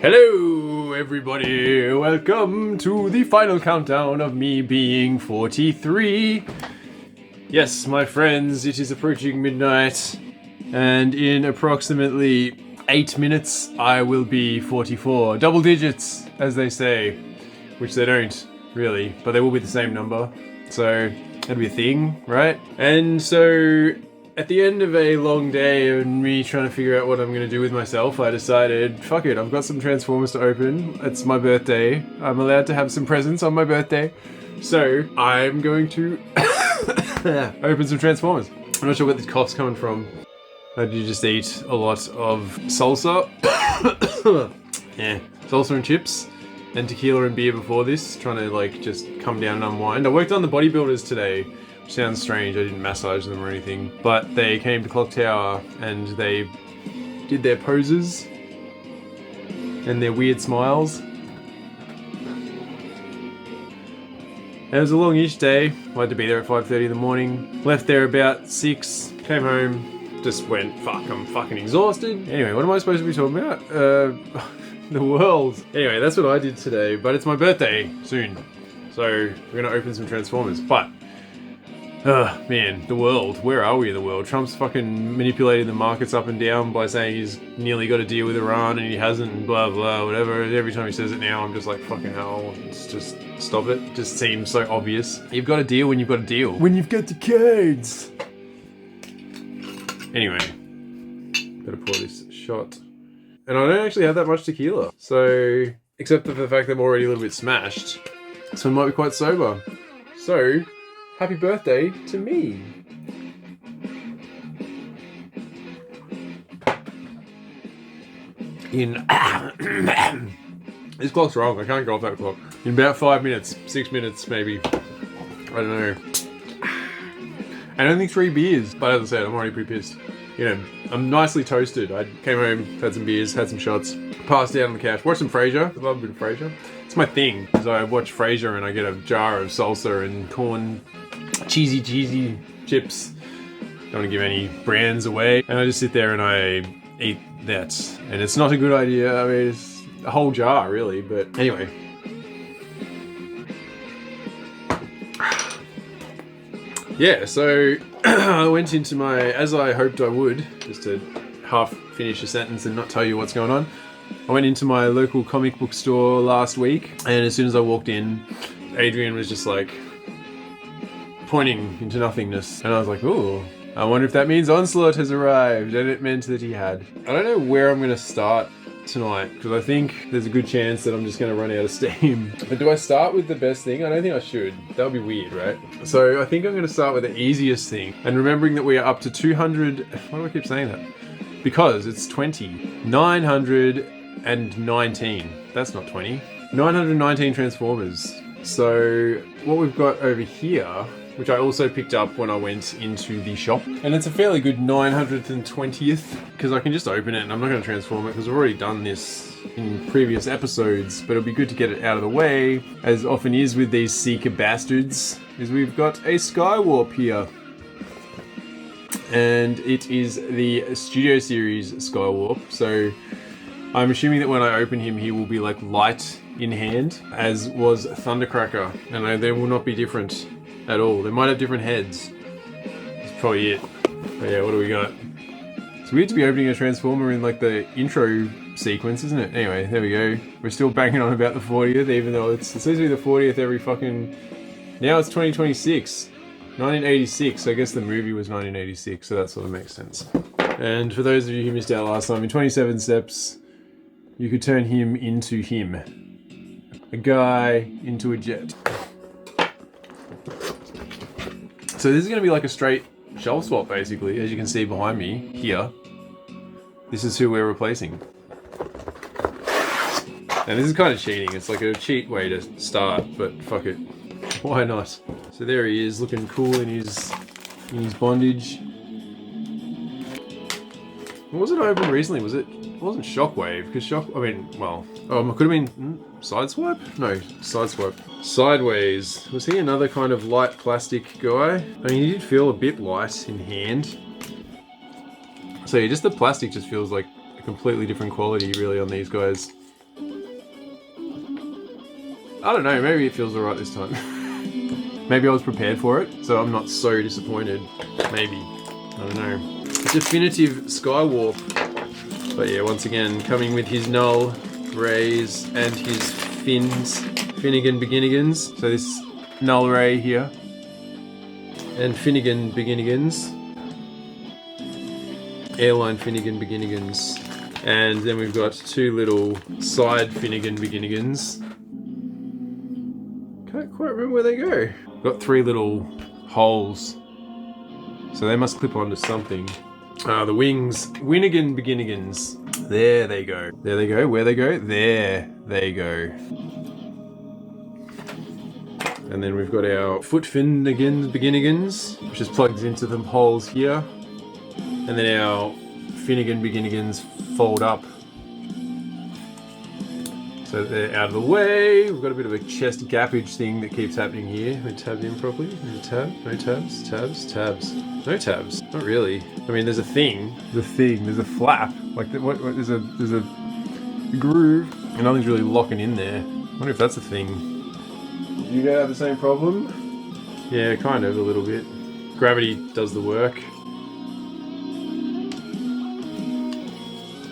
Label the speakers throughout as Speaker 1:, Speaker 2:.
Speaker 1: Hello everybody, welcome to the final countdown of me being 43. Yes, my friends, it is approaching midnight, and in approximately 8 minutes I will be 44. Double digits, as they say, which they don't really, but they will be the same number, so that'll be a thing, right? And so at the end of a long day of me trying to figure out what I'm going to do with myself, I decided, fuck it, I've got some Transformers to open. It's my birthday. I'm allowed to have some presents on my birthday. So I'm going to open some Transformers. I'm not sure where this cough's coming from. I did just eat a lot of salsa. Yeah, salsa and chips. And tequila and beer before this, trying to like just come down and unwind. I worked on the bodybuilders today. Sounds strange, I didn't massage them or anything, but they came to Clock Tower and they did their poses and their weird smiles. It was a long-ish day. I had to be there at 5:30 in the morning. Left there about 6, came home, just went, fuck, I'm fucking exhausted. Anyway, what am I supposed to be talking about? The world. Anyway, that's what I did today, but it's my birthday soon. So we're gonna open some Transformers, but man, the world. Where are we in the world? Trump's fucking manipulating the markets up and down by saying he's nearly got a deal with Iran and he hasn't, and blah blah, whatever. Every time he says it now, I'm just like, fucking hell, it's just stop it. It just seems so obvious. You've got a deal when you've got a deal. When you've got the cards. Anyway, better pour this shot. And I don't actually have that much tequila. So, except for the fact that I'm already a little bit smashed. So I might be quite sober. So, happy birthday to me. This clock's wrong, I can't go off that clock. In about 5 minutes, 6 minutes maybe. I don't know. And only 3 beers, but as I said, I'm already pretty pissed. You know, I'm nicely toasted. I came home, had some beers, had some shots, passed out on the couch, watched some Frasier. I love a bit of Frasier. It's my thing, because I watch Frasier and I get a jar of salsa and corn, cheesy chips. Don't want to give any brands away. And I just sit there and I eat that. And it's not a good idea. I mean, it's a whole jar, really. But anyway. Yeah, so I went into my, as I hoped I would, just to half finish a sentence and not tell you what's going on. I went into my local comic book store last week, and as soon as I walked in, Adrian was just like pointing into nothingness, and I was like, ooh, I wonder if that means Onslaught has arrived, and it meant that he had. I don't know where I'm going to start tonight, because I think there's a good chance that I'm just going to run out of steam. But do I start with the best thing? I don't think I should. That would be weird, right? So I think I'm going to start with the easiest thing, and remembering that we are up to 200... Why do I keep saying that? Because it's 919. That's not 20. 919 Transformers. So what we've got over here, which I also picked up when I went into the shop, and it's a fairly good 920th, because I can just open it and I'm not going to transform it because I've already done this in previous episodes, but it'll be good to get it out of the way, as often is with these Seeker bastards, is we've got a Skywarp here. And it is the Studio Series Skywarp, so I'm assuming that when I open him, he will be like light in hand, as was Thundercracker, and they will not be different at all. They might have different heads. That's probably it. But yeah, what do we got? It's weird to be opening a Transformer in like the intro sequence, isn't it? Anyway, there we go. We're still banging on about the 40th, even though it's supposed to be the 40th every fucking... Now it's 2026. 1986, I guess the movie was 1986, so that sort of makes sense. And for those of you who missed out last time, in 27 steps, you could turn him into him. A guy into a jet. So this is going to be like a straight shelf swap, basically, as you can see behind me here. This is who we're replacing. And this is kind of cheating. It's like a cheat way to start, but fuck it. Why not? So there he is, looking cool in his bondage. What was it I opened recently? It wasn't Shockwave, because it could have been Sideswipe? No, Sideswipe. Sideways. Was he another kind of light plastic guy? I mean, he did feel a bit light in hand. So yeah, just the plastic just feels like a completely different quality really on these guys. I don't know, maybe it feels alright this time. Maybe I was prepared for it, so I'm not so disappointed. Maybe. I don't know. Definitive Skywarp. But yeah, once again, coming with his null rays and his fins. Finnegan Beginnigans. So this null ray here. And Finnegan Beginnigans. Airline Finnegan Beginnigans. And then we've got two little side Finnegan Beginnigans. Can't quite remember where they go. Got three little holes. So they must clip onto something. The wings. Winnigan Beginnigans. There they go. There they go. Where they go? There they go. And then we've got our foot Finnegans Beginnigans, which is plugged into the holes here. And then our Finnegan Beginnigans fold up. So they're out of the way. We've got a bit of a chest gappage thing that keeps happening here. We tabbed in properly. There's a tab. No tabs. Tabs. Tabs. No tabs. Not really. I mean, there's a thing. There's a flap. Like there's a groove, and nothing's really locking in there. I wonder if that's a thing. Do you have the same problem? Yeah, kind of a little bit. Gravity does the work.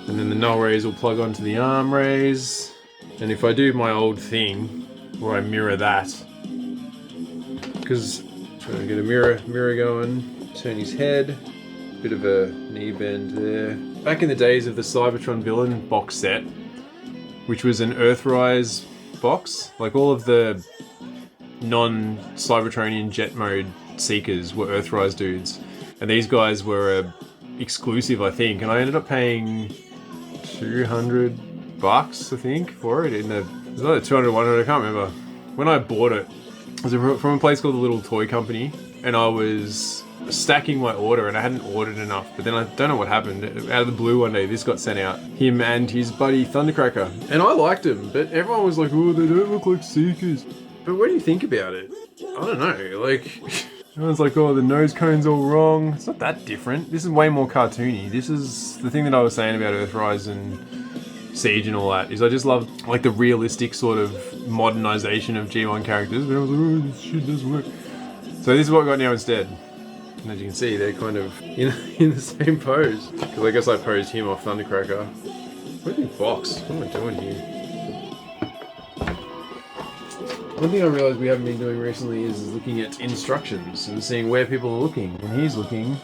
Speaker 1: And then the null rays will plug onto the arm rays. And if I do my old thing, where I mirror that, because trying to get a mirror going, turn his head, bit of a knee bend there. Back in the days of the Cybertron villain box set, which was an Earthrise box, like all of the non-Cybertronian jet mode seekers were Earthrise dudes, and these guys were exclusive, I think, and I ended up paying $200, I think, for it. It was either 200 or 100, I can't remember. When I bought it, it was from a place called the Little Toy Company, and I was stacking my order and I hadn't ordered enough, but then I don't know what happened. Out of the blue one day, this got sent out. Him and his buddy Thundercracker. And I liked him, but everyone was like, oh, they don't look like Seekers. But what do you think about it? I don't know, like... Everyone's like, oh, the nose cone's all wrong. It's not that different. This is way more cartoony. This is the thing that I was saying about Earthrise and Siege and all that, is I just love like the realistic sort of modernization of G1 characters, but I was like, oh, this shit doesn't work. So this is what I got now instead. And as you can see, they're kind of in the same pose. Because I guess I posed him off Thundercracker. Where's my box? What am I doing here? One thing I realised we haven't been doing recently is looking at instructions and seeing where people are looking. And he's looking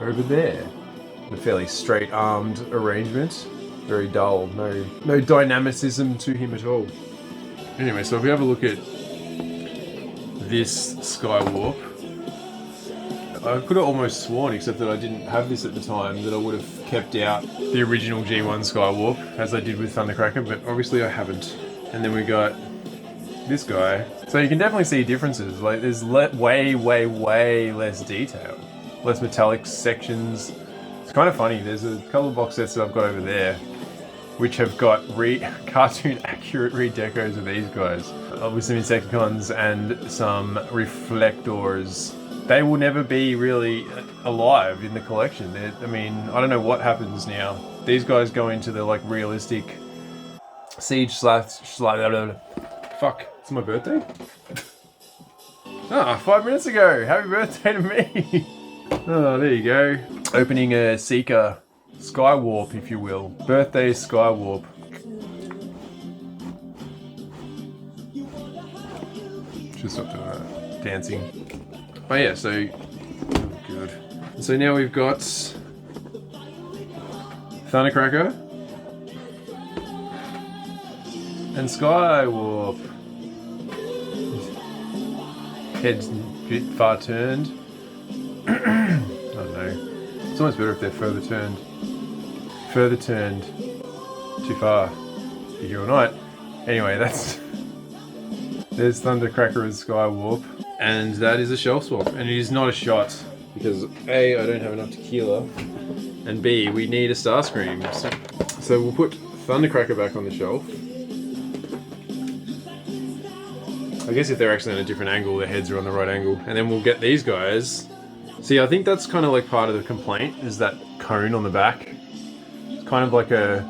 Speaker 1: over there. A fairly straight-armed arrangement. Very dull. No dynamicism to him at all. Anyway, so if we have a look at this Skywarp, I could have almost sworn, except that I didn't have this at the time, that I would have kept out the original G1 Skywarp, as I did with Thundercracker, but obviously I haven't. And then we got this guy. So you can definitely see differences. Like there's way less detail. Less metallic sections. It's kind of funny. There's a couple of box sets that I've got over there which have got cartoon accurate redecos of these guys. With some Insecticons and some Reflectors. They will never be really alive in the collection. I mean, I don't know what happens now. These guys go into the like realistic Siege fuck, it's my birthday? 5 minutes ago. Happy birthday to me. Oh, there you go. Opening a Seeker Skywarp, if you will. Birthday Skywarp. Should stop doing that. Dancing. Oh yeah, so... Oh, good. So now we've got... Thundercracker. And Skywarp. Head's a bit far turned. I don't know. It's almost better if they're further turned. Further turned. Too far. Figure or not. Anyway, that's... There's Thundercracker as Skywarp. And that is a shelf swap. And it is not a shot. Because A, I don't have enough tequila. And B, we need a Starscream. So we'll put Thundercracker back on the shelf. I guess if they're actually on a different angle, their heads are on the right angle. And then we'll get these guys. See, I think that's kind of like part of the complaint, is that cone on the back. It's kind of like a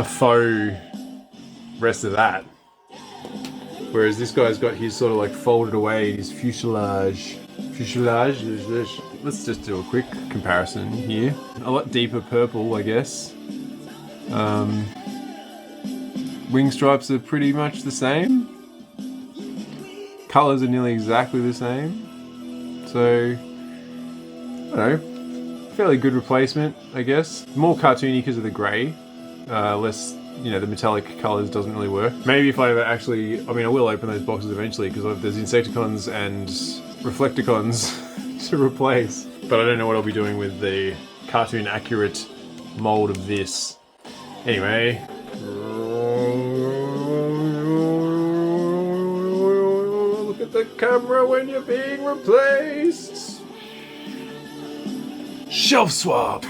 Speaker 1: faux rest of that. Whereas this guy's got his sort of like folded away, his fuselage. Let's just do a quick comparison here. A lot deeper purple, I guess. Wing stripes are pretty much the same. Colors are nearly exactly the same. So, I don't know, fairly good replacement, I guess. More cartoony because of the grey. Less, you know, the metallic colours doesn't really work. Maybe if I ever actually, I mean, I will open those boxes eventually because there's Insecticons and Reflecticons to replace. But I don't know what I'll be doing with the cartoon accurate mould of this. Anyway. Look at the camera when you're being replaced. Shelf swap.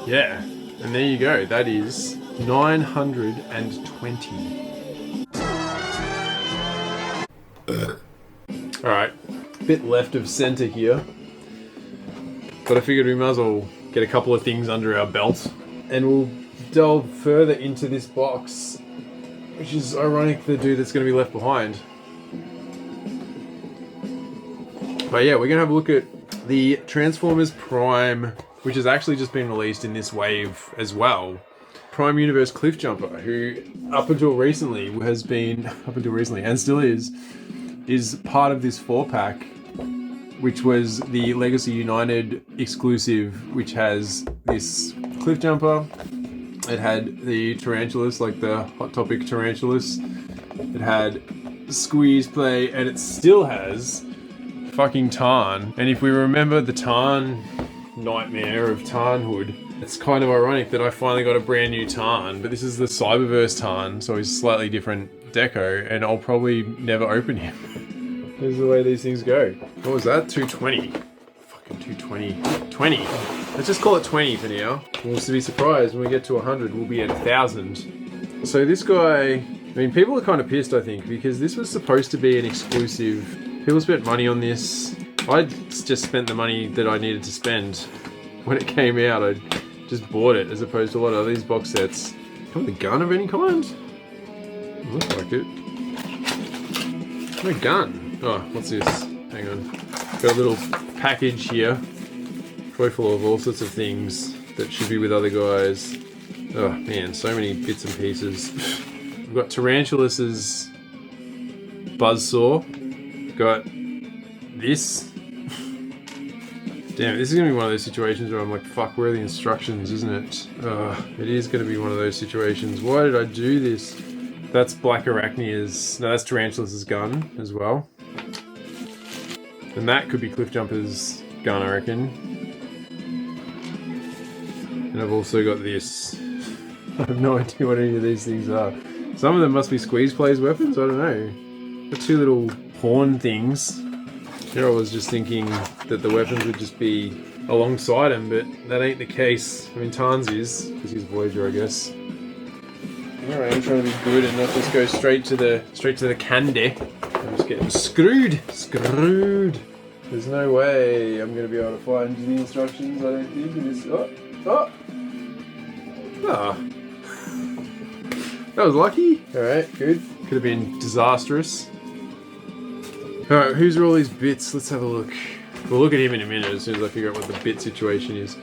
Speaker 1: Yeah, and there you go. That is 920. Alright, bit left of center here. But I figured we might as well get a couple of things under our belt. And we'll delve further into this box. Which is ironic, the dude that's going to be left behind. But yeah, we're going to have a look at the Transformers Prime, which has actually just been released in this wave as well. Prime Universe Cliffjumper, who up until recently and still is part of this 4-pack, which was the Legacy United exclusive, which has this Cliffjumper. It had the Tarantulas, like the Hot Topic Tarantulas. It had Squeeze Play, and it still has fucking Tarn. And if we remember the Tarn nightmare of Tarnhood, it's kind of ironic that I finally got a brand new Tarn, but this is the Cyberverse Tarn, so he's slightly different deco, and I'll probably never open him. This is the way these things go. What was that? 220. Fucking 220. 20. Let's just call it 20 for now. We'll be surprised when we get to 100, we'll be at 1,000. So this guy, I mean, people are kind of pissed, I think, because this was supposed to be an exclusive. People spent money on this. I just spent the money that I needed to spend when it came out. I just bought it, as opposed to a lot of these box sets. Come with a gun of any kind? It looks like it. No gun. Oh, what's this? Hang on. Got a little package here. Probably full of all sorts of things that should be with other guys. Oh man, so many bits and pieces. We've got Tarantulas' Buzzsaw. Got this. Damn, this is going to be one of those situations where I'm like, fuck, where are the instructions, isn't it? It is going to be one of those situations. Why did I do this? That's Black Arachnia's... No, that's Tarantulas' gun as well. And that could be Cliffjumper's gun, I reckon. And I've also got this. I have no idea what any of these things are. Some of them must be Squeeze Play's weapons, I don't know. The two little horn things. Here I was just thinking that the weapons would just be alongside him, but that ain't the case. I mean, Tarn's is, because he's Voyager, I guess. Alright, I'm trying to be good and not just go straight to the candy. I'm just getting screwed. There's no way I'm going to be able to find the instructions, I don't think. It is... Ah. That was lucky. Alright, good. Could have been disastrous. Alright, whose are all these bits? Let's have a look. We'll look at him in a minute as soon as I figure out what the bit situation is.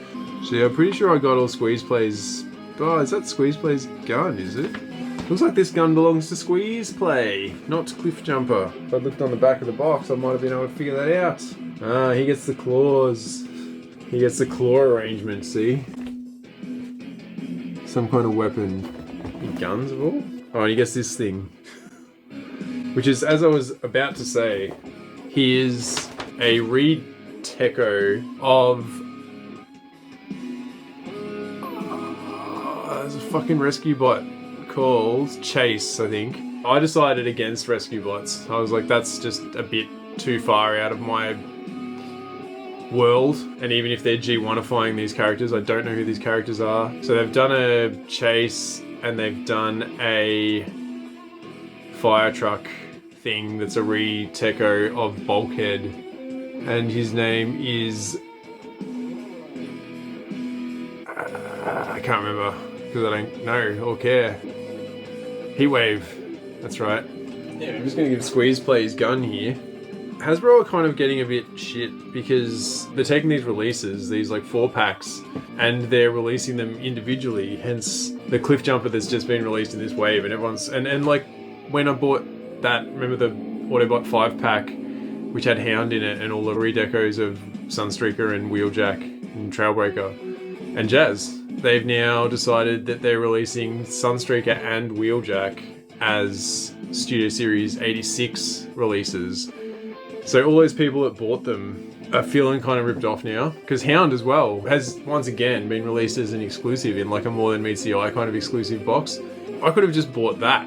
Speaker 1: So yeah, I'm pretty sure I got all Squeeze Play's... Oh, is that Squeeze Play's gun, is it? Looks like this gun belongs to Squeeze Play, not to Cliffjumper. If I looked on the back of the box, I might have been able to figure that out. Ah, he gets the claws. He gets the claw arrangement, see? Some kind of weapon. Guns of all? Oh, and he gets this thing. Which is, as I was about to say, he is a reteco of... there's a fucking rescue bot called Chase, I think. I decided against rescue bots. I was like, that's just a bit too far out of my world. And even if they're G1ifying these characters, I don't know who these characters are. So they've done a Chase and they've done a fire truck thing that's a reteco of Bulkhead. And his name is... I can't remember. because I don't know or care. Heatwave. That's right. Yeah, I'm just going to give Squeeze Play his gun here. Hasbro are kind of getting a bit shit because they're taking these releases, these like 4-packs, and they're releasing them individually, hence the Cliffjumper that's just been released in this wave, and everyone's... And like, when I bought that, remember the Autobot 5-pack, which had Hound in it, and all the redecos of Sunstreaker and Wheeljack and Trailbreaker and Jazz. They've now decided that they're releasing Sunstreaker and Wheeljack as Studio Series 86 releases. So all those people that bought them are feeling kind of ripped off now, because Hound as well has once again been released as an exclusive in like a more than meets the eye kind of exclusive box. I could have just bought that,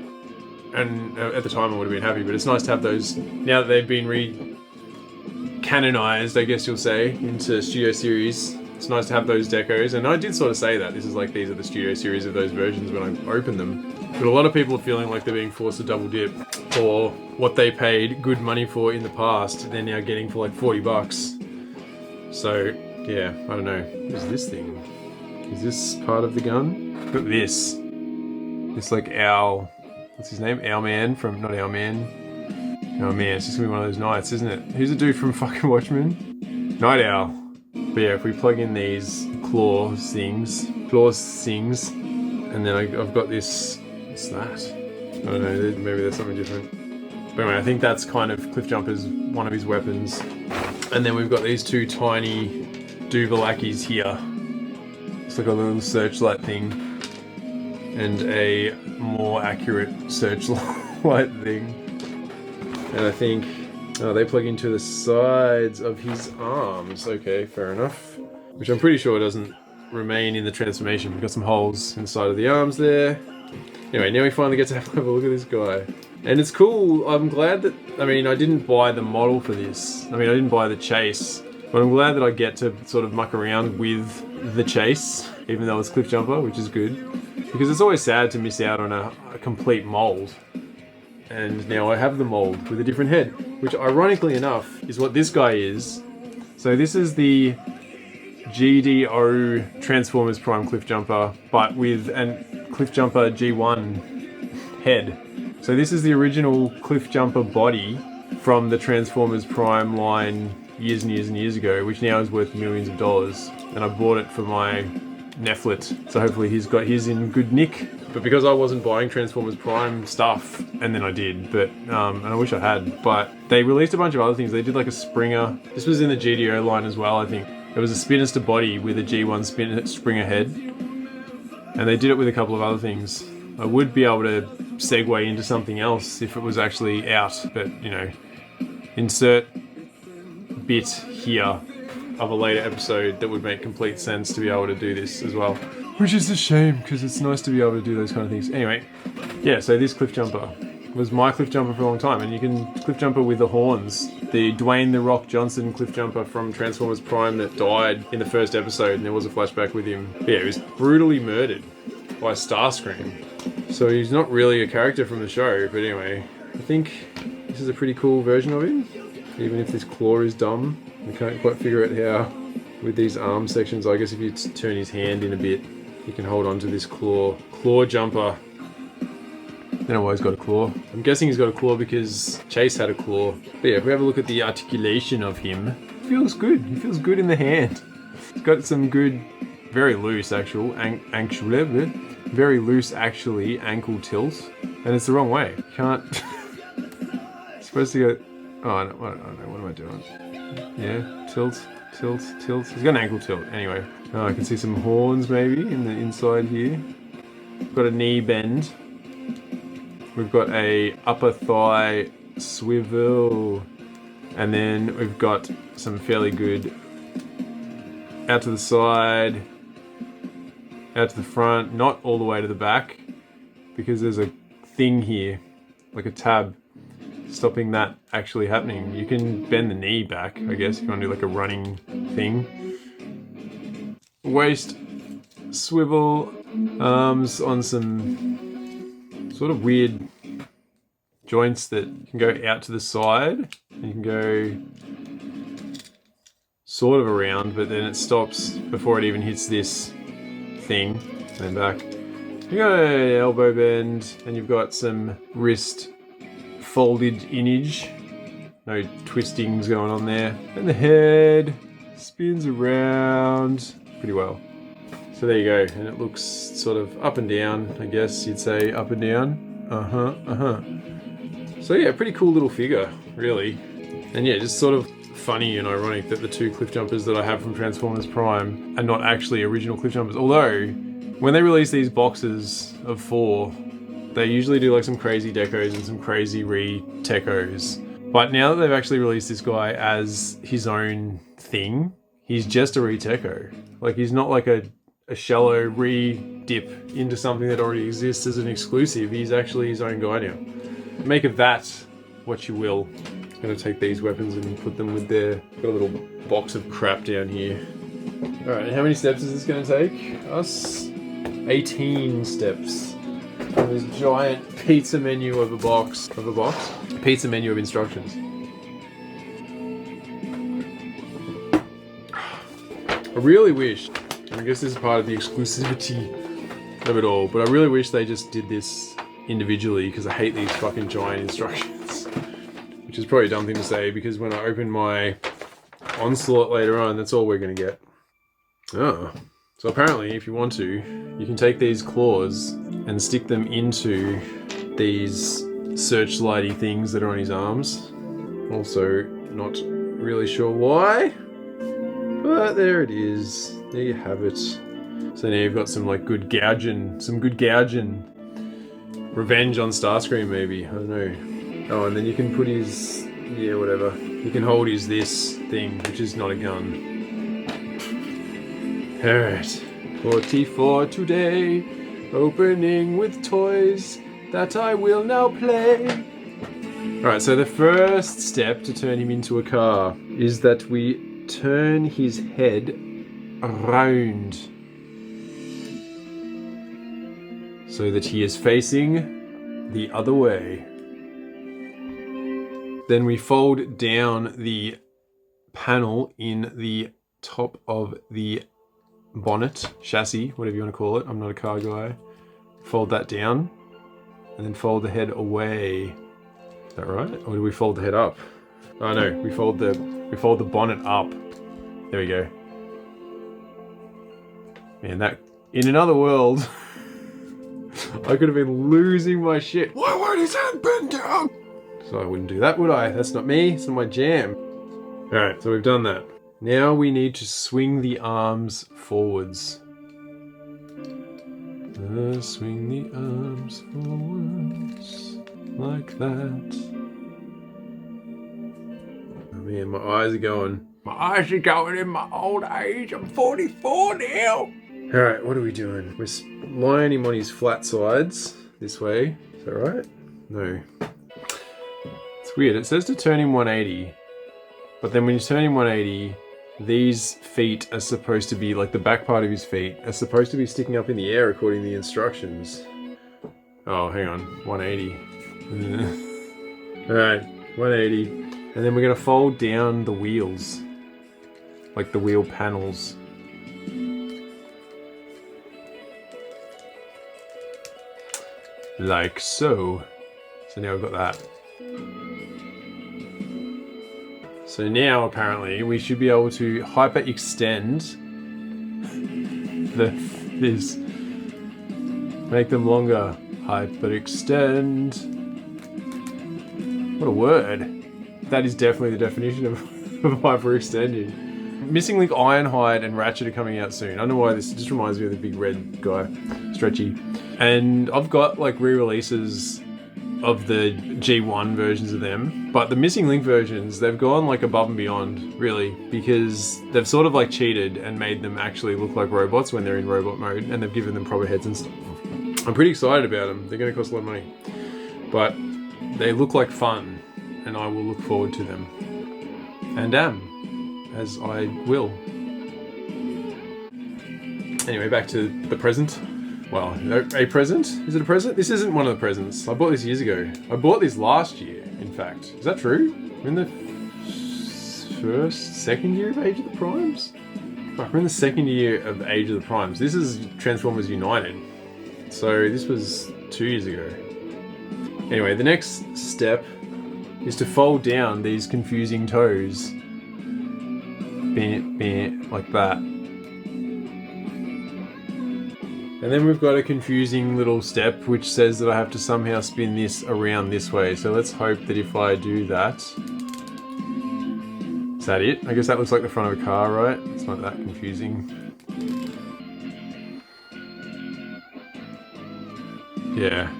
Speaker 1: and at the time I would have been happy, but it's nice to have those now that they've been re-canonized, I guess you'll say, into Studio Series. It's nice to have those decos, and I did sort of say that this is like, these are the Studio Series of those versions when I opened them. But a lot of people are feeling like they're being forced to double dip, or what they paid good money for in the past, they're now getting for like 40 bucks. So, yeah, I don't know. What is this thing? Is this part of the gun? Look at this. It's like Owl. What's his name? Owlman from... Not Owlman. Oh man, it's just gonna be one of those nights, isn't it? Who's the dude from fucking Watchmen? Night Owl. But yeah, if we plug in these claw things, and then I've got this... What's that? I don't know, maybe there's something different. But anyway, I think that's kind of Cliffjumper's one of his weapons. And then we've got these two tiny Duvalakis here. It's like a little searchlight thing. And a more accurate searchlight thing. And I think... Oh, they plug into the sides of his arms. Okay, fair enough. Which I'm pretty sure doesn't remain in the transformation. We've got some holes in the side of the arms there. Anyway, now we finally get to have a look at this guy. And it's cool. I'm glad that... I mean, I didn't buy the model for this. I mean, I didn't buy the chase. But I'm glad that I get to sort of muck around with the chase, even though it's Cliffjumper, which is good. Because it's always sad to miss out on a complete mold. And now I have the mold with a different head, which ironically enough is what this guy is. So this is the GDO Transformers Prime Cliffjumper, but with a Cliffjumper G1 head. So this is the original Cliffjumper body from the Transformers Prime line years and years and years ago, which now is worth millions of dollars. And I bought it for my Nephilit, so hopefully he's got his in good nick. But because I wasn't buying Transformers Prime stuff, and then I did, but and I wish I had, but they released a bunch of other things. They did like a Springer. This was in the GDO line as well, I think. It was a Spinster body with a G1 Springer head. And they did it with a couple of other things. I would be able to segue into something else if it was actually out, but you know, insert bit here of a later episode that would make complete sense to be able to do this as well. Which is a shame, because it's nice to be able to do those kind of things. Anyway, yeah, so this Cliffjumper was my Cliffjumper for a long time, and you can Cliffjumper with the horns. The Dwayne "The Rock" Johnson Cliffjumper from Transformers Prime that died in the first episode, and there was a flashback with him. But yeah, he was brutally murdered by Starscream. So he's not really a character from the show, but anyway, I think this is a pretty cool version of him, even if this claw is dumb. I can't quite figure out how, with these arm sections, I guess if you turn his hand in a bit, you can hold on to this claw jumper. I don't know why he's got a claw. I'm guessing he's got a claw because Chase had a claw. But yeah, if we have a look at the articulation of him, he feels good. He feels good in the hand. He's got some good, very loose very loose actually ankle tilt, and it's the wrong way. You can't. It's supposed to go. Oh, no, I don't know. What am I doing? Yeah, tilt. He's got an ankle tilt. Anyway, I can see some horns maybe in the inside here. We've got a knee bend. We've got a upper thigh swivel, and then we've got some fairly good out to the side, out to the front, not all the way to the back, because there's a thing here, like a tab, stopping that actually happening. You can bend the knee back, I guess, if you want to do like a running thing. Waist swivel, arms on some sort of weird joints that can go out to the side, and you can go sort of around, but then it stops before it even hits this thing, and then back. You got an elbow bend, and you've got some wrist folded inage. No twistings going on there. And the head spins around pretty well. So there you go, and it looks sort of up and down, I guess you'd say up and down. So yeah, pretty cool little figure, really. And yeah, just sort of funny and ironic that the two Cliffjumpers that I have from Transformers Prime are not actually original Cliffjumpers. Although, when they release these boxes of 4, they usually do like some crazy decos and some crazy re-techos. But now that they've actually released this guy as his own thing, he's just a re-techo. Like, he's not like a shallow re-dip into something that already exists as an exclusive. He's actually his own guy now. Make of that what you will. I'm gonna take these weapons and put them with their... Got a little box of crap down here. Alright, how many steps is this gonna take us? 18 steps. And this giant pizza menu of a box. Pizza menu of instructions. I really wish, I guess this is part of the exclusivity of it all, but I really wish they just did this individually, because I hate these fucking giant instructions. Which is probably a dumb thing to say, because when I open my Onslaught later on, that's all we're gonna get. Oh. So apparently, if you want to, you can take these claws and stick them into these searchlighty things that are on his arms. Also, not really sure why, but there it is. There you have it. So now you've got some like good gouging, revenge on Starscream maybe, I don't know. Oh, and then you can put his, yeah, whatever. You can hold his this thing, which is not a gun. Alright, 44 today, opening with toys that I will now play. Alright, so the first step to turn him into a car is that we turn his head around so that he is facing the other way. Then we fold down the panel in the top of the bonnet, chassis, whatever you want to call it. I'm not a car guy. Fold that down and then fold the head away. Is that right? Or do we fold the head up? Oh no, we fold the bonnet up. There we go. Man, that, in another world, I could have been losing my shit. Why won't his head bend down? So I wouldn't do that, would I? That's not me, it's not my jam. Alright, so we've done that. Now we need to swing the arms forwards. Swing the arms forwards, like that. Oh man, my eyes are going. My eyes are going in my old age, I'm 44 now! Alright, what are we doing? We're lying him on his flat sides, this way. Is that right? No. It's weird, it says to turn him 180. But then when you turn him 180, these feet are supposed to be, like the back part of his feet, are supposed to be sticking up in the air according to the instructions. Oh, hang on, 180. Alright, 180. And then we're going to fold down the wheels. Like the wheel panels. Like so. So now we've got that. So now, apparently, we should be able to hyper-extend this. Make them longer. Hyper-extend. What a word. That is definitely the definition of hyper-extending. Missing Link Ironhide and Ratchet are coming out soon. I don't know why this just reminds me of the big red guy. Stretchy. And I've got, like, re-releases of the G1 versions of them, but the Missing Link versions, they've gone like above and beyond, really, because they've sort of like cheated and made them actually look like robots when they're in robot mode, and they've given them proper heads and stuff. I'm pretty excited about them. They're going to cost a lot of money, but they look like fun, and I will look forward to them, and am, as I will. Anyway, back to the present. Well, a present? Is it a present? This isn't one of the presents. I bought this years ago. I bought this last year, in fact. Is that true? We're in the second year of Age of the Primes? Fuck, we're in the second year of Age of the Primes. This is Transformers United. So this was 2 years ago. Anyway, the next step is to fold down these confusing toes. Like that. And then we've got a confusing little step which says that I have to somehow spin this around this way. So let's hope that if I do that... Is that it? I guess that looks like the front of a car, right? It's not that confusing. Yeah.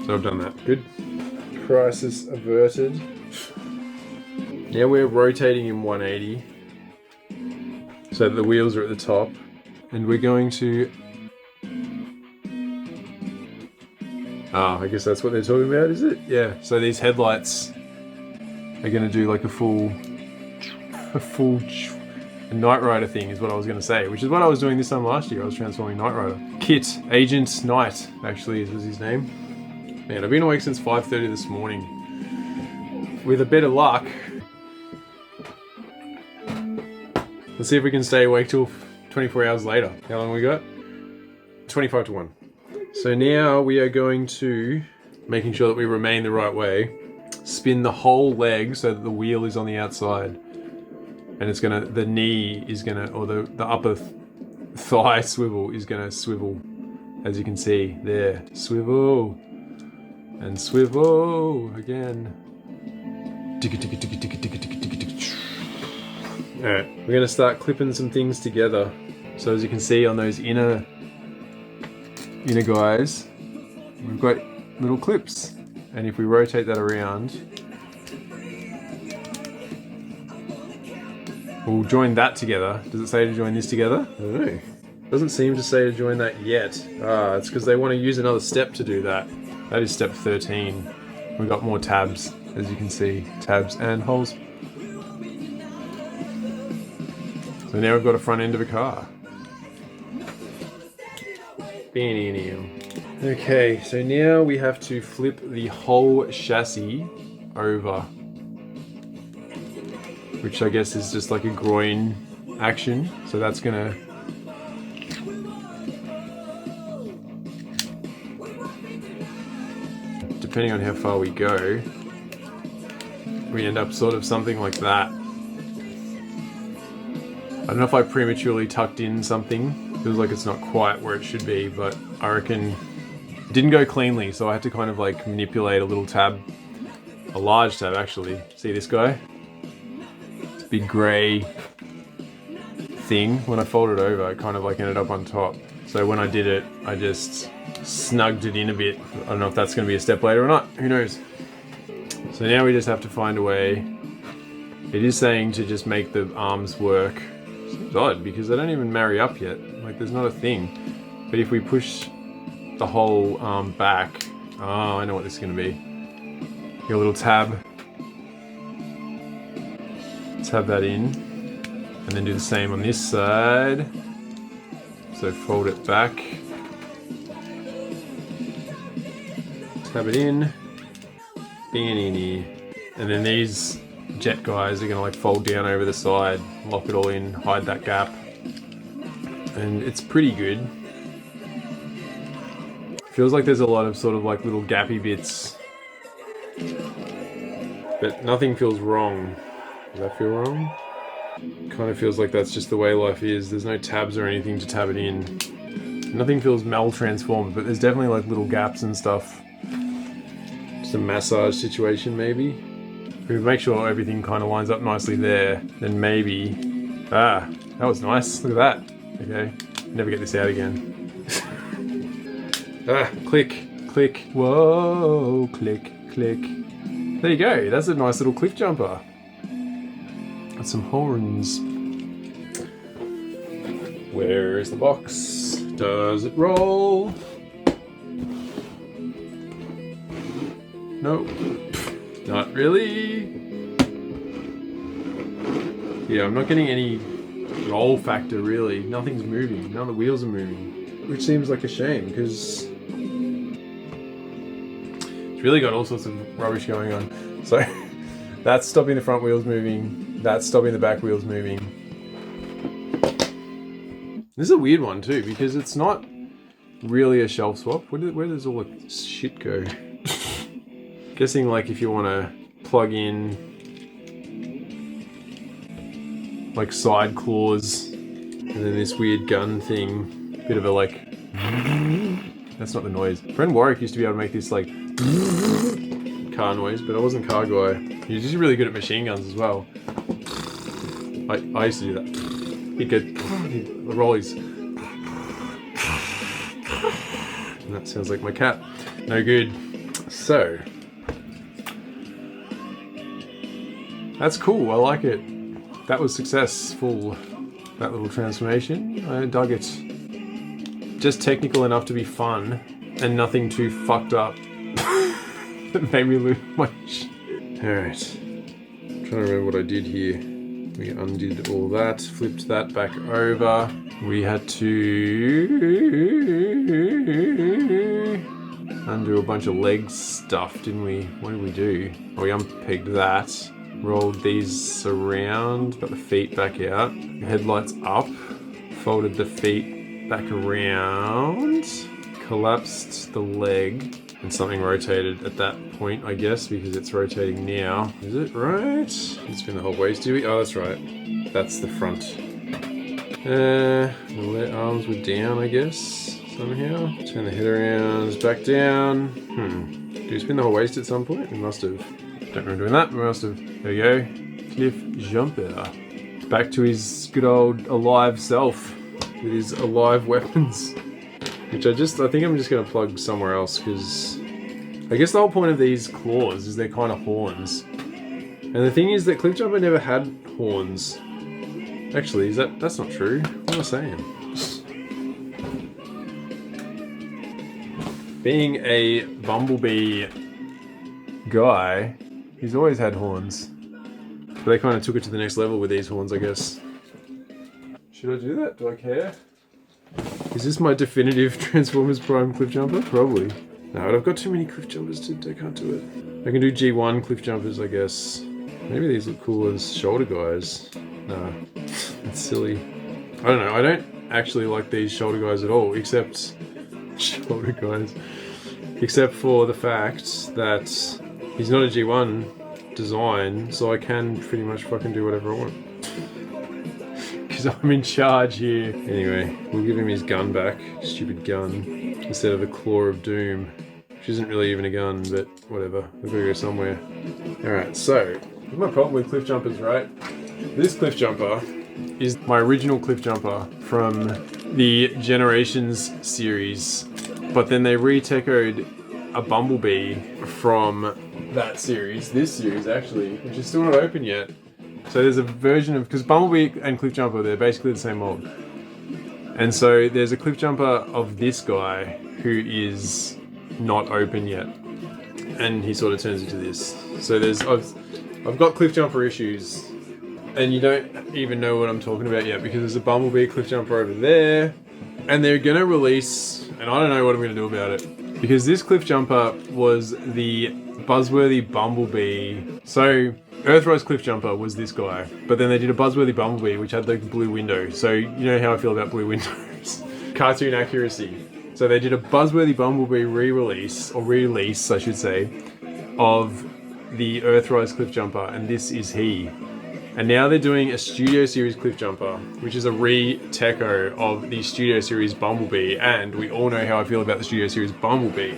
Speaker 1: So I've done that. Good. Crisis averted. Now we're rotating in 180. So the wheels are at the top. And we're going to... I guess that's what they're talking about, is it? Yeah. So these headlights are going to do like a Knight Rider thing is what I was going to say, which is what I was doing this time last year. I was transforming Knight Rider. Kit, Agent Knight, actually was his name. Man, I've been awake since 5:30 this morning. With a bit of luck, let's see if we can stay awake till 24 hours later. How long we got? 25 to 1. So now we are going to, making sure that we remain the right way, spin the whole leg so that the wheel is on the outside. And it's gonna, the knee is gonna, or the upper thigh swivel is gonna swivel, as you can see there. Swivel. And swivel again. Alright, we're gonna start clipping some things together. So as you can see on those inner guys, we've got little clips. And if we rotate that around, we'll join that together. Does it say to join this together? I don't know. Doesn't seem to say to join that yet. It's because they want to use another step to do that. That is step 13. We've got more tabs, as you can see. Tabs and holes. So now we've got a front end of a car. Okay, so now we have to flip the whole chassis over. Which I guess is just like a groin action. So that's gonna... Depending on how far we go, we end up sort of something like that. I don't know if I prematurely tucked in something. Feels like it's not quite where it should be, but I reckon it didn't go cleanly, so I had to kind of like manipulate a little tab. A large tab, actually. See this guy? This big grey thing. When I folded it over, it kind of like ended up on top. So when I did it, I just snugged it in a bit. I don't know if that's going to be a step later or not. Who knows? So now we just have to find a way. It is saying to just make the arms work. Seems odd because they don't even marry up yet. Like there's not a thing. But if we push the whole arm back, oh, I know what this is going to be. Get a little tab. Tab that in. And then do the same on this side. So fold it back. Tab it in. And then these jet guys are going to like fold down over the side, lock it all in, hide that gap. And it's pretty good. Feels like there's a lot of sort of like little gappy bits. But nothing feels wrong. Does that feel wrong? Kind of feels like that's just the way life is. There's no tabs or anything to tab it in. Nothing feels mal-transformed, but there's definitely like little gaps and stuff. Just a massage situation maybe. If we make sure everything kind of lines up nicely there, then maybe... Ah, that was nice. Look at that. Okay, never get this out again. Click, click. Whoa, click, click. There you go. That's a nice little cliff jumper. Got some horns. Where is the box? Does it roll? Nope. Not really. Yeah, I'm not getting any roll factor really. Nothing's moving. None of the wheels are moving. Which seems like a shame because it's really got all sorts of rubbish going on. So that's stopping the front wheels moving. That's stopping the back wheels moving. This is a weird one too because it's not really a shelf swap? Where does all the shit go? Guessing like if you want to plug in like side claws and then this weird gun thing, bit of a like, that's not the noise. Friend Warwick used to be able to make this like car noise, but I wasn't car guy. He was just really good at machine guns as well. I used to do that. He'd go, the rollies. And that sounds like my cat. No good. So, that's cool, I like it. That was successful, that little transformation. I dug it. Just technical enough to be fun, and nothing too fucked up. That made me lose my shit. Alright. Trying to remember what I did here. We undid all that, flipped that back over. We had to undo a bunch of leg stuff, didn't we? What did we do? Oh, we unpegged that. Rolled these around, got the feet back out. Headlights up. Folded the feet back around. Collapsed the leg. And something rotated at that point, I guess, because it's rotating now. Is it right? It's been the whole waist, do we? Oh, that's right. That's the front. The arms were down, I guess, somehow. Turn the head around, back down. Do we spin the whole waist at some point? We must have. Don't remember doing that, we must have. There we go. Cliffjumper. Back to his good old alive self with his alive weapons. Which I think I'm just going to plug somewhere else, because I guess the whole point of these claws is they're kind of horns. And the thing is that Cliffjumper never had horns. Actually, that's not true. What am I saying? Being a bumblebee guy, he's always had horns. But they kind of took it to the next level with these horns, I guess. Should I do that? Do I care? Is this my definitive Transformers Prime Cliffjumper? Probably. No, but I've got too many Cliffjumpers I can't do it. I can do G1 Cliffjumpers, I guess. Maybe these look cool as shoulder guys. No, that's silly. I don't know, I don't actually like these shoulder guys at all, except shoulder guys. Except for the fact that he's not a G1 design, so I can pretty much fucking do whatever I want. I'm in charge here. Anyway, we'll give him his gun back. Stupid gun. Instead of a Claw of Doom. Which isn't really even a gun, but whatever. We've got to go somewhere. Alright, so, here's my problem with Cliffjumpers, right? This Cliffjumper is my original Cliffjumper from the Generations series. But then they re-techoed a Bumblebee from that series, this series actually, which is still not open yet. So there's a version of, because Bumblebee and Cliffjumper, they're basically the same mold. And so there's a Cliffjumper of this guy who is not open yet. And he sort of turns into this. So I've got Cliffjumper issues. And you don't even know what I'm talking about yet, because there's a Bumblebee Cliffjumper over there. And they're going to release, and I don't know what I'm going to do about it. Because this Cliffjumper was the buzzworthy Bumblebee. So Earthrise Cliffjumper was this guy, but then they did a buzzworthy Bumblebee which had the blue window. So you know how I feel about blue windows. Cartoon accuracy. So they did a buzzworthy Bumblebee re-release, or release I should say, of the Earthrise Cliffjumper, and this is he. And now they're doing a Studio Series Cliffjumper, which is a re-techo of the Studio Series Bumblebee, and we all know how I feel about the Studio Series Bumblebee.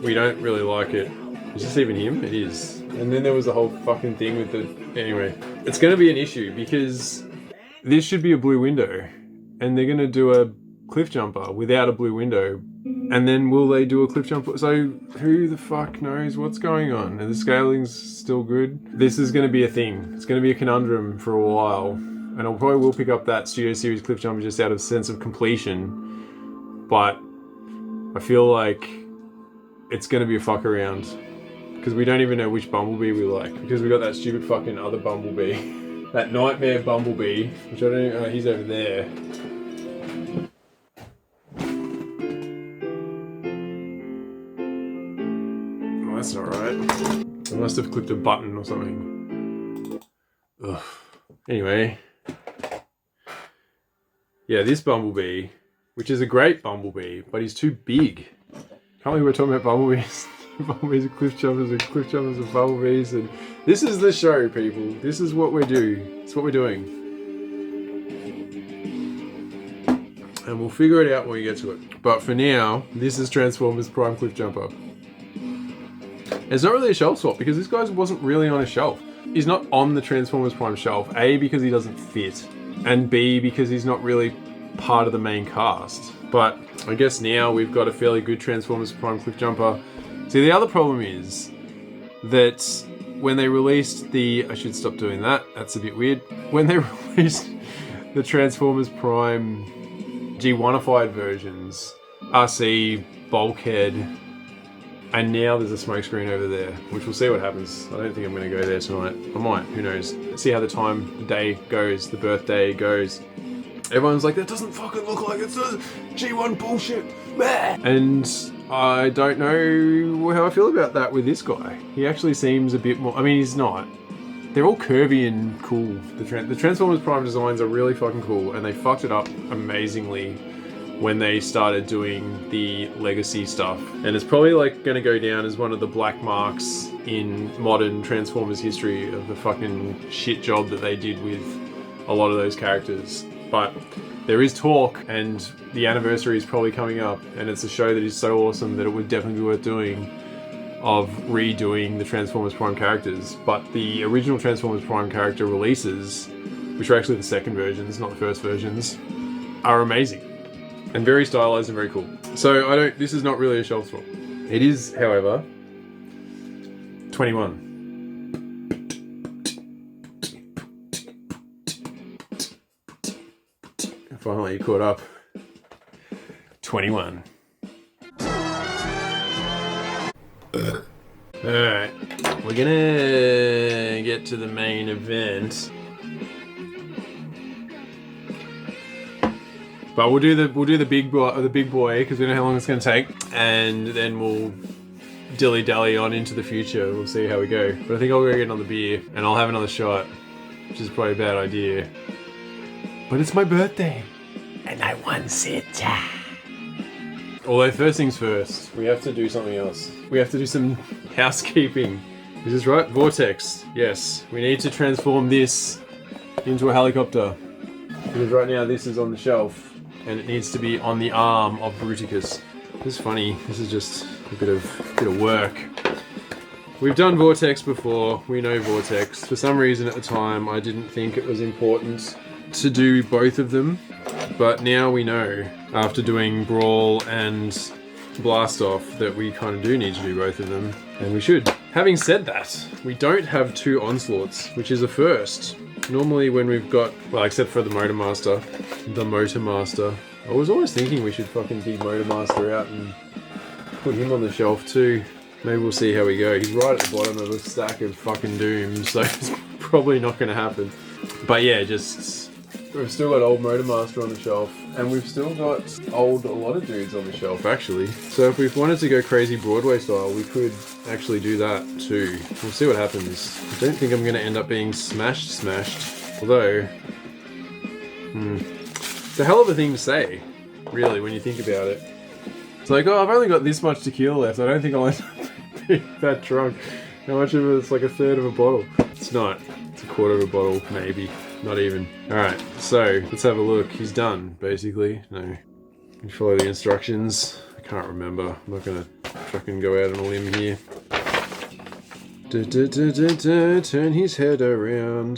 Speaker 1: We don't really like it. Is this even him? It is. And then there was the whole fucking thing with the... Anyway, it's going to be an issue, because this should be a blue window, and they're going to do a Cliffjumper without a blue window. And then will they do a Cliffjumper? So who the fuck knows what's going on? And the scaling's still good. This is going to be a thing. It's going to be a conundrum for a while. And I probably will pick up that Studio Series Cliffjumper just out of sense of completion. But I feel like it's going to be a fuck around. Because we don't even know which Bumblebee we like. Because we got that stupid fucking other Bumblebee. That Nightmare Bumblebee. Which I don't know, he's over there. That's not right. I must have clicked a button or something. Ugh. Anyway. Yeah, this Bumblebee which is a great Bumblebee, but he's too big. Can't believe we're talking about Bumblebees. Bumblebees are cliff jumpers and cliff jumpers are Bumblebees, and this is the show, people. This is what we do. It's what we're doing. And we'll figure it out when we get to it. But for now, this is Transformers Prime Cliffjumper. It's not really a shelf swap because this guy wasn't really on a shelf. He's not on the Transformers Prime shelf. A, because he doesn't fit. And B, because he's not really part of the main cast. But I guess now we've got a fairly good Transformers Prime Cliffjumper. See, the other problem is that when they released the... I should stop doing that. That's a bit weird. When they released the Transformers Prime G1ified versions, RC, Bulkhead, and now there's a smoke screen over there, which we'll see what happens. I don't think I'm going to go there tonight. I might, who knows. See how the day goes, the birthday goes. Everyone's like, that doesn't fucking look like it's a G1 bullshit. And I don't know how I feel about that with this guy. He actually seems a bit more, I mean, he's not. They're all curvy and cool. The Transformers Prime designs are really fucking cool, and they fucked it up amazingly when they started doing the legacy stuff. And it's probably like gonna go down as one of the black marks in modern Transformers history of the fucking shit job that they did with a lot of those characters. But there is talk, and the anniversary is probably coming up, and it's a show that is so awesome that it would definitely be worth doing, of redoing the Transformers Prime characters. But the original Transformers Prime character releases, which are actually the second versions, not the first versions, are amazing. And very stylized and very cool. So this is not really a shelf swap. It is, however, 21. Finally caught up. 21. Alright, we're gonna get to the main event. But we'll do the big boy because we know how long it's going to take, and then we'll dilly-dally on into the future. We'll see how we go. But I think I'll go get another beer and I'll have another shot, which is probably a bad idea. But it's my birthday and I want it. Although first things first, we have to do something else. We have to do some housekeeping. Is this right? Vortex. Yes, we need to transform this into a helicopter. Because right now this is on the shelf. And it needs to be on the arm of Bruticus. This is funny. This is just a bit of work. We've done Vortex before. We know Vortex. For some reason at the time, I didn't think it was important to do both of them. But now we know, after doing Brawl and Blast Off, that we kind of do need to do both of them. And we should. Having said that, we don't have two Onslaughts, which is a first. Normally when we've got, well, except for the Motor Master. I was always thinking we should fucking dig Motor Master out and put him on the shelf too. Maybe we'll see how we go. He's right at the bottom of a stack of fucking doom, so it's probably not going to happen. But yeah, we've still got old Motor Master on the shelf, and we've still got a lot of dudes on the shelf actually. So if we wanted to go crazy Broadway style, we could actually do that too. We'll see what happens. I don't think I'm going to end up being smashed. Although, it's a hell of a thing to say, really, when you think about it. It's like, oh, I've only got this much tequila left. I don't think I'll end up being that drunk. How much of it? It's like a third of a bottle. It's not. It's a quarter of a bottle, maybe. Not even. Alright, so let's have a look. He's done, basically. No. You follow the instructions. I can't remember. I'm not going to fucking go out on a limb here. Turn his head around.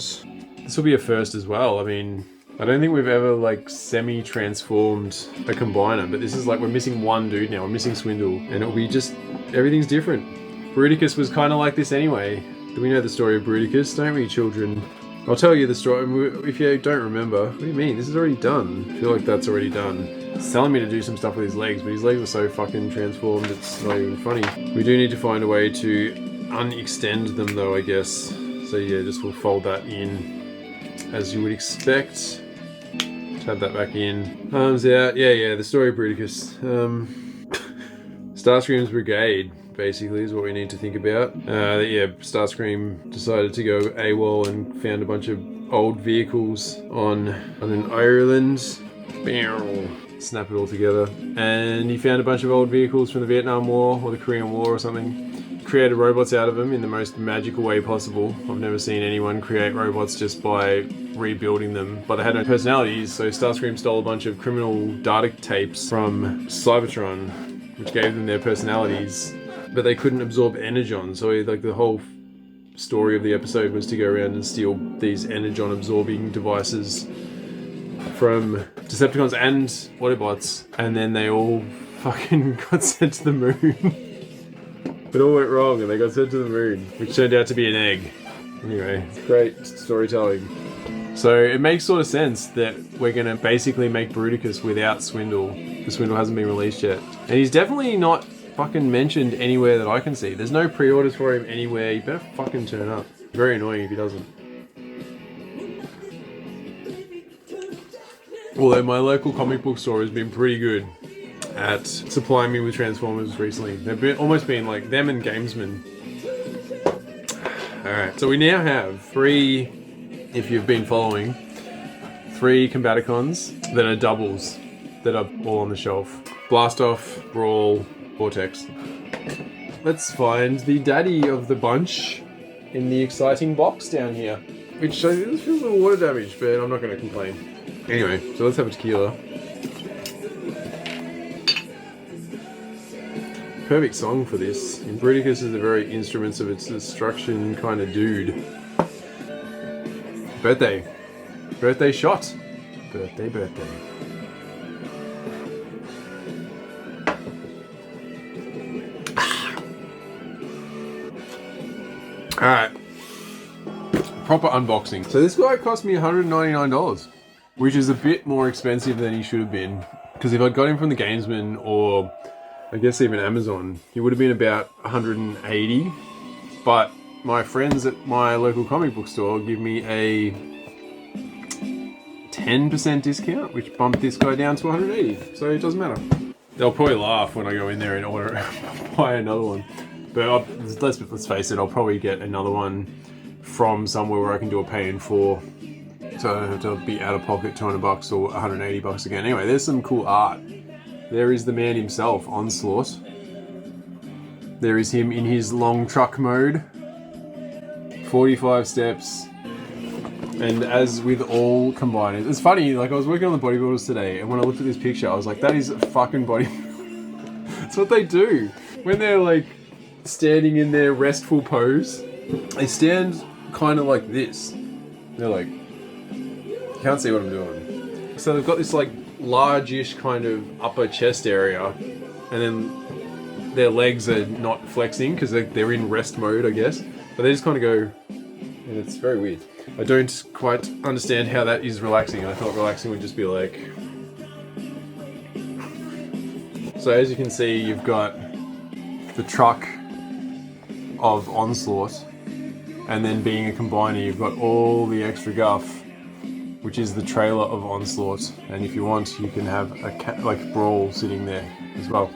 Speaker 1: This will be a first as well. I mean, I don't think we've ever like semi-transformed a combiner, but this is like we're missing one dude now. We're missing Swindle, and it'll be just everything's different. Bruticus was kind of like this anyway. We know the story of Bruticus, don't we, children? I'll tell you the story if you don't remember. What do you mean? This is already done. I feel like that's already done. He's telling me to do some stuff with his legs, but his legs are so fucking transformed it's not even funny. We do need to find a way to unextend them though, I guess. So yeah, just we'll fold that in as you would expect. Tab that back in. Arms out. Yeah, the story of Bruticus. Starscream's Brigade, basically, is what we need to think about. Yeah, Starscream decided to go AWOL and found a bunch of old vehicles on an island. snap it all together. And he found a bunch of old vehicles from the Vietnam War or the Korean War or something. Created robots out of them in the most magical way possible. I've never seen anyone create robots just by rebuilding them, but they had no personalities, so Starscream stole a bunch of criminal data tapes from Cybertron, which gave them their personalities, but they couldn't absorb energon, so like the whole story of the episode was to go around and steal these energon absorbing devices from Decepticons and Autobots, and then they all fucking got sent to the moon. It all went wrong and they got sent to the moon, which turned out to be an egg. Anyway, great storytelling. So it makes sort of sense that we're going to basically make Bruticus without Swindle, because Swindle hasn't been released yet. And he's definitely not fucking mentioned anywhere that I can see. There's no pre-orders for him anywhere. You better fucking turn up. Very annoying if he doesn't. Although my local comic book store has been pretty good at supplying me with Transformers recently. They've almost been like them and Gamesman. Alright, so we now have 3, if you've been following, 3 Combaticons that are doubles that are all on the shelf. Blastoff, Brawl, Vortex. Let's find the daddy of the bunch in the exciting box down here. Which feels a little water damage, but I'm not going to complain. Anyway, so let's have a tequila. Perfect song for this. And Bruticus is a very instruments of its destruction kind of dude. Birthday. Birthday shot. Birthday. Alright. Proper unboxing. So this guy cost me $199, which is a bit more expensive than he should have been. Because if I'd got him from the Gamesman or I guess even Amazon, he would have been about $180. But my friends at my local comic book store give me a 10% discount, which bumped this guy down to $180. So it doesn't matter. They'll probably laugh when I go in there and order buy another one. But let's face it, I'll probably get another one from somewhere where I can do a pay in 4. So I don't have to be out of pocket $200 or $180 again. Anyway, there's some cool art. There is the man himself, Onslaught. There is him in his long truck mode. 45 steps. And as with all combiners, it's funny, like I was working on the bodybuilders today, and when I looked at this picture, I was like, that is a fucking body. That's what they do. When they're like standing in their restful pose, they stand kind of like this. They're like, you can't see what I'm doing. So they've got this like large-ish kind of upper chest area, and then their legs are not flexing because they're in rest mode, I guess. But they just kind of go, and it's very weird. I don't quite understand how that is relaxing. I thought relaxing would just be like... So as you can see, you've got the truck of Onslaught, and then being a combiner, you've got all the extra guff, which is the trailer of Onslaught. And if you want, you can have a like Brawl sitting there as well.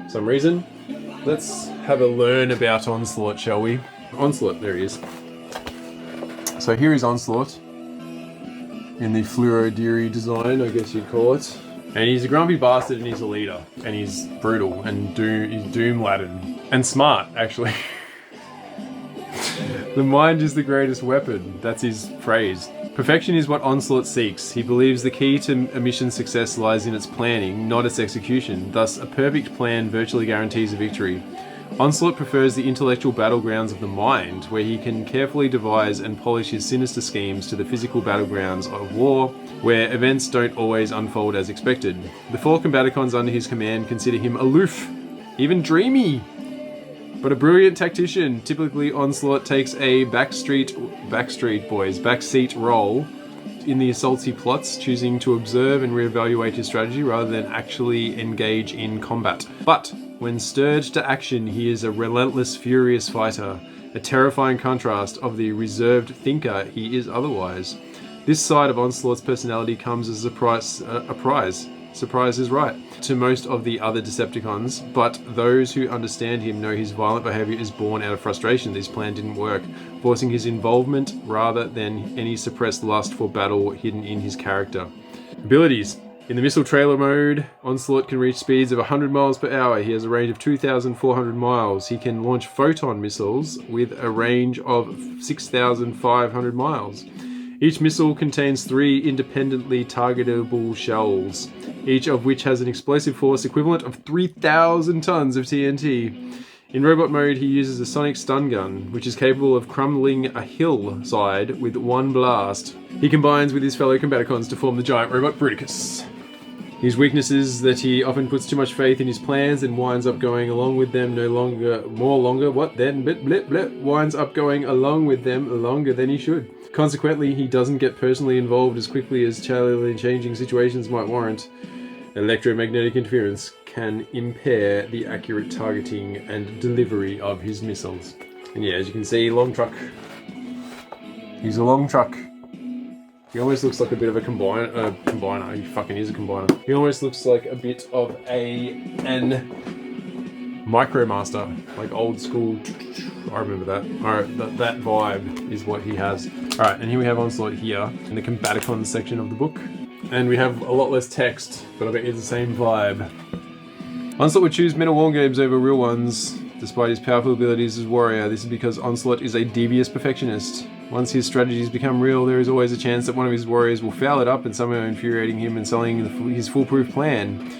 Speaker 1: For some reason, let's have a learn about Onslaught, shall we? Onslaught, there he is. So here is Onslaught in the fluoro Deary design, I guess you'd call it. And he's a grumpy bastard, and he's a leader, and he's brutal, and he's doom-laden, and smart, actually. The mind is the greatest weapon. That's his phrase. Perfection is what Onslaught seeks. He believes the key to a mission's success lies in its planning, not its execution. Thus, a perfect plan virtually guarantees a victory. Onslaught prefers the intellectual battlegrounds of the mind, where he can carefully devise and polish his sinister schemes, to the physical battlegrounds of war, where events don't always unfold as expected. The 4 Combaticons under his command consider him aloof, even dreamy, but a brilliant tactician. Typically, Onslaught takes a backseat role in the assaults he plots, choosing to observe and reevaluate his strategy rather than actually engage in combat. But when stirred to action, he is a relentless, furious fighter, a terrifying contrast of the reserved thinker he is otherwise. This side of Onslaught's personality comes as a prize. Surprise is right to most of the other Decepticons, but those who understand him know his violent behavior is born out of frustration. This plan didn't work, forcing his involvement rather than any suppressed lust for battle hidden in his character. Abilities. In the missile trailer mode, Onslaught can reach speeds of 100 miles per hour. He has a range of 2,400 miles. He can launch photon missiles with a range of 6,500 miles. Each missile contains 3 independently targetable shells, each of which has an explosive force equivalent of 3,000 tons of TNT. In robot mode, he uses a sonic stun gun, which is capable of crumbling a hillside with one blast. He combines with his fellow Combaticons to form the giant robot Bruticus. His weakness is that he often puts too much faith in his plans and winds up going along with them winds up going along with them longer than he should. Consequently, he doesn't get personally involved as quickly as challenging situations might warrant. Electromagnetic interference can impair the accurate targeting and delivery of his missiles. And yeah, as you can see, long truck. He's a long truck. He almost looks like a bit of a combiner. He fucking is a combiner. He almost looks like a bit of an Micromaster, like old school. I remember that. Alright, that vibe is what he has. Alright, and here we have Onslaught here in the Combaticons section of the book. And we have a lot less text, but I bet it's the same vibe. Onslaught would choose meta war games over real ones, despite his powerful abilities as warrior. This is because Onslaught is a devious perfectionist. Once his strategies become real, there is always a chance that one of his warriors will foul it up and somehow infuriating him and selling his foolproof plan.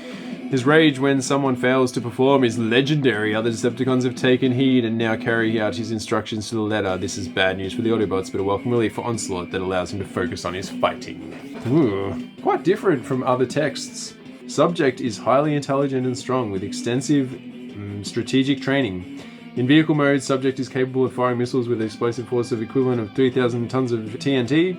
Speaker 1: His rage when someone fails to perform is legendary. Other Decepticons have taken heed and now carry out his instructions to the letter. This is bad news for the Autobots, but a welcome relief for Onslaught that allows him to focus on his fighting. Ooh, quite different from other texts. Subject is highly intelligent and strong with extensive strategic training. In vehicle mode, subject is capable of firing missiles with an explosive force of equivalent of 3,000 tons of TNT.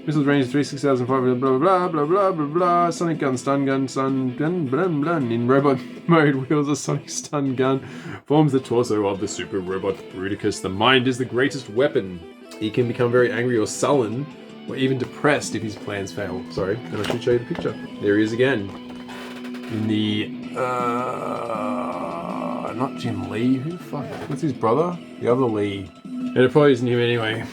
Speaker 1: Missiles range 6,500 blah blah blah blah blah blah. Sonic gun, stun gun, stun gun, blah blah. In robot mode, wields a sonic stun gun, forms the torso of the super robot Bruticus. The mind is the greatest weapon. He can become very angry or sullen, or even depressed if his plans fail. Sorry, and I should show you the picture. There he is again. In the not Jim Lee. Who the fuck? What's his brother? The other Lee. And it probably isn't him anyway.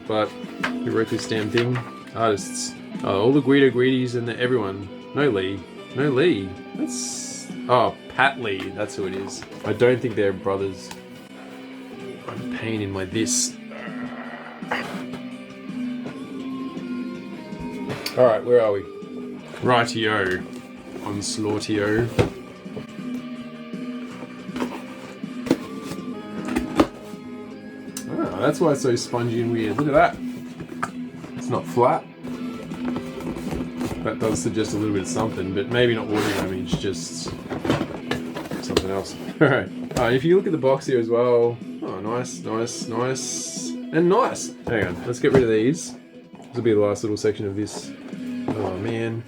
Speaker 1: But who wrote this damn thing? Artists. Oh, all the Guidies and everyone. No Lee. No Lee. That's... Oh, Pat Lee. That's who it is. I don't think they're brothers. I'm a pain in my this. Alright, where are we? Rightio. Onslaughtio. Oh, that's why it's so spongy and weird. Look at that. It's not flat. That does suggest a little bit of something, but maybe not water damage, just something else. Alright. If you look at the box here as well. Oh, nice, nice, nice, and nice. Hang on, let's get rid of these. This will be the last little section of this. Oh man,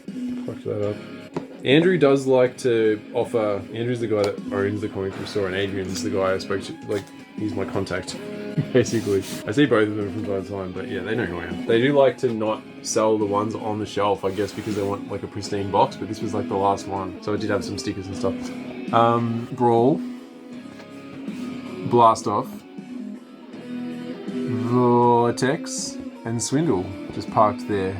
Speaker 1: fucked that up. Andrew does like to offer. Andrew's the guy that owns the comic book store, and Adrian's the guy I spoke to. Like, he's my contact, basically. I see both of them from time to time, but yeah, they know who I am. They do like to not sell the ones on the shelf, I guess, because they want like a pristine box. But this was like the last one, so I did have some stickers and stuff. Brawl, Blast Off, Vortex, and Swindle just parked there,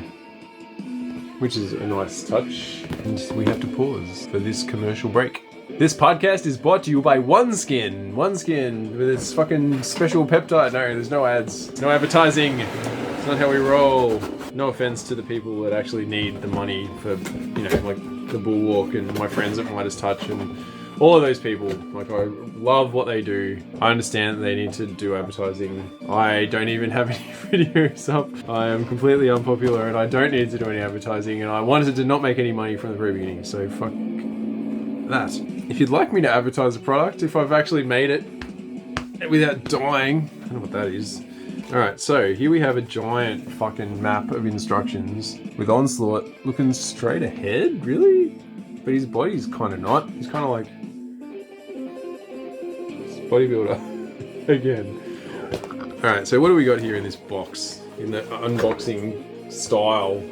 Speaker 1: which is a nice touch. And we have to pause for this commercial break. This podcast is brought to you by OneSkin. OneSkin with its fucking special peptide. No, there's no ads. No advertising. It's not how we roll. No offense to the people that actually need the money for, you know, like the Bulwark and my friends at Midas Touch and all of those people. Like, I love what they do. I understand that they need to do advertising. I don't even have any videos up. I am completely unpopular and I don't need to do any advertising, and I wanted to not make any money from the very beginning, so fuck that. If you'd like me to advertise a product, if I've actually made it without dying, I don't know what that is. Alright, so here we have a giant fucking map of instructions with Onslaught looking straight ahead, really? But his body's kind of not. He's kind of like bodybuilder again. Alright, so what do we got here in this box? In the unboxing style.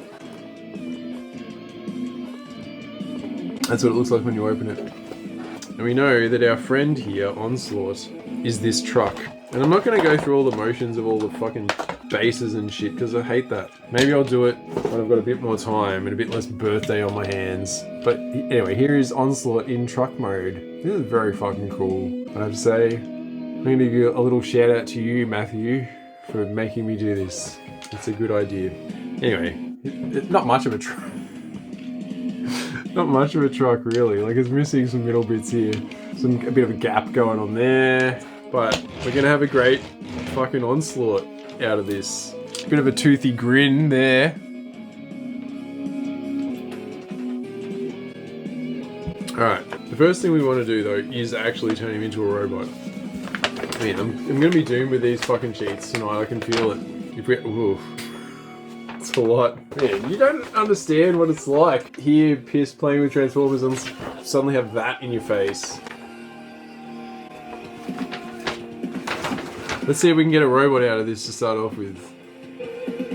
Speaker 1: That's what it looks like when you open it. And we know that our friend here, Onslaught, is this truck. And I'm not going to go through all the motions of all the fucking bases and shit because I hate that. Maybe I'll do it when I've got a bit more time and a bit less birthday on my hands. But anyway, here is Onslaught in truck mode. This is very fucking cool, I have to say. I'm going to give you a little shout out to you, Matthew, for making me do this. It's a good idea. Anyway, it's not much of a truck. Not much of a truck, really. Like, it's missing some middle bits here. A bit of a gap going on there. But we're going to have a great fucking Onslaught out of this. Bit of a toothy grin there. Alright, the first thing we want to do though is actually turn him into a robot. Man, I'm going to be doomed with these fucking cheats tonight, I can feel it. If we, oof. It's a lot. Man, you don't understand what it's like. Here, Piss playing with Transformers and suddenly have that in your face. Let's see if we can get a robot out of this to start off with.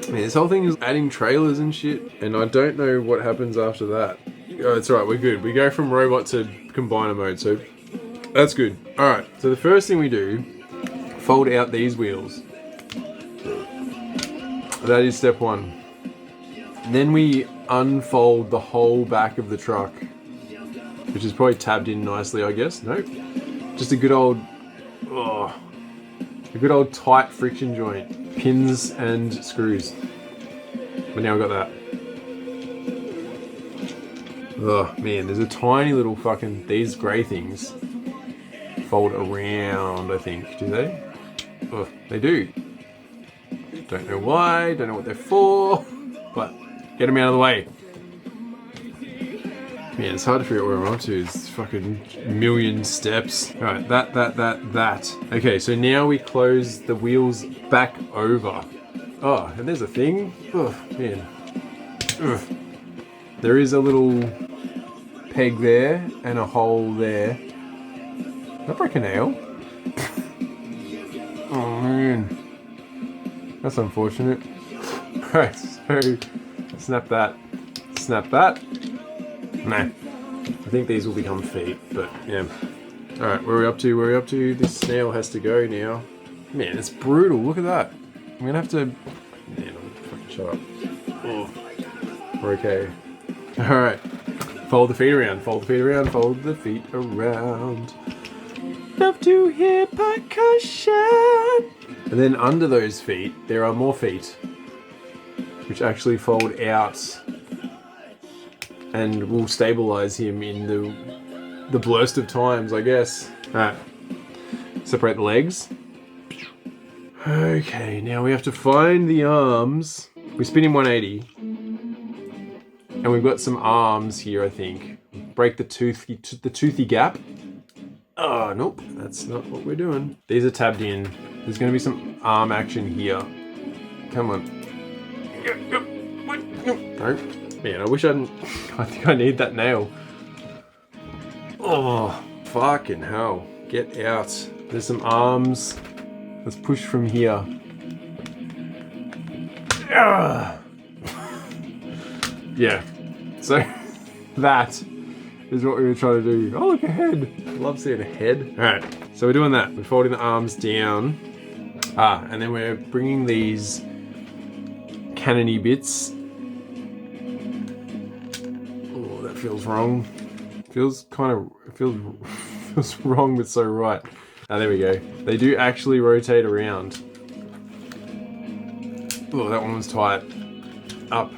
Speaker 1: Man, this whole thing is adding trailers and shit, and I don't know what happens after that. Oh, it's alright, we're good. We go from robot to combiner mode, so that's good. Alright, so the first thing we do, fold out these wheels. That is step one. And then we unfold the whole back of the truck, which is probably tabbed in nicely, I guess. Nope. Just a good old... Oh. A good old tight friction joint. Pins and screws. But now we've got that. Oh man, there's a tiny little fucking... These grey things fold around, I think. Do they? Oh, they do. Don't know why, don't know what they're for, but get them out of the way. Man, it's hard to figure out where I'm up to. It's fucking million steps. Alright, that. Okay, so now we close the wheels back over. Oh, and there's a thing. Oh, man. Ugh. There is a little peg there and a hole there. Did I break a nail? Oh, man. That's unfortunate. Right, so snap that. Snap that. Nah. I think these will become feet, but yeah. Alright, where are we up to? Where are we up to? This snail has to go now. Man, it's brutal. Look at that. I'm gonna have to... Man, I'm fucking shut up. Oh. We're okay. Alright. Fold the feet around. Fold the feet around. Fold the feet around. Love to hear percussion. And then under those feet, there are more feet, which actually fold out and will stabilize him in the blurst of times, I guess. Alright, separate the legs. Okay, now we have to find the arms. We spin him 180, and we've got some arms here, I think. Break the toothy gap. Oh, nope, that's not what we're doing. These are tabbed in. There's going to be some arm action here. Come on. No. Man, I wish I didn't... I think I need that nail. Oh, fucking hell. Get out. There's some arms. Let's push from here. Yeah. So, that is what we were trying to do. Oh, look, a head. I love seeing a head. Alright, so we're doing that. We're folding the arms down. And then we're bringing these cannony bits. Oh, that feels wrong. Feels wrong, but so right. There we go. They do actually rotate around. Oh, that one was tight. Up.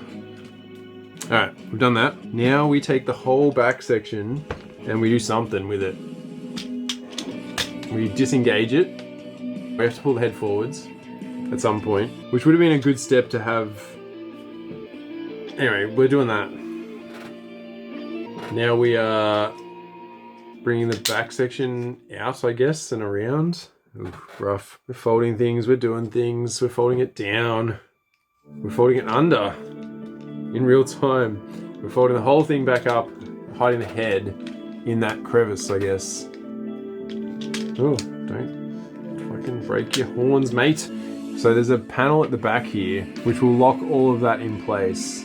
Speaker 1: Alright, we've done that. Now we take the whole back section and we do something with it. We disengage it. We have to pull the head forwards at some point, which would have been a good step to have. Anyway, we're doing that. Now we are bringing the back section out, I guess, and around. Oof, rough. We're folding things, we're doing things, we're folding it down. We're folding it under in real time. We're folding the whole thing back up, hiding the head in that crevice, I guess. Oh, don't fucking break your horns, mate. So there's a panel at the back here, which will lock all of that in place.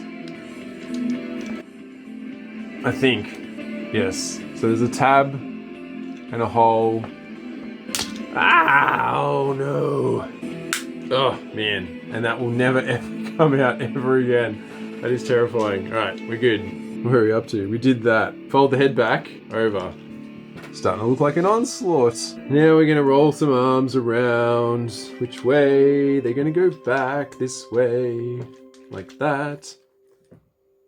Speaker 1: I think. Yes. So there's a tab and a hole. Ah, oh no. Oh, man. And that will never ever come out ever again. That is terrifying. Alright, we're good. Where are we up to? We did that. Fold the head back. Over. Starting to look like an Onslaught. Now we're going to roll some arms around. Which way? They're going to go back this way. Like that.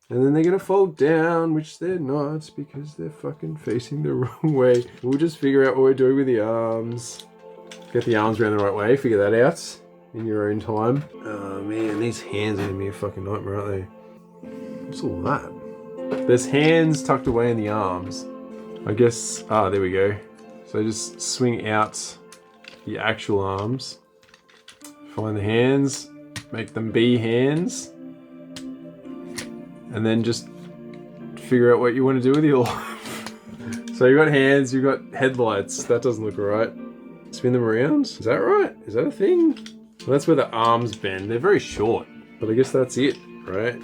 Speaker 1: And then they're going to fold down, which they're not because they're fucking facing the wrong way. We'll just figure out what we're doing with the arms. Get the arms around the right way. Figure that out in your own time. Oh man, these hands are going to be a fucking nightmare, aren't they? What's all that? There's hands tucked away in the arms. I guess, there we go. So just swing out the actual arms. Find the hands, make them be hands. And then just figure out what you want to do with your life. So you got hands, you got headlights. That doesn't look right. Spin them around. Is that right? Is that a thing? Well, that's where the arms bend. They're very short, but I guess that's it, right?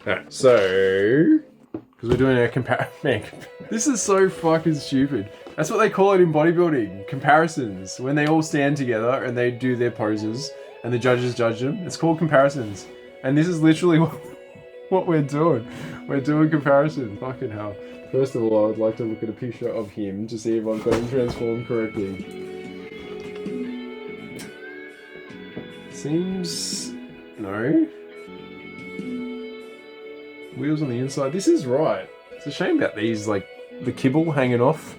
Speaker 1: Alright, so... because we're doing a comparison. This is so fucking stupid. That's what they call it in bodybuilding. Comparisons. When they all stand together and they do their poses and the judges judge them. It's called comparisons. And this is literally what we're doing. We're doing comparisons. Fucking hell. First of all, I would like to look at a picture of him to see if I've got him transformed correctly. Seems... no. Wheels on the inside. This is right. It's a shame about these, like, the kibble hanging off.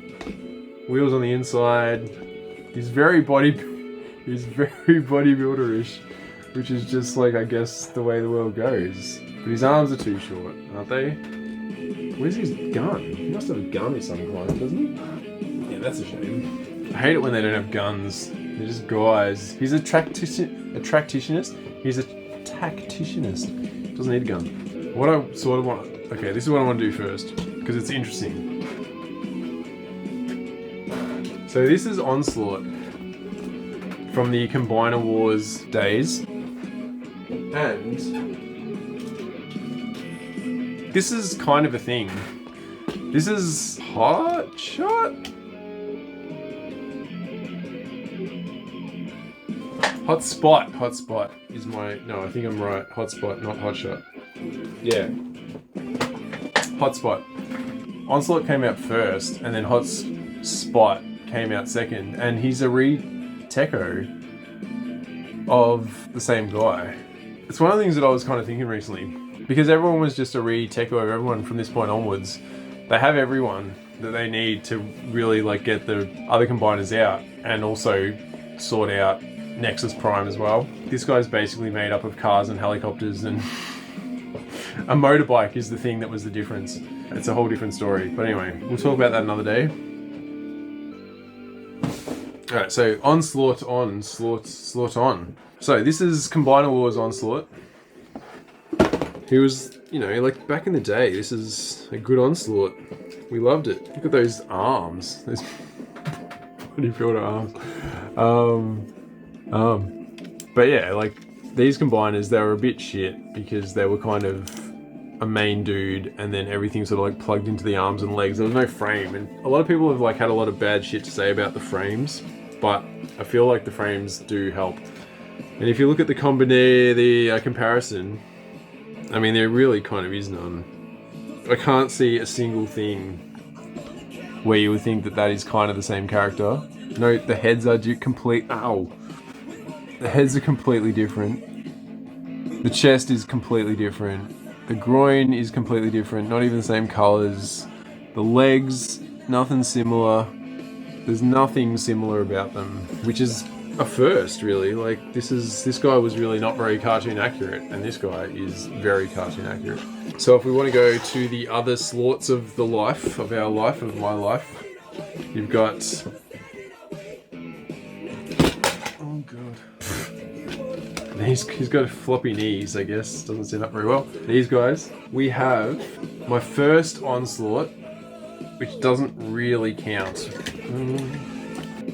Speaker 1: Wheels on the inside. He's very bodybuilder-ish, which is just like, I guess, the way the world goes. But his arms are too short, aren't they? Where's his gun? He must have a gun of some kind, doesn't he? Yeah, that's a shame. I hate it when they don't have guns. They're just guys. He's a tractitionist. He's a tactitionist. Doesn't need a gun. What I sort of want... okay, this is what I want to do first, because it's interesting. So this is Onslaught from the Combiner Wars days. And this is kind of a thing. This is Hot Shot? Hotspot is my... no, I think I'm right. Hotspot, not Hot Shot. Yeah. Hotspot. Onslaught came out first, and then Hotspot came out second, and he's a re-techo of the same guy. It's one of the things that I was kind of thinking recently, because everyone was just a re-techo of everyone from this point onwards. They have everyone that they need to really like get the other combiners out, and also sort out Nexus Prime as well. This guy's basically made up of cars and helicopters, and a motorbike is the thing that was the difference. It's a whole different story. But anyway, we'll talk about that another day. Alright, so Onslaught on, Slaught on. So this is Combiner Wars Onslaught. He was, you know, like back in the day, this is a good Onslaught. We loved it. Look at those arms. Those bodybuilder arms. But yeah, like these combiners, they were a bit shit because they were kind of a main dude and then everything sort of like plugged into the arms and legs. There was no frame, and a lot of people have like had a lot of bad shit to say about the frames, but I feel like the frames do help. And if you look at the comparison, I mean, there really kind of is none. I can't see a single thing where you would think that that is kind of the same character. No, the heads are the heads are completely different. The chest is completely different. The groin is completely different, not even the same colors. The legs, nothing similar. There's nothing similar about them, which is a first, really. Like, this guy was really not very cartoon accurate, and this guy is very cartoon accurate. So if we want to go to the other slaughts of the life, of our life, of my life, you've got... oh god. He's got floppy knees, I guess. Doesn't stand up very well. These guys. We have my first Onslaught, which doesn't really count.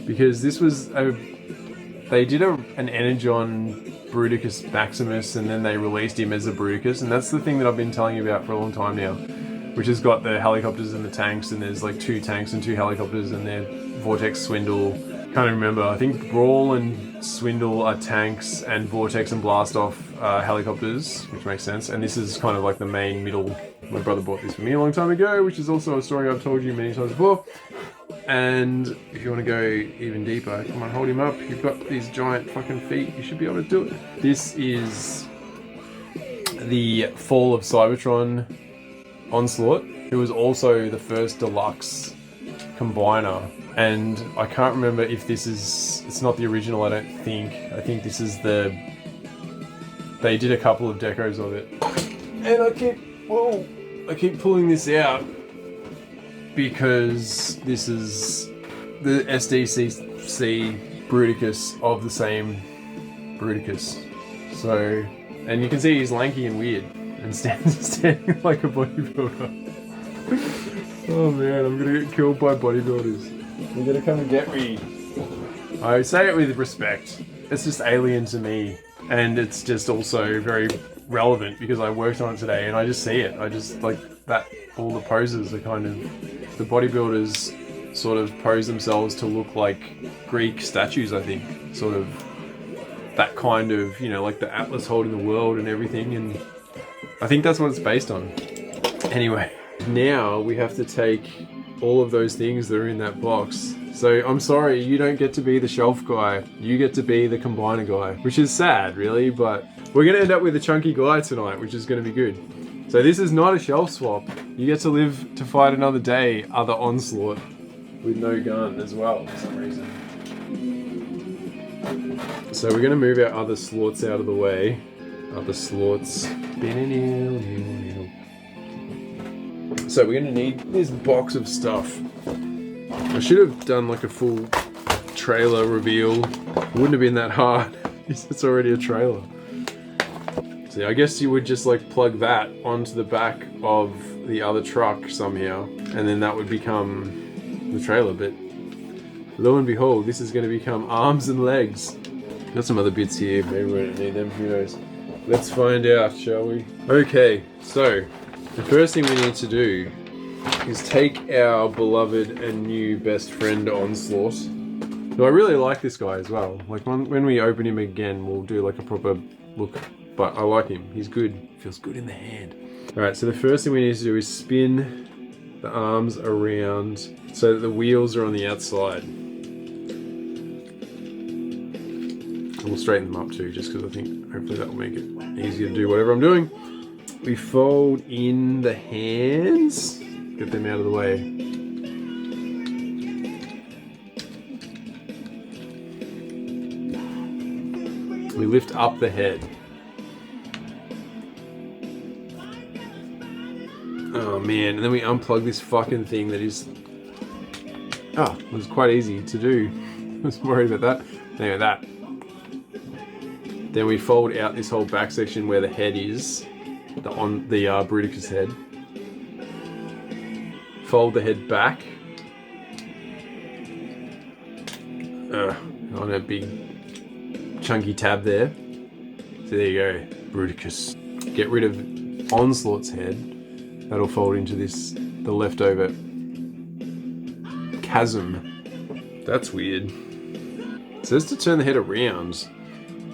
Speaker 1: Because this was they did an Energon Bruticus Maximus, and then they released him as a Bruticus, and that's the thing that I've been telling you about for a long time now, which has got the helicopters and the tanks, and there's like 2 tanks and 2 helicopters, and they're Vortex Swindle, Can't even remember. I think Brawl and Swindle are tanks, and Vortex and Blast Off are helicopters, which makes sense. And this is kind of like the main middle. My brother bought this for me a long time ago, which is also a story I've told you many times before. And if you want to go even deeper, come on, hold him up. You've got these giant fucking feet. You should be able to do it. This is the Fall of Cybertron Onslaught. It was also the first deluxe combiner. And I can't remember if this is... It's not the original, I don't think. I think this is the... They did a couple of decos of it. And I keep pulling this out because this is the SDCC Bruticus of the same Bruticus. So, and you can see he's lanky and weird and standing like a bodybuilder. Oh man, I'm gonna get killed by bodybuilders. You're gonna come and get me. I say it with respect. It's just alien to me, and it's just also very relevant because I worked on it today and I just see it. I just like that. All the poses are kind of the bodybuilders sort of pose themselves to look like Greek statues. I think sort of that kind of, you know, like the Atlas holding the world and everything, and I think that's what it's based on. Anyway, now we have to take all of those things that are in that box. So I'm sorry, you don't get to be the shelf guy. You get to be the combiner guy, which is sad, really, but we're going to end up with a chunky guy tonight, which is going to be good. So this is not a shelf swap. You get to live to fight another day, other Onslaught, with no gun as well, for some reason. So we're going to move our other slaughts out of the way. Other slaughts. So we're going to need this box of stuff. I should have done like a full trailer reveal. It wouldn't have been that hard. It's already a trailer. So I guess you would just like plug that onto the back of the other truck somehow, and then that would become the trailer. But lo and behold, this is going to become arms and legs. Got some other bits here. Maybe we don't need them. Who knows? Let's find out, shall we? Okay, so the first thing we need to do is take our beloved and new best friend Onslaught. No, I really like this guy as well. Like when we open him again, we'll do like a proper look. But I like him. He's good. Feels good in the hand. Alright, so the first thing we need to do is spin the arms around so that the wheels are on the outside. And we'll straighten them up too, just because I think hopefully that will make it easier to do whatever I'm doing. We fold in the hands. Get them out of the way. We lift up the head. Oh man, and then we unplug this fucking thing that is... Oh, it was quite easy to do. I was worried about that. Anyway, that. Then we fold out this whole back section where the head is. The Bruticus head. Fold the head back. On a big chunky tab there. So there you go, Bruticus. Get rid of Onslaught's head. That'll fold into this, the leftover chasm. That's weird. It says to turn the head around,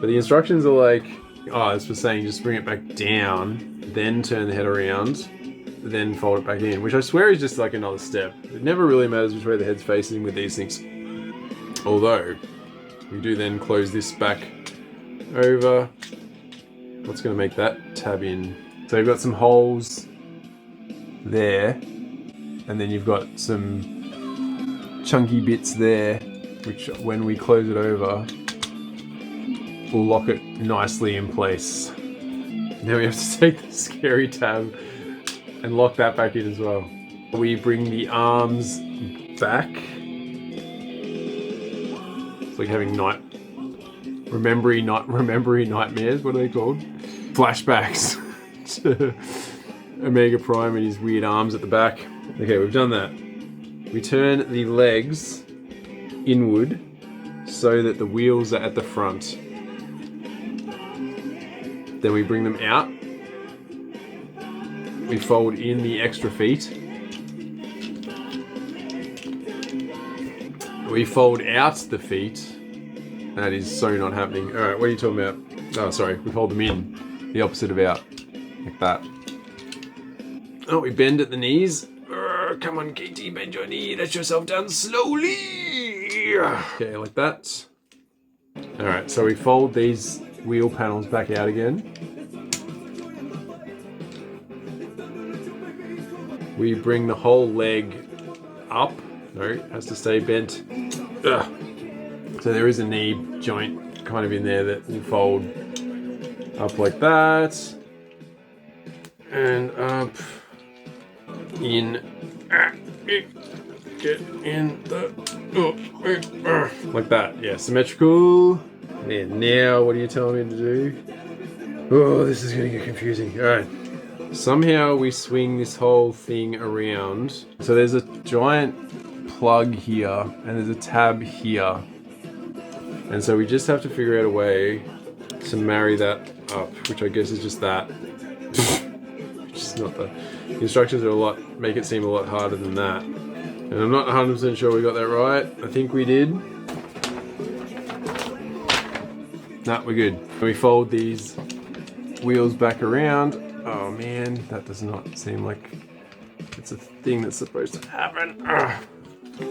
Speaker 1: but the instructions are like, oh, it's for saying just bring it back down, then turn the head around, then fold it back in, which I swear is just like another step. It never really matters which way the head's facing with these things. Although, we do then close this back over. What's going to make that tab in? So you've got some holes there, and then you've got some chunky bits there, which when we close it over, we'll lock it nicely in place. Now we have to take the scary tab and lock that back in as well. We bring the arms back. It's like having remembering nightmares. What are they called? Flashbacks to Omega Prime and his weird arms at the back. Okay, we've done that. We turn the legs inward so that the wheels are at the front. Then we bring them out. We fold in the extra feet. We fold out the feet. That is so not happening. Alright, what are you talking about? Oh, sorry. We fold them in. The opposite of out. Like that. Oh, we bend at the knees. Come on, Katie, bend your knee. Let yourself down slowly. Okay, like that. Alright, so we fold these wheel panels back out again. We bring the whole leg up. No, it has to stay bent. Ugh. So there is a knee joint kind of in there that will fold up like that. And up. In. Get in the. Like that. Yeah, symmetrical. And now, what are you telling me to do? Oh, this is going to get confusing. Alright. Somehow we swing this whole thing around. So there's a giant plug here, and there's a tab here. And so we just have to figure out a way to marry that up, which I guess is just that. Which is not the instructions are make it seem a lot harder than that. And I'm not 100% sure we got that right. I think we did. Nah, we're good. We fold these wheels back around. Oh man, that does not seem like it's a thing that's supposed to happen. Ugh.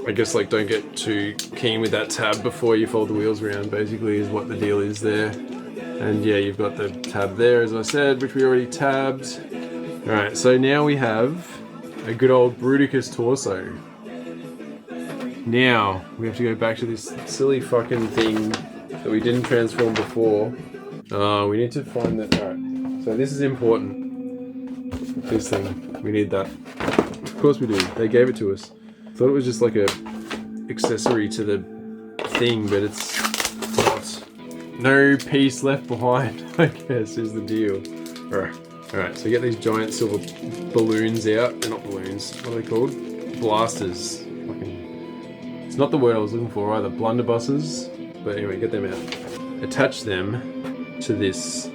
Speaker 1: I guess like don't get too keen with that tab before you fold the wheels around, basically is what the deal is there. And yeah, you've got the tab there, as I said, which we already tabbed. Alright, so now we have a good old Bruticus torso. Now, we have to go back to this silly fucking thing that we didn't transform before. We need to find that. Alright, so this is important. This thing, we need that. Of course we do, they gave it to us. Thought it was just like a accessory to the thing, but it's not. No piece left behind, I guess, is the deal. Alright, so get these giant silver balloons out. They're not balloons, what are they called? Blasters. It's not the word I was looking for either, blunderbusses. But anyway, get them out. Attach them to this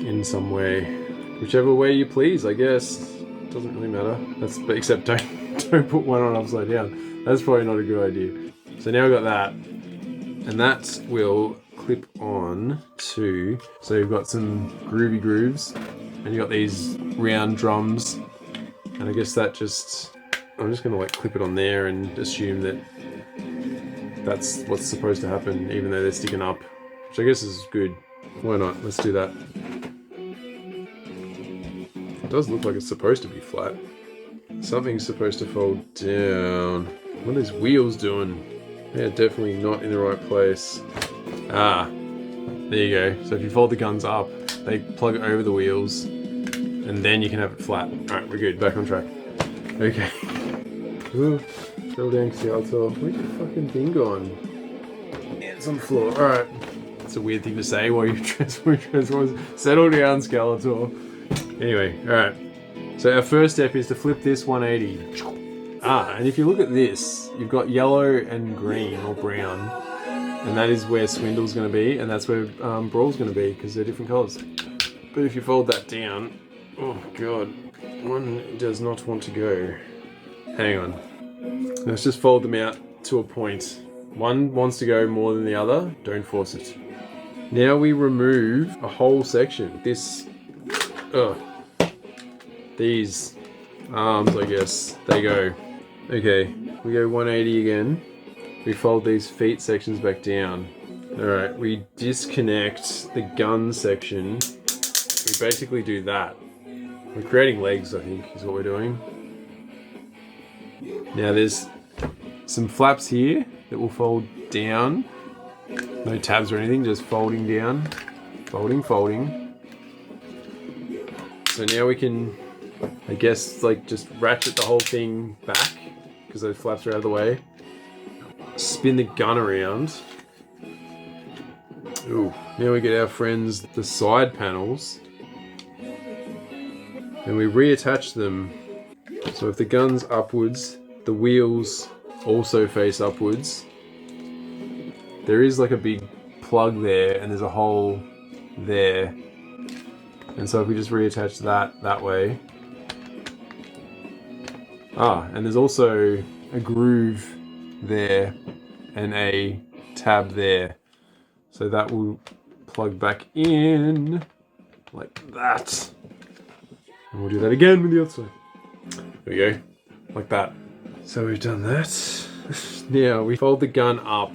Speaker 1: in some way. Whichever way you please, I guess. Doesn't really matter. Except don't put one on upside down. That's probably not a good idea. So now we've got that. And that will clip on to, so you've got some groovy grooves, and you've got these round drums, and I guess that just, I'm just going to like clip it on there and assume that that's what's supposed to happen, even though they're sticking up, which I guess is good. Why not? Let's do that. It does look like it's supposed to be flat. Something's supposed to fold down. What are these wheels doing? They're definitely not in the right place. Ah, there you go. So if you fold the guns up, they plug over the wheels, and then you can have it flat. Alright, we're good. Back on track. Okay. Ooh, fell down Skeletor. Where's your fucking thing gone? Yeah, it's on the floor. Alright. It's a weird thing to say while you transform. Settle down, Skeletor. Anyway, alright. So our first step is to flip this 180. Ah, and if you look at this, you've got yellow and green, or brown. And that is where Swindle's going to be, and that's where Brawl's going to be, because they're different colours. But if you fold that down, oh god, one does not want to go. Hang on. Let's just fold them out to a point. One wants to go more than the other, don't force it. Now we remove a whole section. These arms, I guess, they go. Okay, we go 180 again. We fold these feet sections back down. Alright, we disconnect the gun section. We basically do that. We're creating legs, I think, is what we're doing. Now there's some flaps here that will fold down. No tabs or anything, just folding down. Folding, folding. So now we can, I guess, like just ratchet the whole thing back, because those flaps are out of the way. Spin the gun around. Ooh, now we get our friends the side panels. And we reattach them. So if the gun's upwards, the wheels also face upwards. There is like a big plug there, and there's a hole there. And so if we just reattach that way, Ah, and there's also a groove there and a tab there. So that will plug back in like that. And we'll do that again with the other side. There we go, like that. So we've done that. Now we fold the gun up.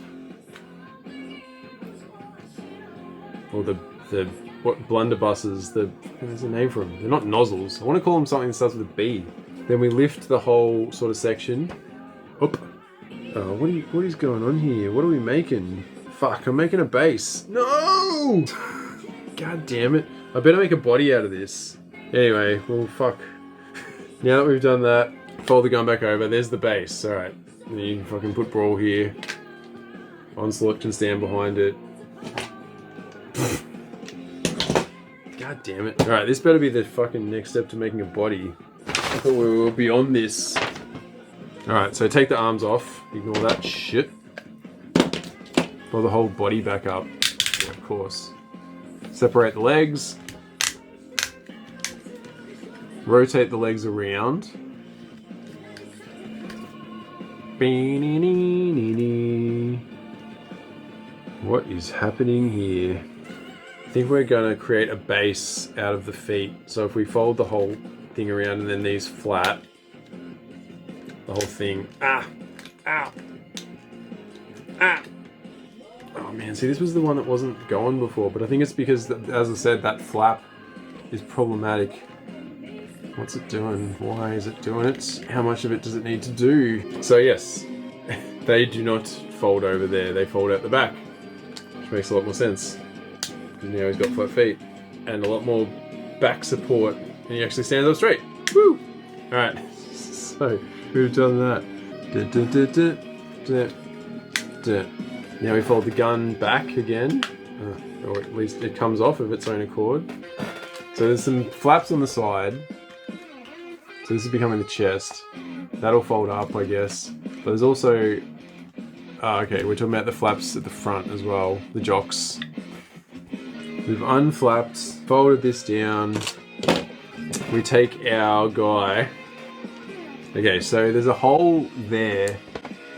Speaker 1: Or the what blunderbusses, there's a name for them. They're not nozzles. I want to call them something that starts with a B. Then we lift the whole sort of section up. Oh, what is going on here? What are we making? Fuck, I'm making a base. No! God damn it. I better make a body out of this. Anyway, well, fuck. Now that we've done that, fold the gun back over. There's the base. Alright. Then you can fucking put Brawl here. Onslaught can stand behind it. God damn it. Alright, this better be the fucking next step to making a body. I thought we were beyond this. Alright, so take the arms off. Ignore that shit. Pull the whole body back up. Yeah, of course. Separate the legs. Rotate the legs around. What is happening here? I think we're going to create a base out of the feet. So if we fold the whole thing around and then these flat, the whole thing. Ah! Ow! Ah! Oh man, see, this was the one that wasn't going before, but I think it's because, as I said, that flap is problematic. What's it doing? Why is it doing it? How much of it does it need to do? So yes, they do not fold over there. They fold out the back, which makes a lot more sense. Because now he's got flat feet and a lot more back support, and he actually stands up straight. Woo! Alright, so we've done that. Now we fold the gun back again, or at least it comes off of its own accord. So there's some flaps on the side. So this is becoming the chest. That'll fold up, I guess. But there's also... Oh, okay, we're talking about the flaps at the front as well. The jocks. We've unflapped, folded this down. We take our guy. Okay, so there's a hole there,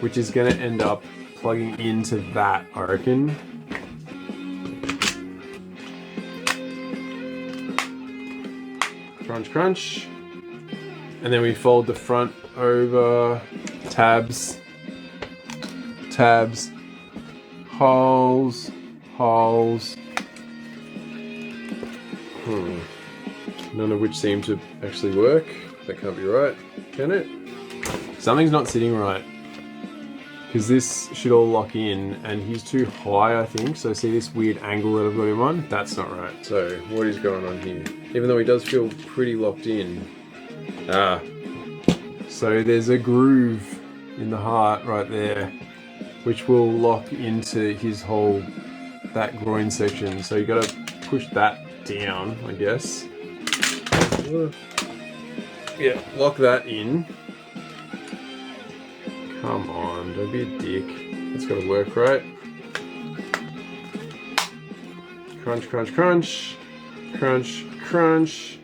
Speaker 1: which is going to end up plugging into that, I reckon. Crunch, crunch. And then we fold the front over, tabs, tabs, holes, holes. None of which seem to actually work. That can't be right, can it? Something's not sitting right. Because this should all lock in, and he's too high, I think. So see this weird angle that I've got him on? That's not right. So what is going on here? Even though he does feel pretty locked in. Ah. So there's a groove in the heart right there, which will lock into his whole, that groin section. So you gotta push that down, I guess. Yeah, lock that in. Come on, don't be a dick. That's gotta work, right? Crunch, crunch, crunch. Crunch, crunch.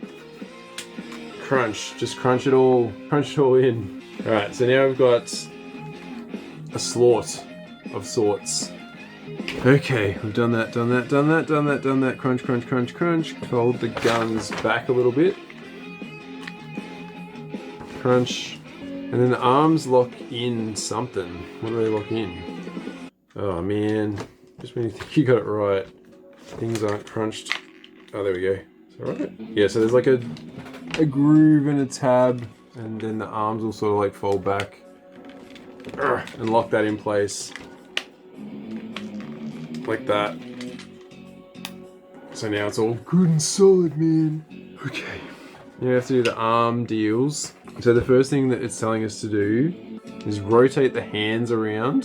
Speaker 1: Crunch. Just crunch it all in. Alright, so now we've got a slort of sorts. Okay, we've done that, done that, done that, done that, done that. Crunch, crunch, crunch, crunch. Fold the guns back a little bit. Crunch. And then the arms lock in something. What do they lock in? Oh man. Just when you think you got it right, things aren't crunched. Oh, there we go. Is that right? Yeah, so there's like a groove and a tab, and then the arms will sort of like fold back and lock that in place. Like that. So now it's all good and solid, man. Okay. Now we have to do the arm deals. So the first thing that it's telling us to do is rotate the hands around.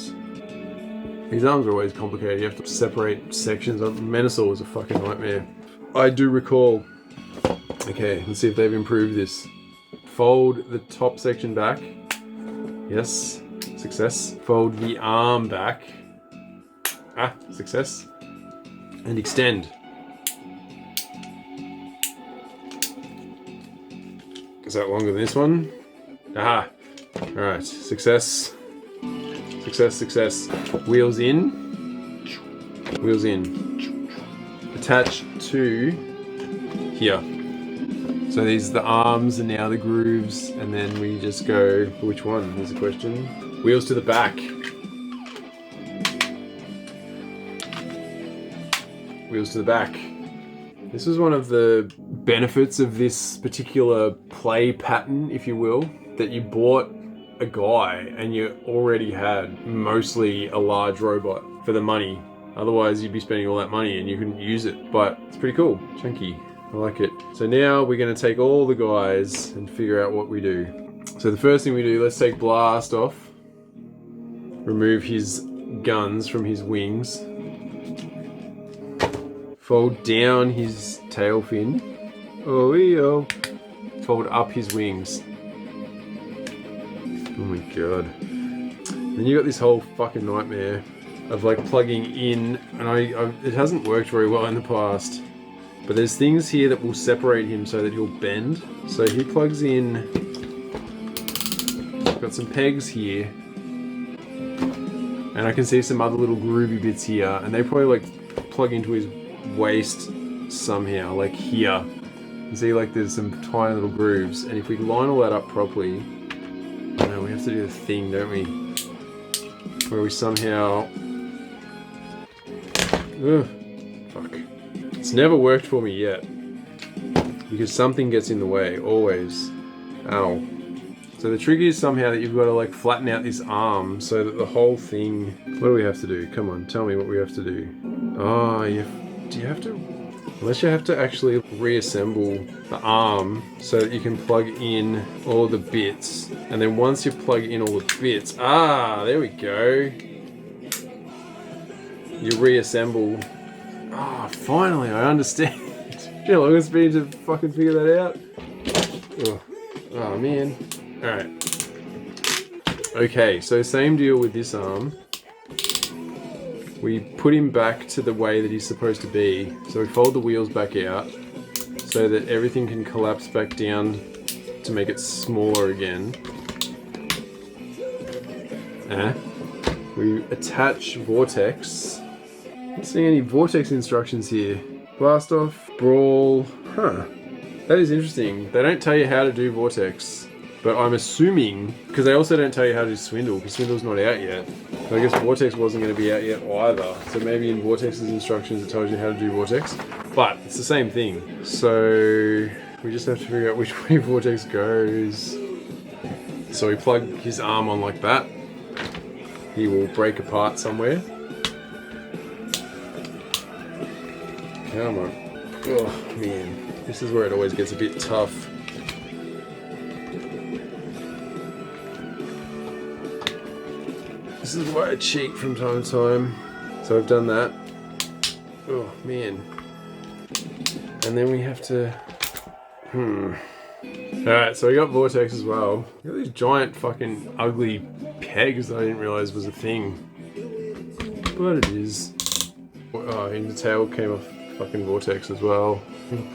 Speaker 1: These arms are always complicated. You have to separate sections. Menasor was a fucking nightmare. I do recall. Okay, let's see if they've improved this. Fold the top section back. Yes, success. Fold the arm back. Ah, success. And extend. Is that longer than this one? Aha, Alright, success. Success, success. Wheels in. Wheels in. Attach to here. So these are the arms and now the grooves, and then we just go, which one is the question? Wheels to the back. Wheels to the back. This is one of the benefits of this particular play pattern, if you will, that you bought a guy and you already had mostly a large robot for the money. Otherwise you'd be spending all that money and you couldn't use it, but it's pretty cool. Chunky. I like it. So now we're going to take all the guys and figure out what we do. So the first thing we do, let's take Blast off. Remove his guns from his wings. Fold down his tail fin. Oh. Fold up his wings. Oh my god. Then you got this whole fucking nightmare of like plugging in, and it hasn't worked very well in the past. But there's things here that will separate him so that he'll bend. So he plugs in. I've got some pegs here. And I can see some other little groovy bits here. And they probably like plug into his waist somehow, like here. You see like there's some tiny little grooves. And if we line all that up properly, we have to do the thing, don't we? Where we somehow... Ugh, fuck. It's never worked for me yet. Because something gets in the way, always. Ow. So the trick is somehow that you've got to like flatten out this arm so that the whole thing... What do we have to do? Come on, tell me what we have to do. Oh, do you have to... Unless you have to actually reassemble the arm so that you can plug in all the bits. And then once you plug in all the bits... Ah, there we go. You reassemble... Ah, finally, I understand. How long it's been to fucking figure that out? Oh man. Alright. Okay, so same deal with this arm. We put him back to the way that he's supposed to be. So we fold the wheels back out so that everything can collapse back down to make it smaller again. We attach Vortex. Not seeing any Vortex instructions here. Blast off, brawl. Huh. That is interesting. They don't tell you how to do Vortex. But I'm assuming, because they also don't tell you how to do Swindle, because Swindle's not out yet. So I guess Vortex wasn't going to be out yet either. So maybe in Vortex's instructions it tells you how to do Vortex. But it's the same thing. So we just have to figure out which way Vortex goes. So we plug his arm on like that. He will break apart somewhere. Come on. Oh man. This is where it always gets a bit tough. This is why I cheat from time to time. So I've done that. Oh man. And then we have to... Alright, so we got Vortex as well. We got these giant fucking ugly pegs that I didn't realise was a thing. But it is. Oh, and the tail came off fucking Vortex as well.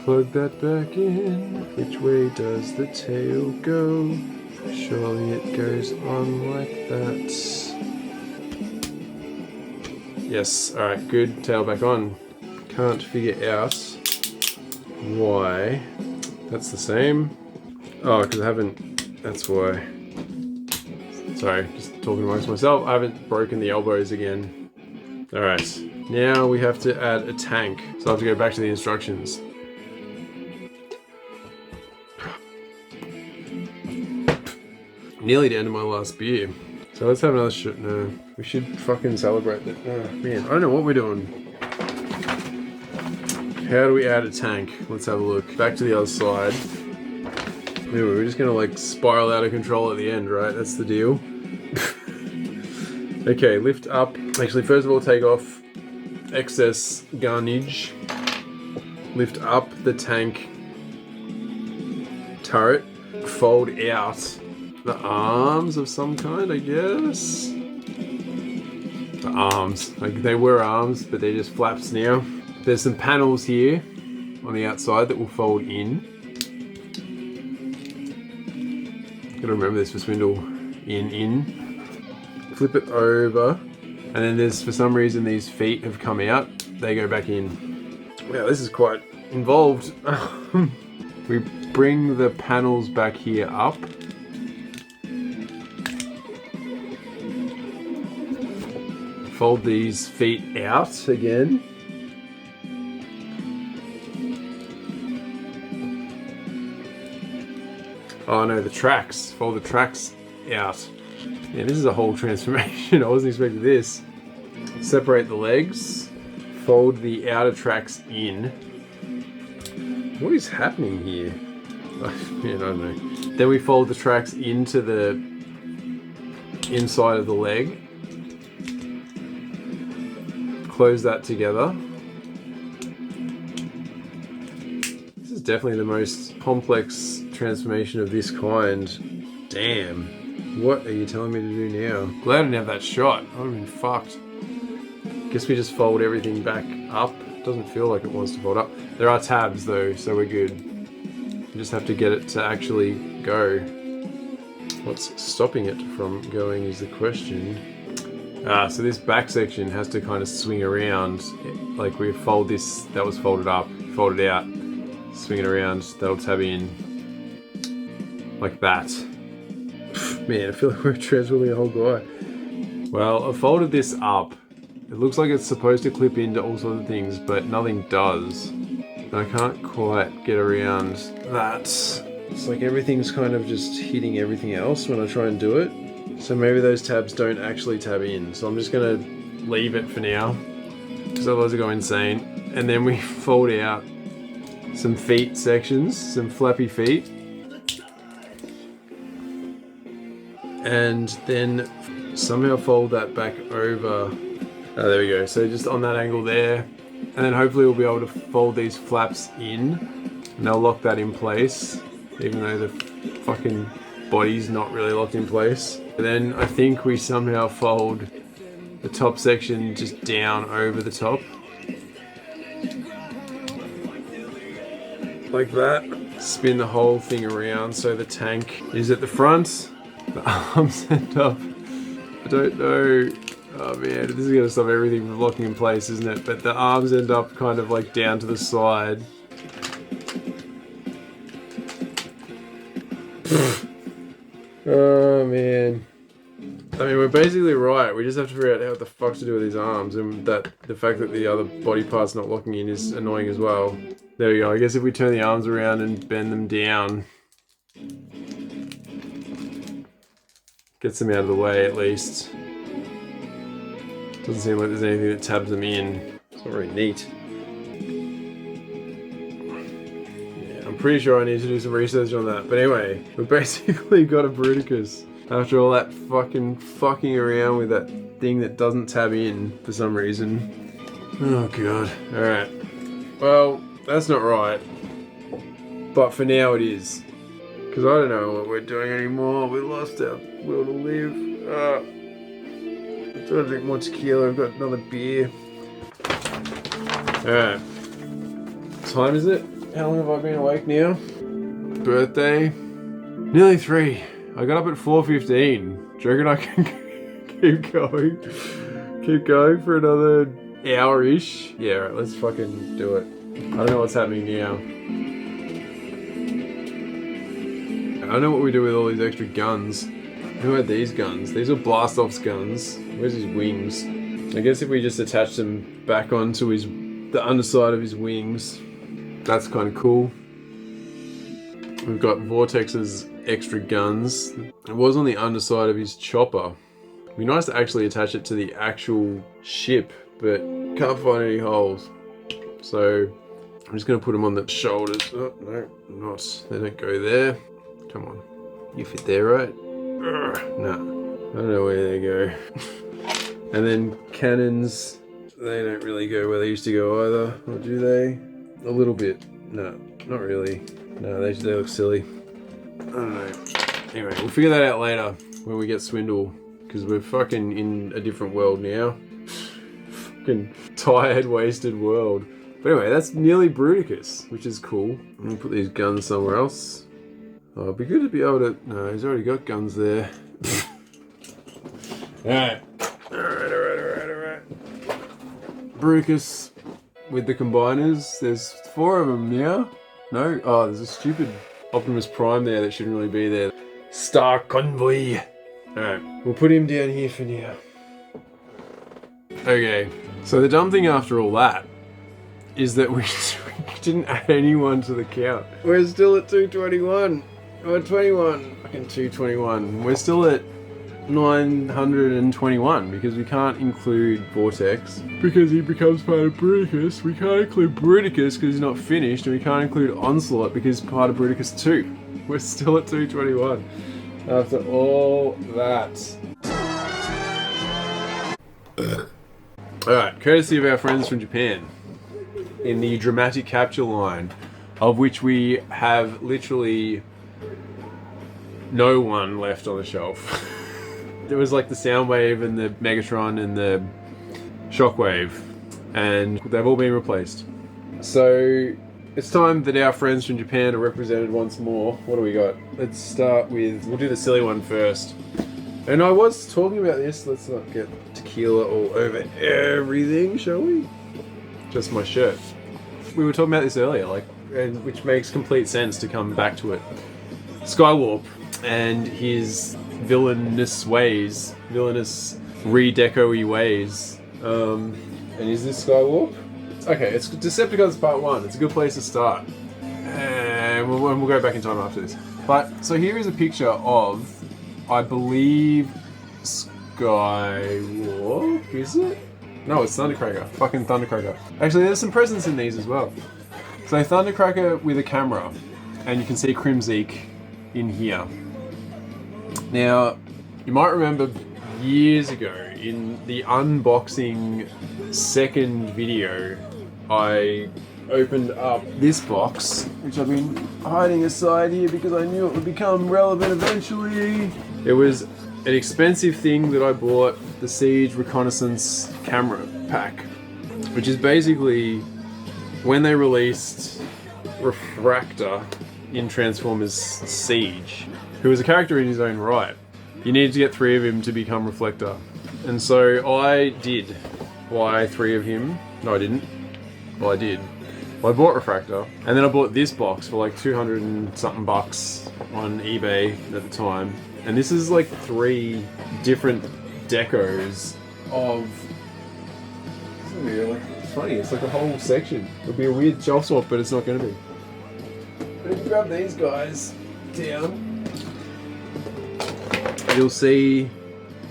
Speaker 1: Plug that back in. Which way does the tail go? Surely it goes on like that. Yes, alright, good. Tail back on. Can't figure out why that's the same. Oh, because I haven't... That's why. Sorry, just talking amongst myself. I haven't broken the elbows again. Alright, now we have to add a tank. So I have to go back to the instructions. Nearly the end of my last beer. So let's have another shot. No, we should fucking celebrate that. Oh man, I don't know what we're doing. How do we add a tank? Let's have a look. Back to the other side. Anyway, we're just gonna like spiral out of control at the end, right? That's the deal. Okay, lift up. Actually, first of all, take off excess garnage. Lift up the tank turret. Fold out the arms of some kind, I guess. The arms. Like, they were arms, but they're just flaps now. There's some panels here on the outside that will fold in. Gotta remember this for Swindle. in. Flip it over, and then there's, for some reason, these feet have come out. They go back in. Wow, this is quite involved. We bring the panels back here up. Fold these feet out again. Oh no, the tracks. Fold the tracks out. Yeah, this is a whole transformation. I wasn't expecting this. Separate the legs. Fold the outer tracks in. What is happening here? Man, I don't know. Then we fold the tracks into the inside of the leg. Close that together. This is definitely the most complex transformation of this kind. Damn. What are you telling me to do now? Glad I didn't have that shot. I would have been fucked. Guess we just fold everything back up. Doesn't feel like it wants to fold up. There are tabs though, so we're good. We just have to get it to actually go. What's stopping it from going is the question. So this back section has to kind of swing around. Like we fold this, that was folded up, fold it out, swing it around, that'll tab in. Like that. Man, I feel like we're transforming a whole guy. Well, I folded this up. It looks like it's supposed to clip into all sorts of things, but nothing does. And I can't quite get around that. It's like everything's kind of just hitting everything else when I try and do it. So maybe those tabs don't actually tab in. So I'm just gonna leave it for now, because otherwise I go insane. And then we fold out some feet sections, some flappy feet. And then somehow fold that back over. Oh, there we go. So just on that angle there. And then hopefully we'll be able to fold these flaps in. And they'll lock that in place, even though the fucking body's not really locked in place. And then I think we somehow fold the top section just down over the top. Like that. Spin the whole thing around so the tank is at the front. The arms end up, I don't know, oh man, this is going to stop everything from locking in place, isn't it? But the arms end up kind of like down to the side. Oh man. I mean, we're basically right. We just have to figure out what the fuck to do with these arms, and that the fact that the other body part's not locking in is annoying as well. There we go. I guess if we turn the arms around and bend them down, gets them out of the way at least. Doesn't seem like there's anything that tabs them in. It's not very neat. Yeah, I'm pretty sure I need to do some research on that. But anyway, we've basically got a Bruticus after all that fucking around with that thing that doesn't tab in for some reason. Oh god. Alright. Well, that's not right. But for now it is. Because I don't know what we're doing anymore. We lost our will to live. I'm trying to drink more tequila. I've got another beer. Alright. What time is it? How long have I been awake now? Birthday? Nearly 3. I got up at 4:15. Do you reckon I can keep going? Keep going for another hour-ish? Yeah, alright, let's fucking do it. I don't know what's happening now. I don't know what we do with all these extra guns. Who had these guns? These are Blast-Off's guns. Where's his wings? I guess if we just attach them back onto the underside of his wings, that's kind of cool. We've got Vortex's extra guns. It was on the underside of his chopper. It'd be nice to actually attach it to the actual ship, but can't find any holes. So I'm just going to put them on the shoulders. Oh, no, not. They don't go there. Come on. You fit there, right? No. I don't know where they go. And then cannons. They don't really go where they used to go either. Or do they? A little bit. No, not really. No, they look silly. I don't know. Anyway, we'll figure that out later when we get Swindle. Because we're fucking in a different world now. Fucking tired, wasted world. But anyway, that's nearly Bruticus, which is cool. I'm gonna put these guns somewhere else. Oh, it'd be good to be able to... No, he's already got guns there. Alright. Bruticus with the combiners. There's 4 of them now. No? Oh, there's a stupid Optimus Prime there that shouldn't really be there. Star Convoy. Alright, we'll put him down here for now. Okay, so the dumb thing after all that is that we didn't add anyone to the count. We're still at 221. Or 21. Fucking 221. We're still at 921 because we can't include Vortex because he becomes part of Bruticus. We can't include Bruticus because he's not finished, and we can't include Onslaught because he's part of Bruticus 2. We're still at 221 after all that. Alright, courtesy of our friends from Japan in the dramatic capture line, of which we have literally no one left on the shelf. There was like the Soundwave and the Megatron and the Shockwave, and they've all been replaced. So it's time that our friends from Japan are represented once more. What do we got? Let's start with, we'll do the silly one first. And I was talking about this, let's not get tequila all over everything, shall we? Just my shirt. We were talking about this earlier, and which makes complete sense to come back to it. Skywarp and his villainous ways, villainous redeco-y ways. And is this Skywarp? Okay, it's Decepticons Part 1. It's a good place to start. And we'll go back in time after this. But, so here is a picture of, I believe, Skywarp, is it? No, it's Thundercracker. Fucking Thundercracker. Actually, there's some presents in these as well. So Thundercracker with a camera, and you can see Crimzeek in here. Now, you might remember years ago in the unboxing second video, I opened up this box, which I've been hiding aside here because I knew it would become relevant eventually. It was an expensive thing that I bought, the Siege Reconnaissance Camera Pack, which is basically when they released Refractor in Transformers Siege, who was a character in his own right. You needed to get 3 of him to become Reflector. And so I did buy 3 of him. No, I didn't. Well, I did. Well, I bought Refractor, and then I bought this box for like 200 and something bucks on eBay at the time. And this is like 3 different decos of... It's funny, it's like a whole section. It'll be a weird shelf swap, but it's not going to be. But if you grab these guys down, you'll see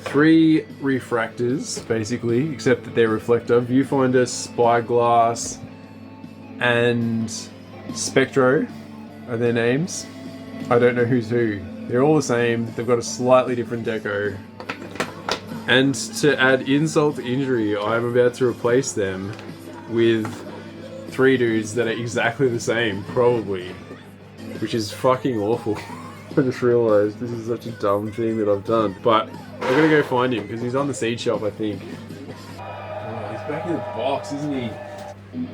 Speaker 1: 3 refractors, basically, except that they're Reflector, Viewfinder, Spyglass, and Spectro are their names. I don't know who's who. They're all the same, they've got a slightly different deco. And to add insult to injury, I'm about to replace them with 3 dudes that are exactly the same, probably. Which is fucking awful. I just realised this is such a dumb thing that I've done. But I'm gonna go find him because he's on the seed shelf, I think. Oh, he's back in the box, isn't he?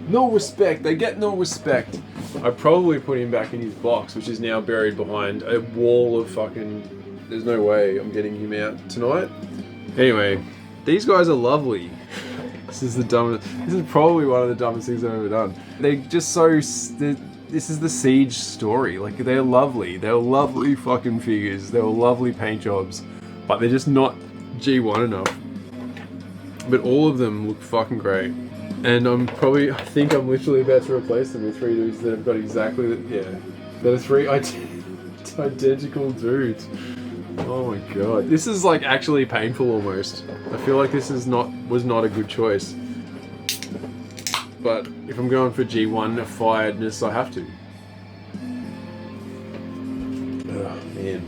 Speaker 1: No respect, they get no respect. I probably put him back in his box, which is now buried behind a wall of fucking... There's no way I'm getting him out tonight. Anyway, these guys are lovely. This is the dumbest... This is probably one of the dumbest things I've ever done. They're just so... This is the Siege story. Like, they're lovely. They're lovely fucking figures. They're lovely paint jobs. But they're just not G1 enough. But all of them look fucking great. And I think I'm literally about to replace them with 3 dudes that have got exactly that are 3 identical dudes. Oh my god. This is like actually painful almost. I feel like this was not a good choice. But if I'm going for G1-firedness, I have to. Oh man.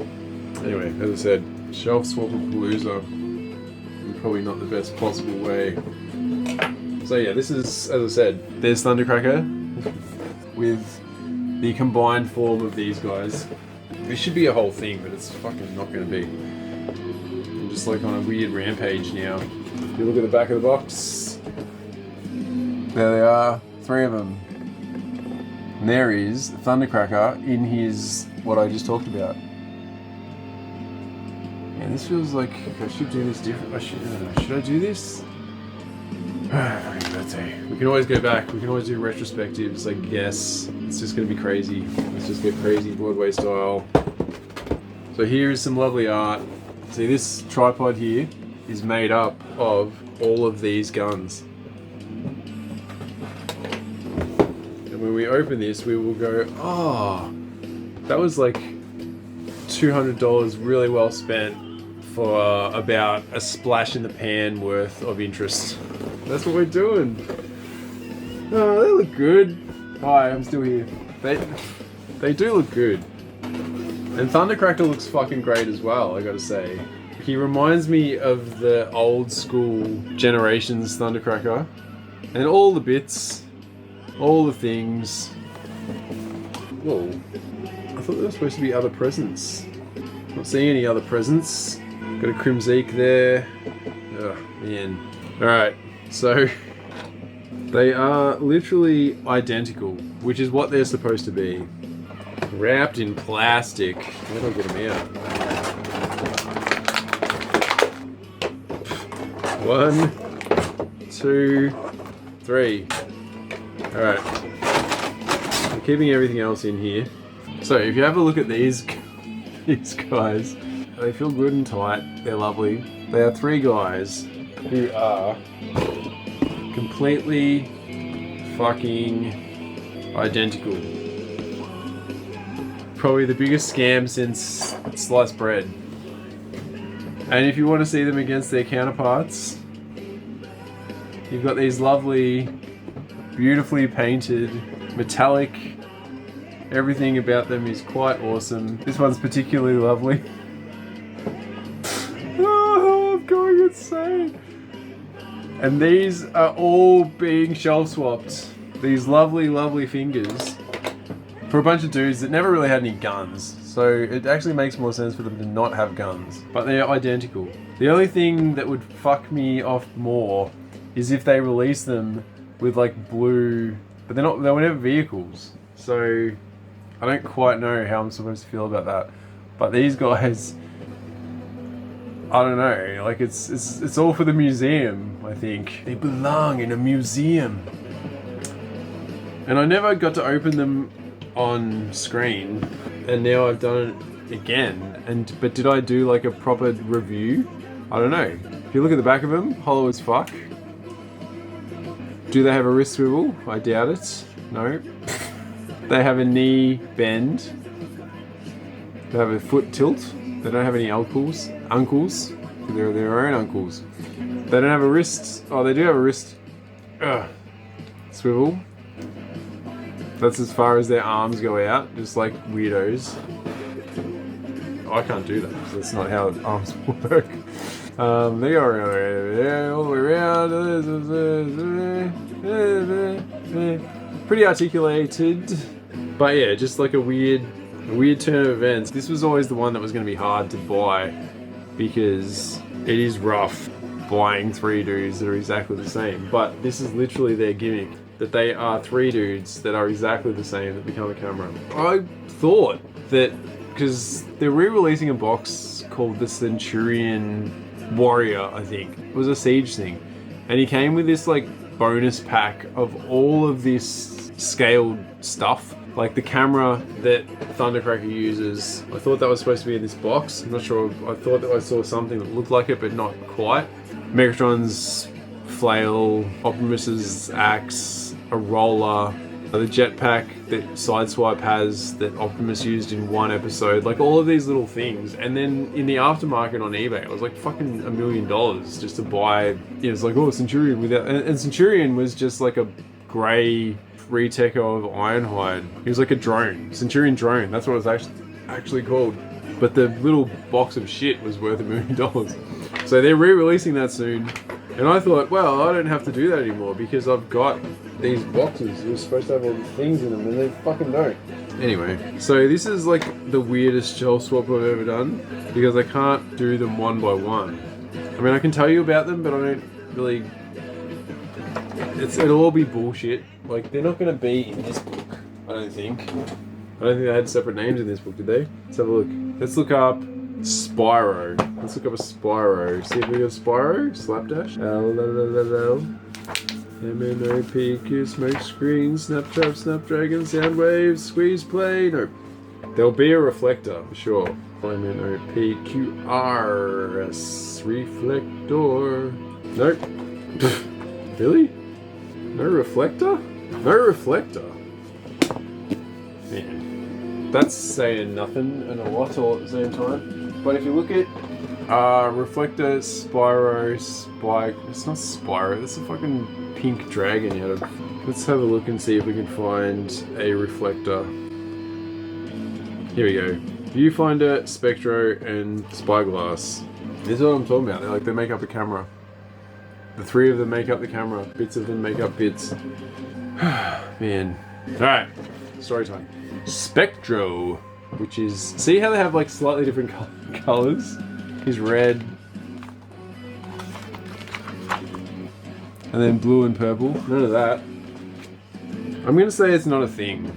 Speaker 1: Anyway, as I said, shelf swapapalooza. Probably not the best possible way. So yeah, this is, as I said, there's Thundercracker with the combined form of these guys. This should be a whole thing, but it's fucking not going to be. I'm just like on a weird rampage now. If you look at the back of the box, there they are, 3 of them. And there is Thundercracker in his, what I just talked about. And this feels like I should do this different. Should I do this? We can always go back. We can always do retrospectives, I guess. It's just going to be crazy. Let's just get crazy Broadway style. So here is some lovely art. See, this tripod here is made up of all of these guns. And when we open this, we will go, oh, that was like $200 really well spent for about a splash in the pan worth of interest. That's what we're doing. Oh, they look good. Hi, I'm still here. They do look good. And Thundercracker looks fucking great as well, I gotta say. He reminds me of the old school Generations Thundercracker. And all the bits, all the things. Whoa. I thought there were supposed to be other presents. Not seeing any other presents. Got a Crimzeek there. Oh, man. Alright, so they are literally identical, which is what they're supposed to be. Wrapped in plastic. Where do I get them out? 1, 2, 3. Alright. I'm keeping everything else in here. So if you have a look at these guys, they feel good and tight. They're lovely. They are 3 guys who are completely fucking identical. Probably the biggest scam since sliced bread. And if you want to see them against their counterparts, you've got these lovely, beautifully painted, metallic. Everything about them is quite awesome. This one's particularly lovely. Oh, I'm going insane. And these are all being shelf swapped. These lovely, lovely fingers for a bunch of dudes that never really had any guns. So it actually makes more sense for them to not have guns. But they're identical. The only thing that would fuck me off more is if they release them with like blue, but they were never vehicles. So I don't quite know how I'm supposed to feel about that. But these guys, I don't know, like it's all for the museum, I think. They belong in a museum. And I never got to open them on screen, and now I've done it again. But did I do like a proper review? I don't know. If you look at the back of them, hollow as fuck. Do they have a wrist swivel? I doubt it. No. They have a knee bend. They have a foot tilt. They don't have any uncles. They're their own uncles. They don't have a wrist. Oh, they do have a wrist swivel. That's as far as their arms go out, just like weirdos. I can't do that, because that's not how arms work. They go around, all the way around. Pretty articulated. But yeah, just like a weird turn of events. This was always the one that was going to be hard to buy, because it is rough buying 3 dudes that are exactly the same. But this is literally their gimmick. That they are 3 dudes that are exactly the same that become a camera. I thought that, because they're re-releasing a box called the Centurion Warrior, I think. It was a Siege thing. And he came with this like bonus pack of all of this scaled stuff. Like the camera that Thundercracker uses. I thought that was supposed to be in this box. I'm not sure. I thought that I saw something that looked like it, but not quite. Megatron's flail, Optimus's axe, a roller, the jetpack that Sideswipe has that Optimus used in one episode, like all of these little things. And then in the aftermarket on eBay, it was like fucking $1 million just to buy. It was like, oh, Centurion without, and Centurion was just like a grey reteco of Ironhide. He was like a drone, Centurion drone. That's what it was actually called. But the little box of shit was worth $1 million. So they're re-releasing that soon. And I thought, well, I don't have to do that anymore because I've got these boxes. You're supposed to have all the things in them, and they fucking don't. Anyway, so this is like the weirdest shelf swap I've ever done because I can't do them one by one. I mean, I can tell you about them, but I don't really... It'll all be bullshit. Like, they're not going to be in this book, I don't think. I don't think they had separate names in this book, did they? Let's have a look. Let's look up Spyro. Let's look up a Spyro. See if we got Spyro. Slapdash. MNOPQ, smoke screen, Snapchat, Snapdragon, sound waves, squeeze play. Nope. There'll be a reflector for sure. MNOPQRS reflector. Nope. Really? No reflector? No reflector. Man. That's saying nothing and a lot all at the same time. But if you look at reflector, Spyro, Spike. It's not Spyro, that's a fucking pink dragon out of. Let's have a look and see if we can find a reflector. Here we go. Viewfinder, Spectro, and Spyglass. This is what I'm talking about. They make up a camera. The three of them make up the camera. Bits of them make up bits. Man. Alright. Story time. Spectro, which is. See how they have like slightly different colors? He's red. And then blue and purple. None of that. I'm gonna say it's not a thing.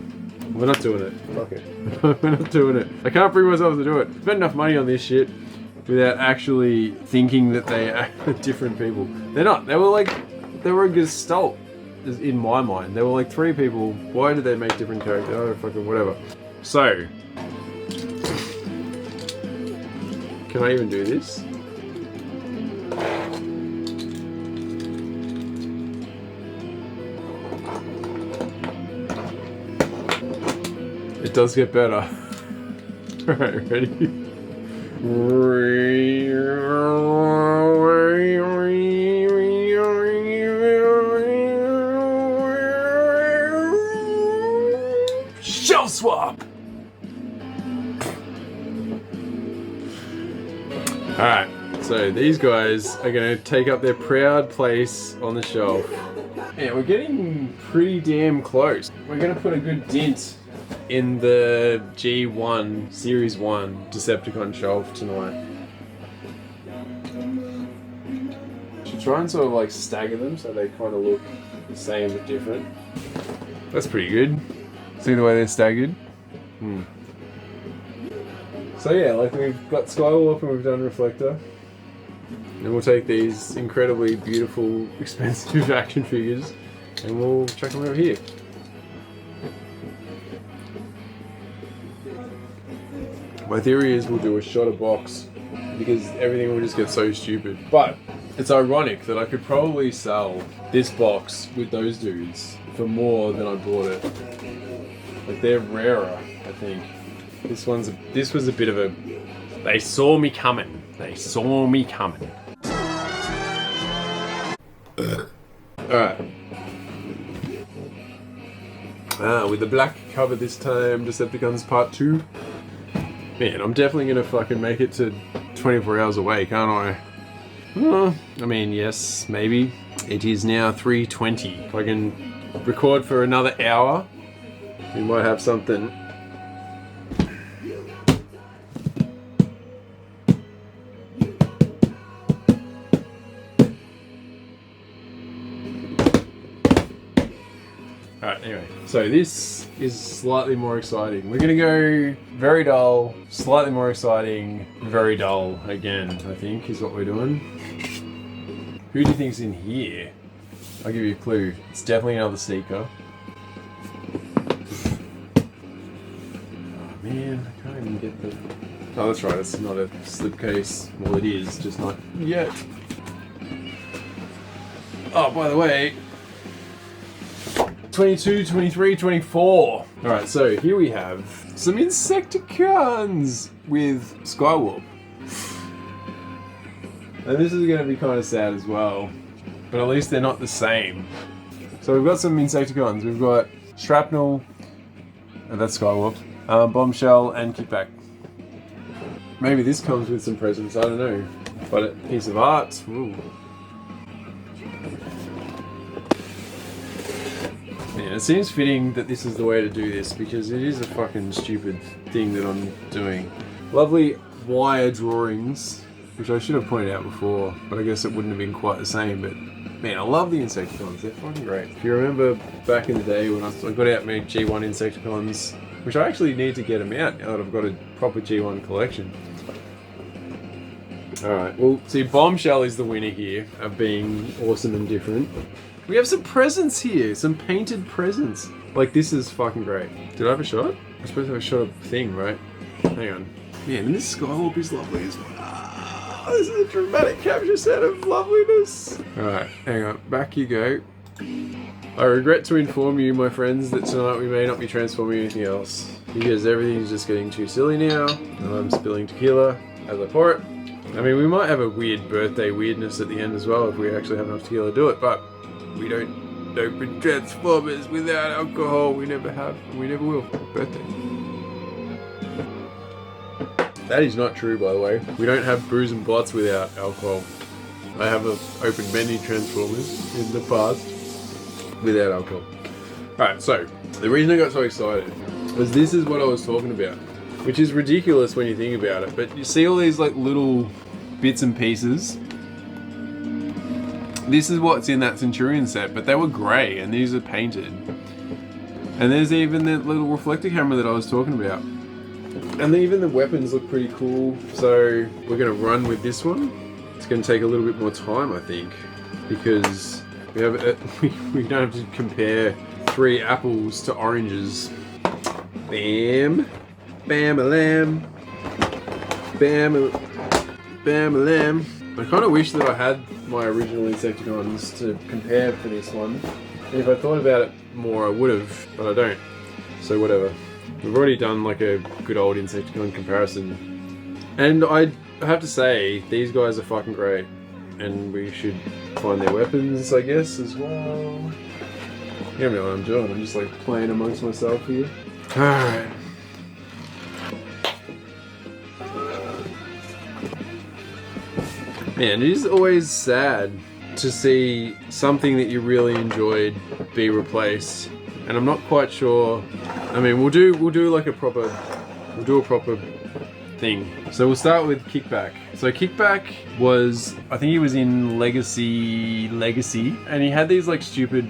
Speaker 1: We're not doing it. Fuck it. We're not doing it. I can't bring myself to do it. Spend enough money on this shit without actually thinking that they are different people. They're not. They were a gestalt in my mind. There were like three people. Why did they make different characters? Oh, fucking whatever. So, can I even do this? It does get better. Alright, ready? Shell swap! Alright, so these guys are going to take up their proud place on the shelf. Yeah, we're getting pretty damn close. We're going to put a good dent in the G1 Series 1 Decepticon shelf tonight. Should try and sort of like stagger them so they kind of look the same but different. That's pretty good. See the way they're staggered? So yeah, like we've got Skywarp and we've done Reflector. And we'll take these incredibly beautiful, expensive action figures and we'll chuck them over here. My theory is we'll do a shot of box because everything will just get so stupid. But it's ironic that I could probably sell this box with those dudes for more than I bought it. Like they're rarer, I think. This was a bit of a. They saw me coming. They saw me coming. Alright. With the black cover this time, Decepticons Part 2. Man, I'm definitely gonna fucking make it to 24 hours away, can't I? I mean, yes, maybe. It is now 3:20. If I can record for another hour, we might have something. Alright, anyway, so this is slightly more exciting. We're gonna go very dull, slightly more exciting, very dull again, I think, is what we're doing. Who do you think's in here? I'll give you a clue. It's definitely another Seeker. Oh man, I can't even get the... Oh, that's right, it's not a slipcase. Well, it is, just not yet. Oh, by the way, 22, 23, 24. Alright, so here we have some Insecticons with Skywarp. And this is going to be kind of sad as well, but at least they're not the same. So we've got some Insecticons. We've got Shrapnel, and that's Skywarp, Bombshell, and Kickback. Maybe this comes with some presents, I don't know. But a piece of art. Ooh. Yeah, it seems fitting that this is the way to do this because it is a fucking stupid thing that I'm doing. Lovely wire drawings, which I should have pointed out before, but I guess it wouldn't have been quite the same. But man, I love the Insecticons, they're fucking great. If you remember back in the day when I got out my G1 Insecticons, which I actually need to get them out now that I've got a proper G1 collection. Alright, well, see, Bombshell is the winner here of being awesome and different. We have some presents here, some painted presents. Like, this is fucking great. Did I have a shot? I'm supposed to have a shot of thing, right? Hang on. Man, and this Skywarp is lovely as well. This is a dramatic capture set of loveliness. Alright, hang on. Back you go. I regret to inform you, my friends, that tonight we may not be transforming anything else. Because everything's just getting too silly now, and I'm spilling tequila as I pour it. I mean, we might have a weird birthday weirdness at the end as well if we actually have enough tequila to do it, but we don't open Transformers without alcohol. We never have, and we never will. Birthday. That is not true, by the way. We don't have brews and blots without alcohol. I have opened many Transformers in the past without alcohol. Alright, so the reason I got so excited was this is what I was talking about, which is ridiculous when you think about it, but you see all these like little bits and pieces. This is what's in that Centurion set, but they were grey and these are painted. And there's even that little reflector camera that I was talking about. And even the weapons look pretty cool, so we're going to run with this one. It's going to take a little bit more time, I think, because we don't have to compare 3 apples to oranges. Bam, bam-a-lam, bam-a-lam. I kind of wish that I had my original Insecticons to compare for this one. And if I thought about it more, I would have, but I don't. So whatever. We've already done like a good old Insecticon comparison. And I have to say, these guys are fucking great. And we should find their weapons, I guess, as well. You don't know what I'm doing, I'm just like playing amongst myself here. Alright. Man, it is always sad to see something that you really enjoyed be replaced. And I'm not quite sure. I mean, we'll do like a proper thing. So we'll start with Kickback. So Kickback was, I think he was in Legacy, and he had these like stupid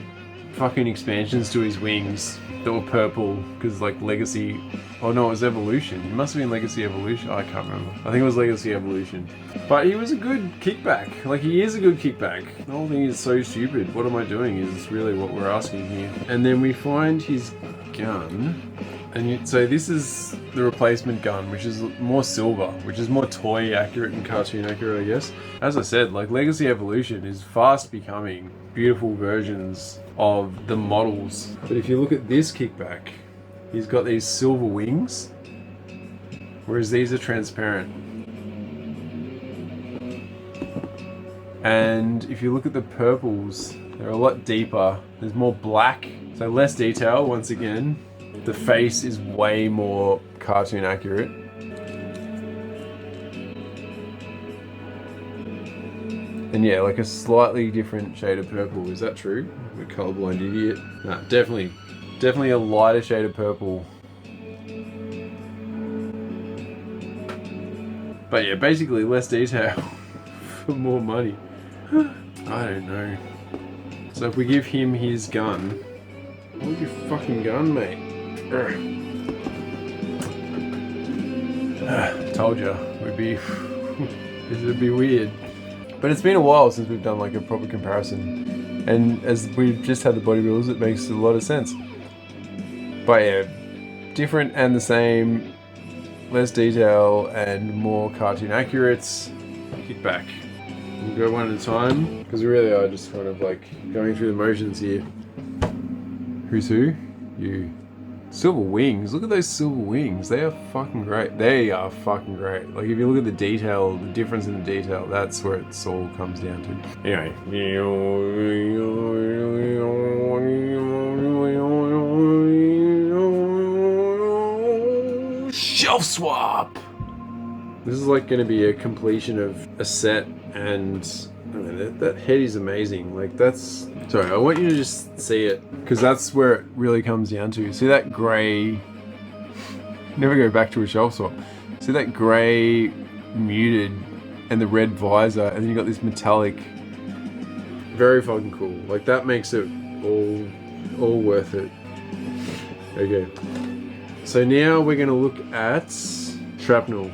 Speaker 1: fucking expansions to his wings that were purple, because like Legacy, oh no, it was Evolution. It must have been Legacy Evolution. I can't remember. I think it was Legacy Evolution. But he was a good Kickback. Like, he is a good Kickback. The whole thing is so stupid. What am I doing is really what we're asking here. And then we find his gun. And so this is the replacement gun, which is more silver, which is more toy accurate and cartoon accurate, I guess. As I said, like, Legacy Evolution is fast becoming beautiful versions of the models. But if you look at this Kickback, he's got these silver wings, whereas these are transparent. And if you look at the purples, they're a lot deeper. There's more black, so less detail once again. The face is way more cartoon accurate. And yeah, like a slightly different shade of purple. Is that true? I'm a colorblind idiot. No, definitely a lighter shade of purple. But yeah, basically less detail for more money. I don't know. So if we give him his gun, what's your fucking gun, mate? Told ya, would be this would be weird. But it's been a while since we've done like a proper comparison, and as we've just had the bodybuilders, it makes a lot of sense. But yeah, different and the same, less detail and more cartoon accurate. Kickback. We'll go one at a time because we really are just kind of like going through the motions here. Who's who? You. Silver wings. Look at those silver wings. They are fucking great. They are fucking great. Like, if you look at the detail, the difference in the detail, that's where it all comes down to. Anyway. Shelf swap! This is like going to be a completion of a set, and I mean, that head is amazing. Like, that's... Sorry, I want you to just see it, because that's where it really comes down to. See that grey... Never go back to a shelf swap. See that grey muted and the red visor, and then you got this metallic. Very fucking cool. Like, that makes it all worth it. Okay. So now we're going to look at Shrapnel.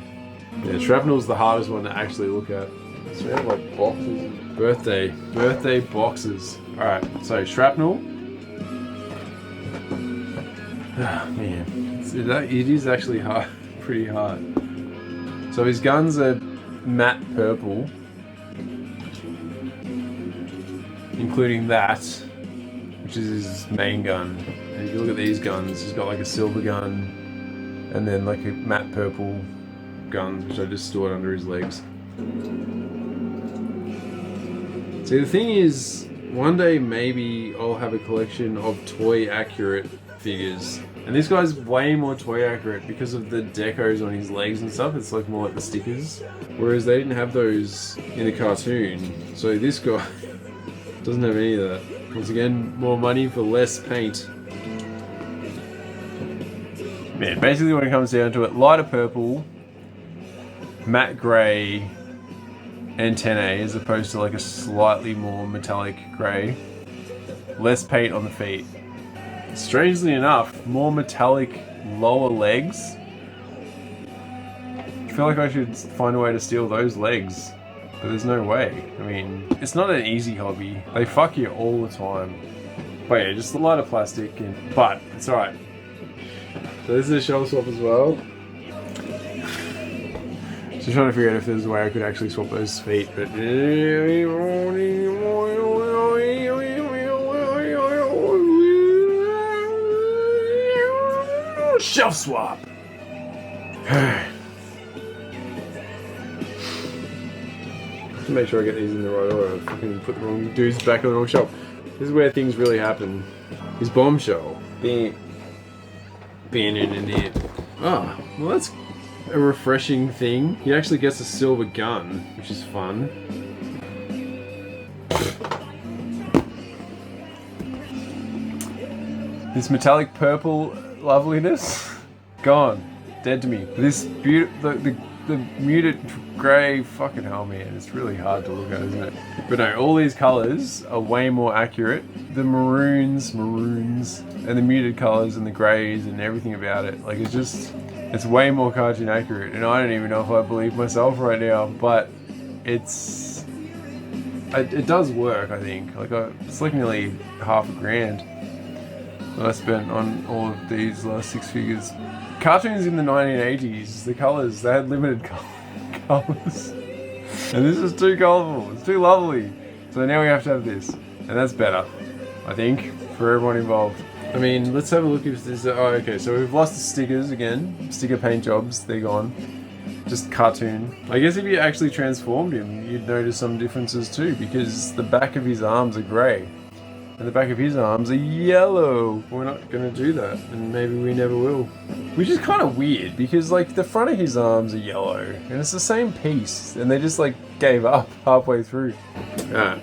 Speaker 1: Yeah, shrapnel's the hardest one to actually look at. So we have like boxes. Birthday boxes. Alright, so shrapnel. Oh, man. It is actually hard, pretty hard. So his guns are matte purple. Including that, which is his main gun. And if you look at these guns, he's got like a silver gun and then like a matte purple guns, which I just stored under his legs. See, the thing is, one day maybe I'll have a collection of toy accurate figures. And this guy's way more toy accurate because of the decos on his legs and stuff. It's like more like the stickers. Whereas they didn't have those in the cartoon. So this guy doesn't have any of that. Once again, more money for less paint. Man, basically when it comes down to it, lighter purple, matte grey antennae as opposed to like a slightly more metallic grey. Less paint on the feet. Strangely enough, more metallic lower legs. I feel like I should find a way to steal those legs. But there's no way. I mean, it's not an easy hobby. They fuck you all the time. But yeah, just a lot of plastic, but it's alright. So this is a shelf swap as well. Just trying to figure out if there's a way I could actually swap those feet, but... Shelf swap! To make sure I get these in the right order. I fucking put the wrong dudes back on the wrong shelf. This is where things really happen. His bombshell. Being an idiot. Ah, well that's a refreshing thing. He actually gets a silver gun, which is fun. This metallic purple loveliness, gone. Dead to me. This the muted grey, fucking hell man, it's really hard to look at, isn't it? But no, all these colours are way more accurate. The maroons, and the muted colours and the greys and everything about it. Like it's way more cartoon accurate. And I don't even know if I believe myself right now, but it does work, I think. Like it's like nearly $5,000 that I spent on all of these last 6 figures. Cartoons in the 1980s, the colours, they had limited colours. And this is too colourful, it's too lovely. So now we have to have this. And that's better, I think, for everyone involved. I mean, let's have a look if this... Oh, okay, so we've lost the stickers again. Sticker paint jobs, they're gone. Just cartoon. I guess if you actually transformed him, you'd notice some differences too, because the back of his arms are grey. And the back of his arms are yellow. We're not gonna do that, and maybe we never will. Which is kind of weird, because like the front of his arms are yellow, and it's the same piece, and they just like gave up halfway through. Alright.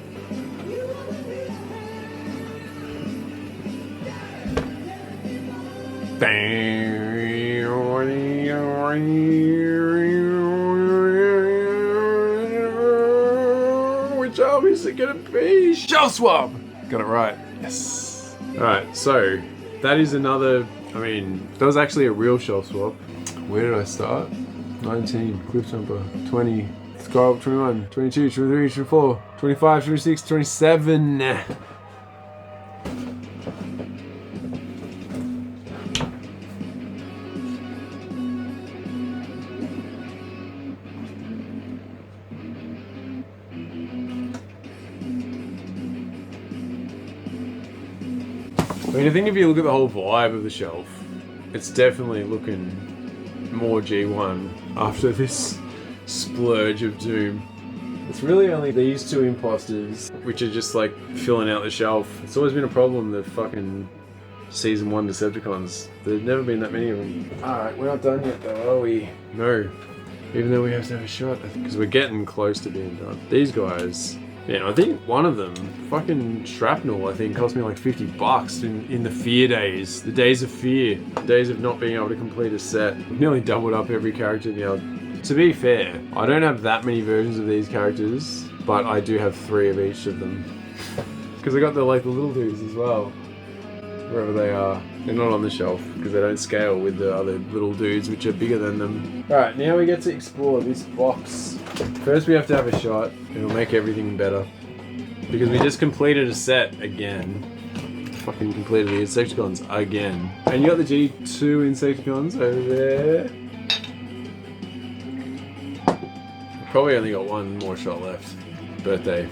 Speaker 1: Which arm is it gonna be? Shelf swap! Got it right. Yes. Alright, so that is another, I mean, that was actually a real shelf swap. Where did I start? 19, Cliffjumper, 20, Skywarp 21, 22, 23, 24, 25, 26, 27. I mean, I think if you look at the whole vibe of the shelf, it's definitely looking more G1 after this splurge of doom. It's really only these two imposters, which are just like filling out the shelf. It's always been a problem, the fucking Season 1 Decepticons. There's never been that many of them. Alright, we're not done yet though, are we? No. Even though we have to have a shot, because we're getting close to being done. These guys... Man, I think one of them, fucking Shrapnel, I think cost me like $50 in the fear days. The days of fear. The days of not being able to complete a set. I've nearly doubled up every character now. To be fair, I don't have that many versions of these characters, but I do have 3 of each of them. Because I got the little dudes as well. wherever they are. They're not on the shelf because they don't scale with the other little dudes which are bigger than them. Alright, now we get to explore this box. First we have to have a shot. It'll make everything better. Because we just completed a set again. Fucking completed the Insecticons again. And you got the G2 Insecticons over there. Probably only got one more shot left. Birthday.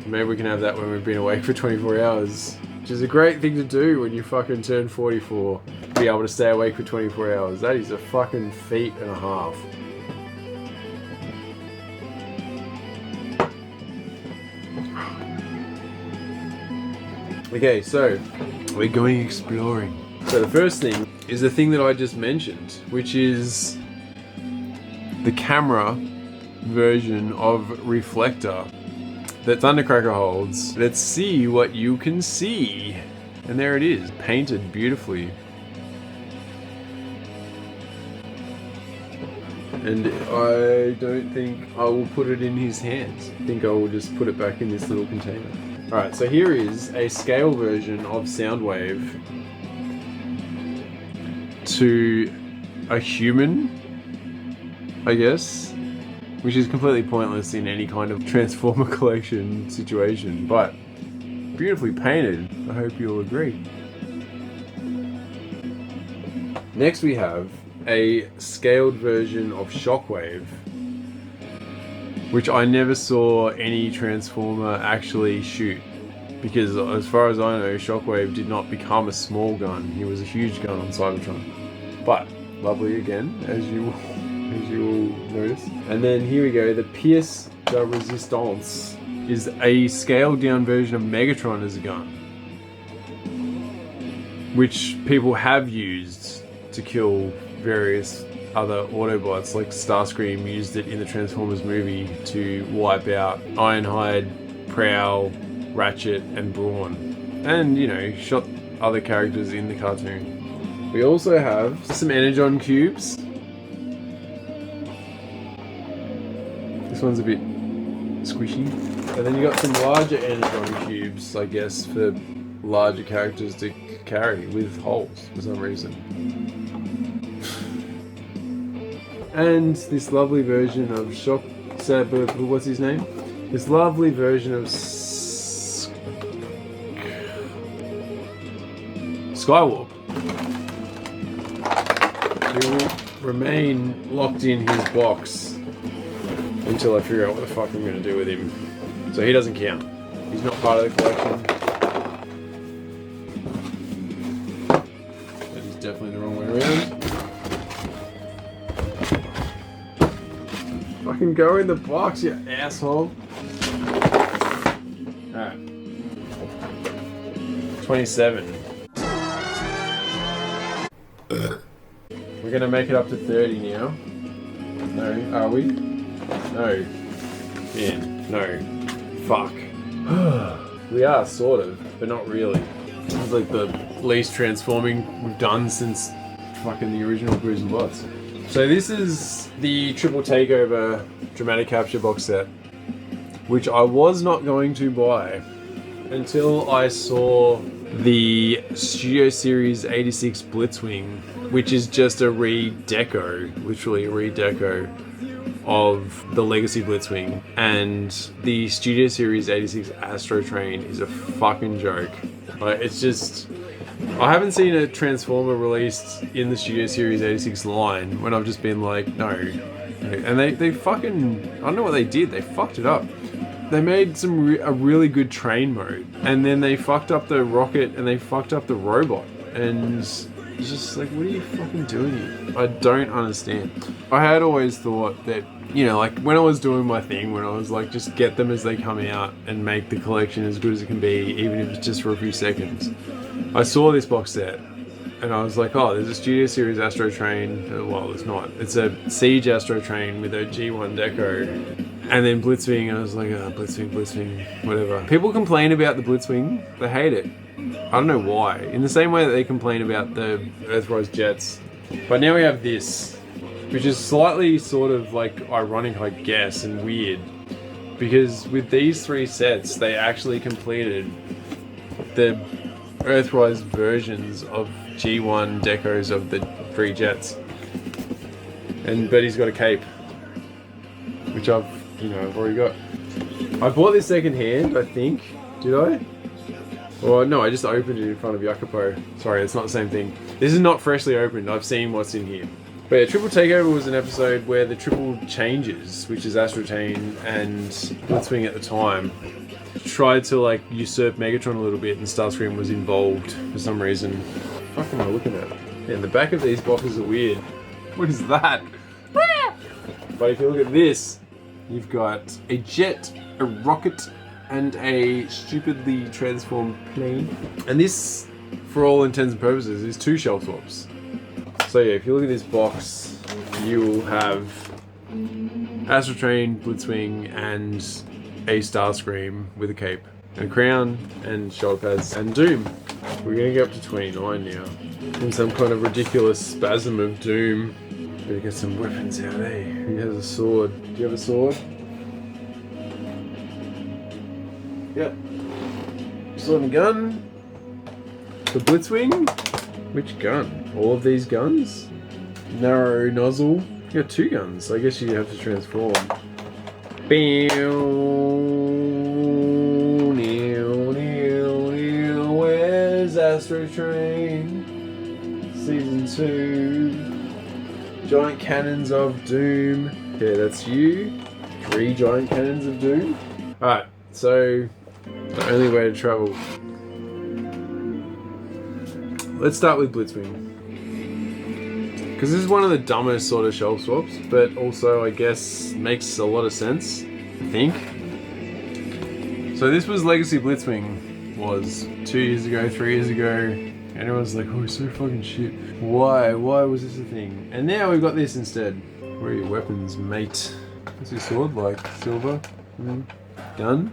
Speaker 1: Maybe we can have that when we've been awake for 24 hours. Which is a great thing to do when you fucking turn 44. Be able to stay awake for 24 hours. That is a fucking feat and a half. Okay, so we're going exploring. So the first thing is the thing that I just mentioned, which is the camera version of Reflector that Thundercracker holds. Let's see what you can see. And there it is, painted beautifully. And I don't think I will put it in his hands. I think I will just put it back in this little container. Alright, so here is a scale version of Soundwave to a human, I guess, which is completely pointless in any kind of Transformer collection situation, but beautifully painted. I hope you'll agree. Next we have a scaled version of Shockwave, which I never saw any Transformer actually shoot, because as far as I know, Shockwave did not become a small gun. He was a huge gun on Cybertron. But lovely again, as you will notice. And then here we go, the Pièce de Resistance is a scaled down version of Megatron as a gun, which people have used to kill various other Autobots, like Starscream used it in the Transformers movie to wipe out Ironhide, Prowl, Ratchet, and Brawn. And, you know, shot other characters in the cartoon. We also have some Energon cubes. This one's a bit squishy. And then you got some larger Energon cubes, I guess, for larger characters to carry with holes for some reason. And this lovely version of what's his name? This lovely version of Skywarp. He will remain locked in his box until I figure out what the fuck I'm going to do with him. So he doesn't count. He's not part of the collection. That is definitely the wrong way around. Fucking go in the box, you asshole. Alright. 27. We're gonna make it up to 30 now. No, are we? No. Man, no. Fuck. We are, sort of, but not really. It's like the least transforming we've done since fucking the original Bruce and Bots. So this is the Triple Takeover Dramatic Capture box set, which I was not going to buy until I saw the Studio Series 86 Blitzwing, which is just a redeco, literally a redeco of the Legacy Blitzwing, and the Studio Series 86 Astro Train is a fucking joke. Like, it's just, I haven't seen a Transformer released in the Studio Series 86 line when I've just been like, no. And they fucking, I don't know what they did, they fucked it up. They made a really good train mode, and then they fucked up the rocket and they fucked up the robot, and it's just like, what are you fucking doing here? I don't understand. I had always thought that, you know, like when I was doing my thing, when I was like, just get them as they come out and make the collection as good as it can be, even if it's just for a few seconds. I saw this box set and I was like, oh, there's a Studio Series Astro Train. Well, it's not. It's a Siege Astro Train with a G1 deco. And then Blitzwing, and I was like, oh, Blitzwing, whatever. People complain about the Blitzwing. They hate it. I don't know why. In the same way that they complain about the Earthrise jets. But now we have this, which is slightly sort of like ironic, I guess, and weird. Because with these three sets, they actually completed the Earthrise versions of G1 decos of the 3 jets. But he's got a cape, which I've already got. I bought this second hand, I think. Did I? Well, no, I just opened it in front of Jacopo. Sorry, it's not the same thing. This is not freshly opened. I've seen what's in here. But yeah, Triple Takeover was an episode where the triple changes, which is Astrotrain and Blitzwing at the time, tried to like usurp Megatron a little bit, and Starscream was involved for some reason. What the fuck am I looking at? Yeah, the back of these boxes are weird. What is that? But if you look at this, you've got a jet, a rocket, and a stupidly transformed plane. And this, for all intents and purposes, is 2 shelf swaps. So yeah, if you look at this box, you will have Astrotrain, Blitzwing, and a Starscream with a cape, and a crown, and shoulder pads, and Doom. We're gonna get up to 29 now. In some kind of ridiculous spasm of Doom. Better get some weapons out, eh? He has a sword. Do you have a sword? Yep. Sword and gun. The Blitzwing. Which gun? All of these guns? Narrow nozzle. You got 2 guns. I guess you have to transform. Where's Astrotrain? Season 2. Giant cannons of Doom. Yeah, that's you. 3 giant cannons of Doom. Alright, so the only way to travel. Let's start with Blitzwing. Because this is one of the dumbest sort of shelf swaps, but also I guess makes a lot of sense, I think. So this was Legacy Blitzwing, was 2 years ago, 3 years ago. Everyone's like, oh, it's so fucking shit. Why? Why was this a thing? And now we've got this instead. Where are your weapons, mate? What's your sword like? Silver? Gun?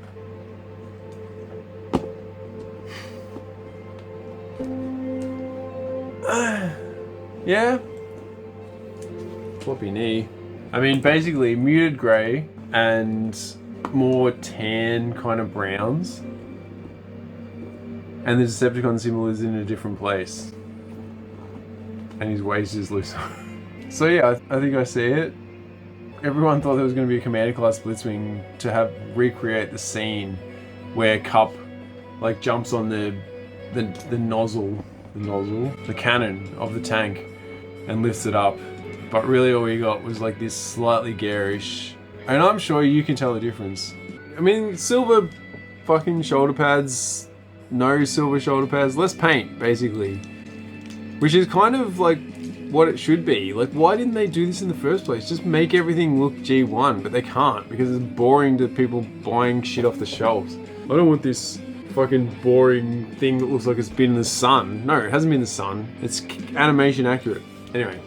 Speaker 1: Yeah. Floppy knee. I mean, basically muted grey and more tan kind of browns. And the Decepticon symbol is in a different place. And his waist is loose. So yeah, I think I see it. Everyone thought there was going to be a Commander class Blitzwing to recreate the scene where Cup like jumps on the nozzle, the cannon of the tank and lifts it up. But really all we got was like this slightly garish, and I'm sure you can tell the difference. I mean, silver fucking shoulder pads, no silver shoulder pads, less paint basically. Which is kind of like what it should be. Like, why didn't they do this in the first place? Just make everything look G1, but they can't because it's boring to people buying shit off the shelves. I don't want this fucking boring thing that looks like it's been in the sun. No, it hasn't been in the sun. It's animation accurate. Anyway.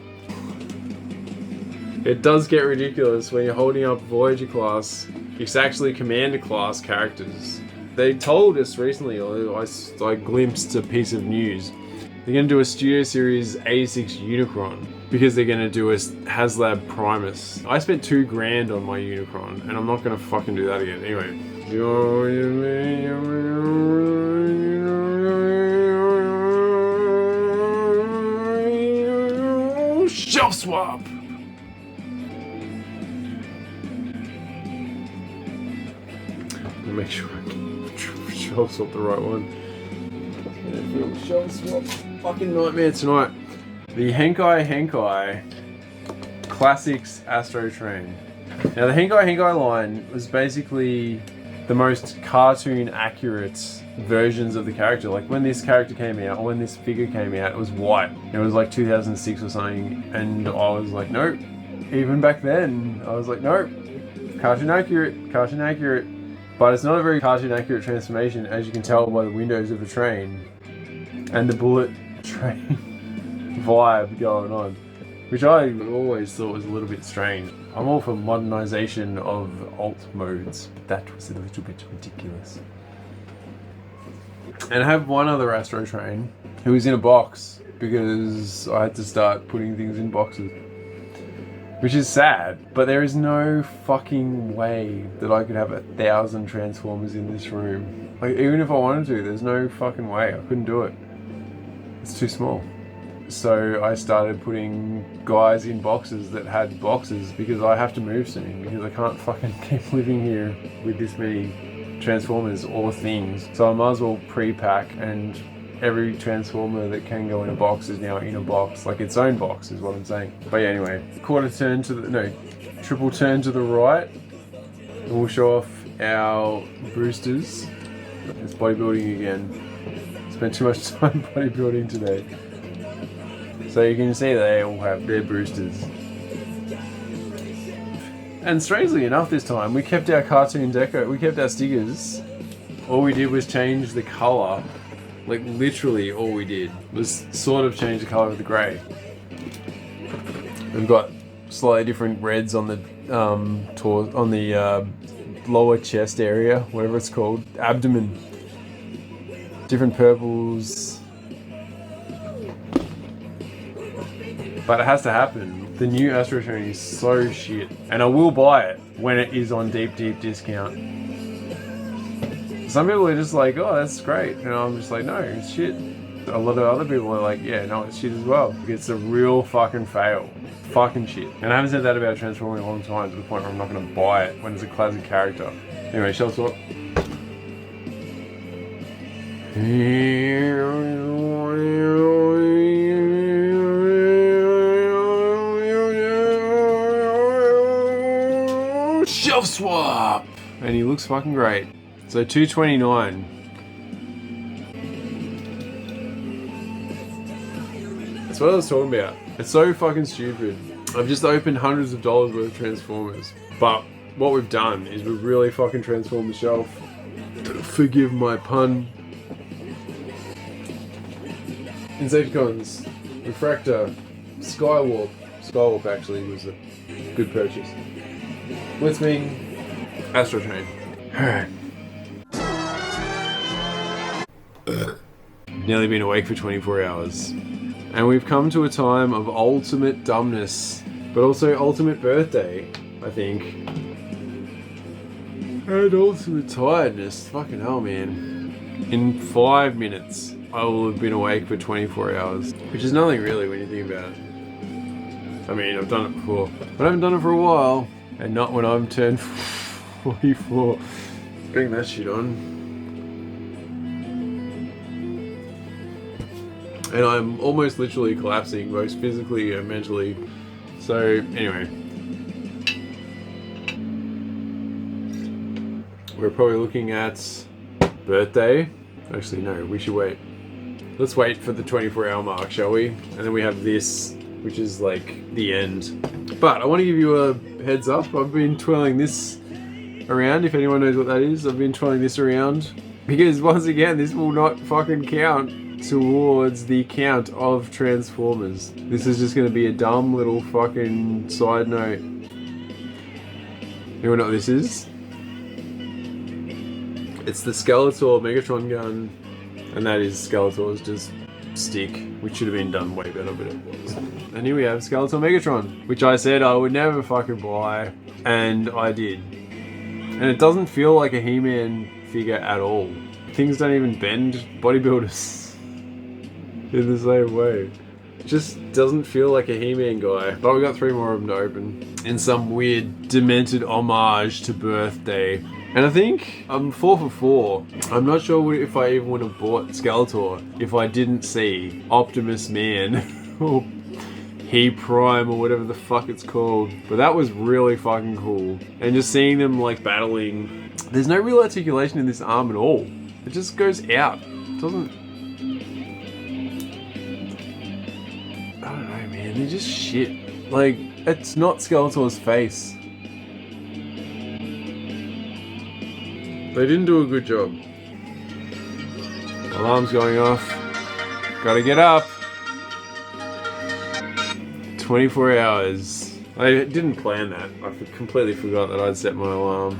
Speaker 1: It does get ridiculous when you're holding up Voyager class. It's actually Commander class characters. They told us recently, I glimpsed a piece of news. They're going to do a Studio Series 86 Unicron because they're going to do a HasLab Primus. I spent $2,000 on my Unicron and I'm not going to fucking do that again. Anyway. Shelf swap! Make sure I can shelf swap the right one. Shelf swap. Fucking nightmare tonight. The Henkai Classics Astrotrain. Now the Henkai line was basically the most cartoon accurate versions of the character. Like when this character came out, or when this figure came out, it was white. It was like 2006 or something, and I was like, nope. Even back then, I was like, nope. Cartoon accurate, cartoon accurate. But it's not a very cartoon accurate transformation, as you can tell by the windows of the train and the bullet train vibe going on, which I always thought was a little bit strange. I'm all for modernization of alt modes, but that was a little bit ridiculous. And I have one other Astrotrain who is in a box because I had to start putting things in boxes. Which is sad, but there is no fucking way that I could have 1,000 Transformers in this room. Like, even if I wanted to, there's no fucking way. I couldn't do it. It's too small. So I started putting guys in boxes that had boxes because I have to move soon, because I can't fucking keep living here with this many Transformers or things. So I might as well pre-pack, and every Transformer that can go in a box is now in a box, like its own box is what I'm saying. But yeah, anyway, triple turn to the right, and we'll show off our boosters. It's bodybuilding again. Spent too much time bodybuilding today. So you can see they all have their boosters. And strangely enough this time, we kept our cartoon deco, we kept our stickers. All we did was change the colour. Like literally all we did was sort of change the colour of the grey. We've got slightly different reds on the lower chest area, whatever it's called, abdomen. Different purples. But it has to happen. The new Astro Train is so shit, and I will buy it when it is on deep discount. Some people are just like, oh, that's great. And I'm just like, no, it's shit. A lot of other people are like, yeah, no, it's shit as well. It's a real fucking fail. Fucking shit. And I haven't said that about Transformers in a long time, to the point where I'm not going to buy it when it's a classic character. Anyway, shelf swap. Shelf swap! And he looks fucking great. So $229. That's what I was talking about. It's so fucking stupid. I've just opened hundreds of dollars worth of Transformers. But what we've done is we've really fucking transformed the shelf. Forgive my pun. Insecticons, Refractor, Skywarp. Skywarp actually was a good purchase. Blitzwing, Astro Train. Alright. Nearly been awake for 24 hours. And we've come to a time of ultimate dumbness, but also ultimate birthday, I think. And ultimate tiredness. Fucking hell, man. In 5 minutes, I will have been awake for 24 hours. Which is nothing really when you think about it. I mean, I've done it before, but I haven't done it for a while. And not when I'm turned 44. Bring that shit on. And I'm almost literally collapsing, both physically and mentally. So, anyway. We're probably looking at birthday. Actually, no, we should wait. Let's wait for the 24-hour mark, shall we? And then we have this, which is like the end. But I want to give you a heads up. I've been twirling this around, if anyone knows what that is. I've been twirling this around. Because once again, this will not fucking count towards the count of Transformers. This is just going to be a dumb little fucking side note. Anyone know what this is? It's the Skeletor Megatron gun, and that is Skeletor's just stick, which should have been done way better, but it was. And here we have Skeletor Megatron, which I said I would never fucking buy, and I did. And it doesn't feel like a He-Man figure at all. Things don't even bend bodybuilders in the same way. It just doesn't feel like a He-Man guy. But we got 3 more of them to open in some weird demented homage to birthday. And I think I'm 4 for 4. I'm not sure if I even would have bought Skeletor if I didn't see Optimus Man or He Prime or whatever the fuck it's called. But that was really fucking cool. And just seeing them like battling. There's no real articulation in this arm at all. It just goes out. It doesn't... I don't know, man. They're just shit. Like, it's not Skeletor's face. They didn't do a good job. Alarm's going off. Gotta get up. 24 hours. I didn't plan that. I completely forgot that I'd set my alarm.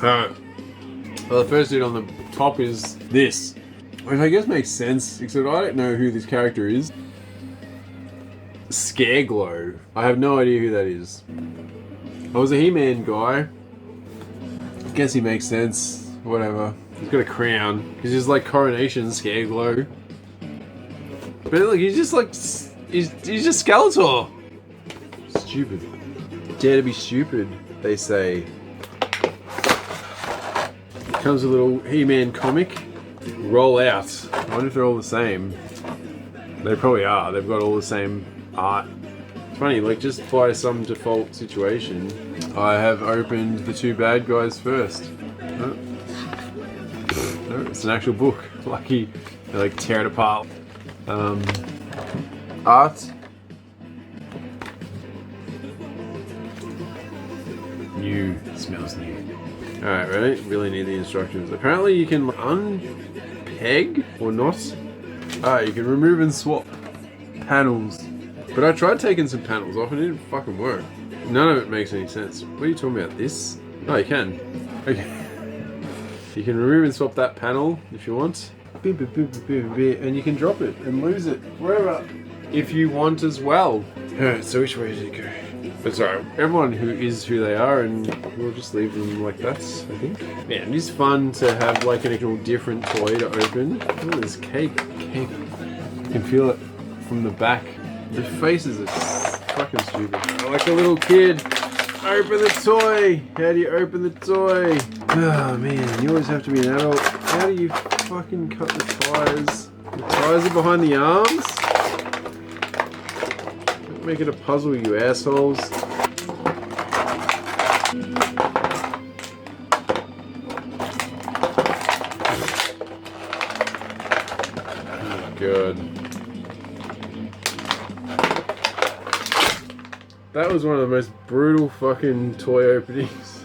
Speaker 1: Alright. Well, the first dude on the top is this. Which I guess makes sense, except I don't know who this character is. Scareglow. I have no idea who that is. I was a He-Man guy. I guess he makes sense. Whatever. He's got a crown. He's just like Coronation Scareglow. But look, he's just like... He's just Skeletor. Stupid. Dare to be stupid, they say. Comes a little He-Man comic. Roll out. I wonder if they're all the same. They probably are. They've got all the same art. It's funny, like just by some default situation, I have opened the two bad guys first. Oh. No, it's an actual book. Lucky they like tear it apart. Art. New. Smells new. Alright, ready? Really need the instructions. Apparently you can unpeg or not. Ah, you can remove and swap panels. But I tried taking some panels off and it didn't fucking work. None of it makes any sense. What are you talking about? This? Oh, you can. Okay. You can remove and swap that panel if you want. And you can drop it and lose it wherever if you want as well. Alright, so which way did it go? But sorry, everyone who is who they are, and we'll just leave them like that, I think. Man, it is fun to have like an actual different toy to open. Look at this cape. You can feel it from the back. The faces are fucking stupid. Like a little kid. Open the toy! How do you open the toy? Oh man, you always have to be an adult. How do you fucking cut the tires? The tires are behind the arms? Don't make it a puzzle, you assholes. Oh god. That was one of the most brutal fucking toy openings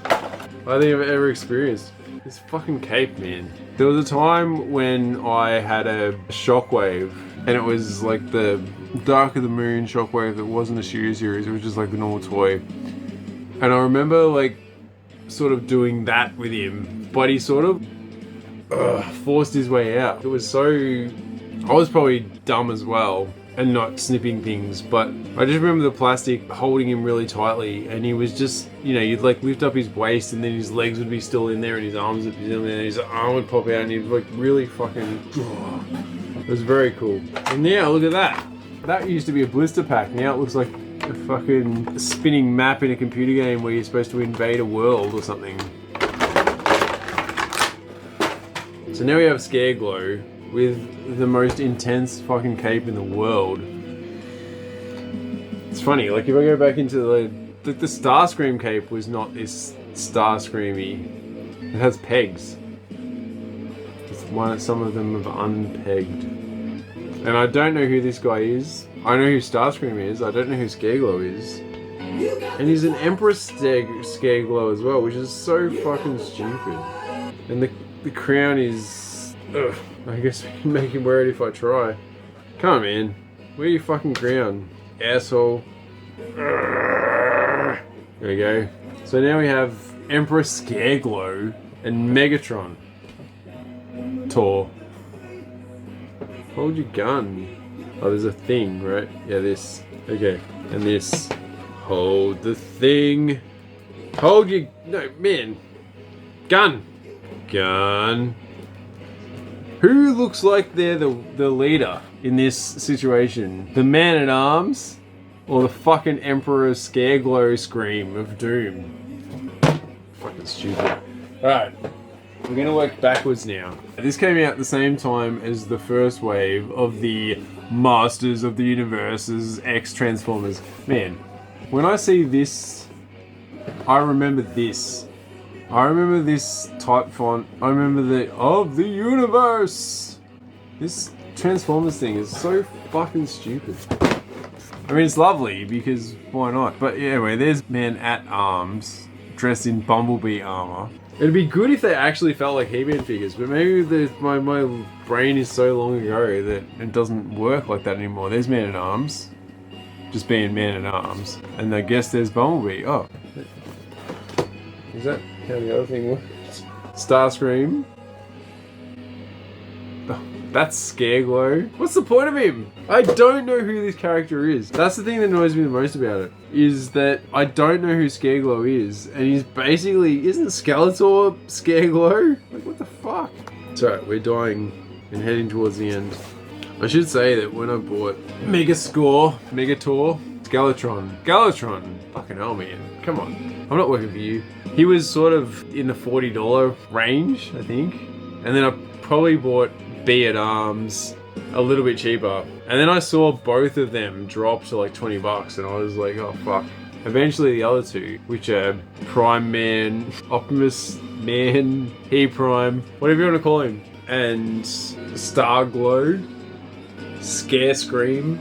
Speaker 1: I think I've ever experienced. This fucking cape, man. There was a time when I had a Shockwave, and it was like the Dark of the Moon Shockwave that wasn't a Studio Series, it was just like the normal toy. And I remember like sort of doing that with him, but he sort of forced his way out. It was so... I was probably dumb as well and not snipping things, but I just remember the plastic holding him really tightly, and he was just, you know, you'd like lift up his waist and then his legs would be still in there and his arms would be in there and his arm would pop out and he'd like really fucking... It was very cool. And now look at that. That used to be a blister pack. Now it looks like a fucking spinning map in a computer game where you're supposed to invade a world or something. So now we have Scareglow with the most intense fucking cape in the world. It's funny, like if I go back into the Starscream cape was not this Starscreamy. It has pegs. It's some of them have unpegged. And I don't know who this guy is. I know who Starscream is. I don't know who Scareglow is. And he's an Empress Scareglow as well, which is so fucking stupid. And the crown is... Ugh. I guess we can make him wear it if I try. Come on, man. Wear your fucking crown, asshole. There we go. So now we have Empress Scareglow and Megatron. Tor. Hold your gun. Oh, there's a thing, right? Yeah, this. Okay. And this. Hold the thing. Hold your... No, man. Gun. Gun. Who looks like they're the leader in this situation? The Man-at-Arms or the fucking Emperor Scareglow Scream of Doom? Fucking stupid. Alright, we're gonna work backwards now. This came out at the same time as the first wave of the Masters of the Universe's X-Transformers. Man, when I see this, I remember this. I remember this type font. I remember the of the universe. This Transformers thing is so fucking stupid. I mean, it's lovely because why not? But yeah, anyway, there's Man-at-Arms dressed in Bumblebee armor. It'd be good if they actually felt like He-Man figures, but maybe my brain is so long ago that it doesn't work like that anymore. There's Man-at-Arms, just being Man-at-Arms, and I guess there's Bumblebee. Oh, is that how the other thing works? Starscream. Oh, that's Scareglow. What's the point of him? I don't know who this character is. That's the thing that annoys me the most about it. Is that I don't know who Scareglow is. And he's basically... Isn't Skeletor Scareglow? Like, what the fuck? It's alright, we're dying and heading towards the end. I should say that when I bought Megator, Galatron, fucking hell man, come on, I'm not working for you. He was sort of in the $40 range, I think, and then I probably bought Be at Arms a little bit cheaper, and then I saw both of them drop to like 20 bucks, and I was like, oh fuck. Eventually the other two, which are Prime Man, Optimus Man, He-Prime, whatever you want to call him, and Starglow, Scarescream,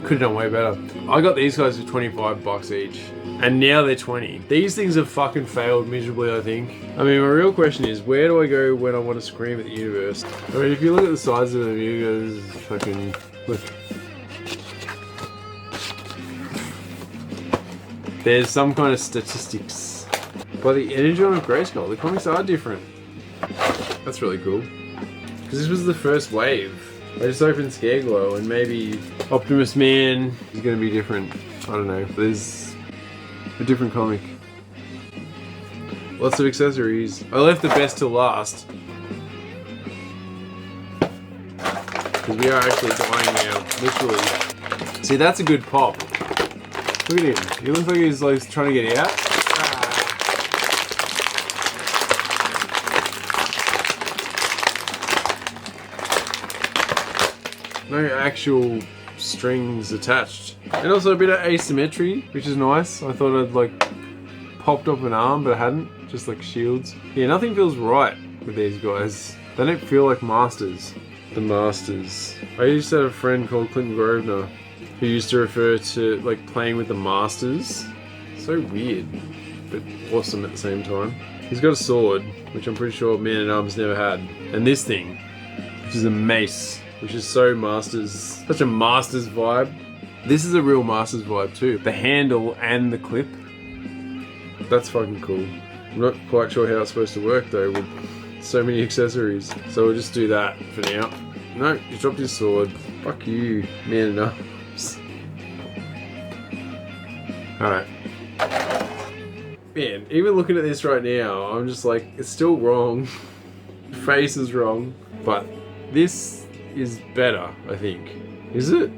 Speaker 1: could have done way better. I got these guys for 25 bucks each, and now they're 20. These things have fucking failed miserably, I think. I mean, my real question is, where do I go when I want to scream at the universe? I mean, if you look at the size of them, you guys fucking look. There's some kind of statistics. By the Energon of Grayskull, the comics are different. That's really cool. Because this was the first wave. I just opened Scareglow, and maybe Optimus Man is going to be different. I don't know. There's a different comic. Lots of accessories. I left the best till last. Because we are actually dying now, literally. See, that's a good pop. Look at him. He looks like he's like trying to get out. No actual strings attached. And also a bit of asymmetry, which is nice. I thought I'd like popped off an arm, but I hadn't. Just like shields. Yeah, nothing feels right with these guys. They don't feel like masters. The masters. I used to have a friend called Clinton Grosvenor who used to refer to like playing with the masters. So weird, but awesome at the same time. He's got a sword, which I'm pretty sure Man-at-Arms never had. And this thing, which is a mace. Which is so Masters, such a Masters vibe. This is a real Masters vibe too. The handle and the clip. That's fucking cool. I'm not quite sure how it's supposed to work though with so many accessories. So we'll just do that for now. No, he dropped his sword. Fuck you, Man-at-Arms. Alright. Man, even looking at this right now, I'm just like, it's still wrong. The face is wrong. But this is better, I think. Is it?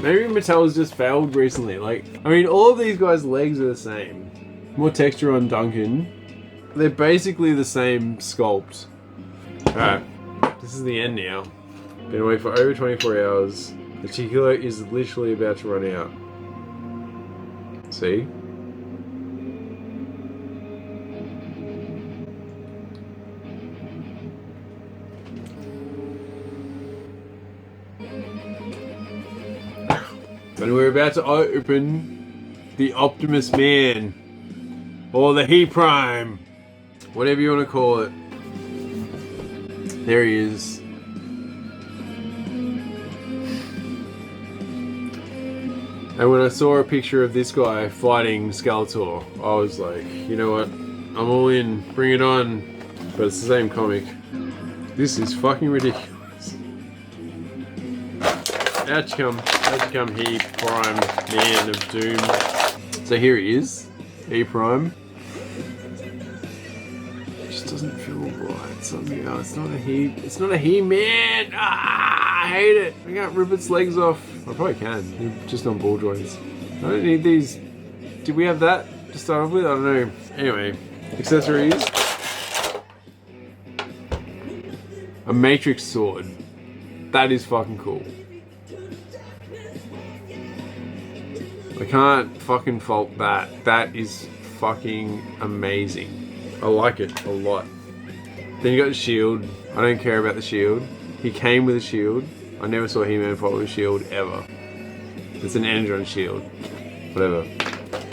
Speaker 1: Maybe Mattel's just failed recently. Like, I mean, all of these guys' legs are the same. More texture on Duncan. They're basically the same sculpt. Alright, this is the end now. Been away for over 24 hours. The tequila is literally about to run out. See? And we're about to open the Optimus Man. Or the He-Prime. Whatever you want to call it. There he is. And when I saw a picture of this guy fighting Skeletor, I was like, you know what? I'm all in. Bring it on. But it's the same comic. This is fucking ridiculous. Out you come, He-Prime, Man of Doom. So here he is, He-Prime. Just doesn't feel right somehow. It's not a He-Man. Ah, I hate it. I can't rip its legs off. I probably can, they're just on ball joints. I don't need these. Did we have that to start off with? I don't know. Anyway, accessories. A Matrix sword. That is fucking cool. I can't fucking fault that. That is fucking amazing. I like it a lot. Then you got the shield. I don't care about the shield. He came with a shield. I never saw He-Man fight with a shield ever. It's an Energon shield. Whatever.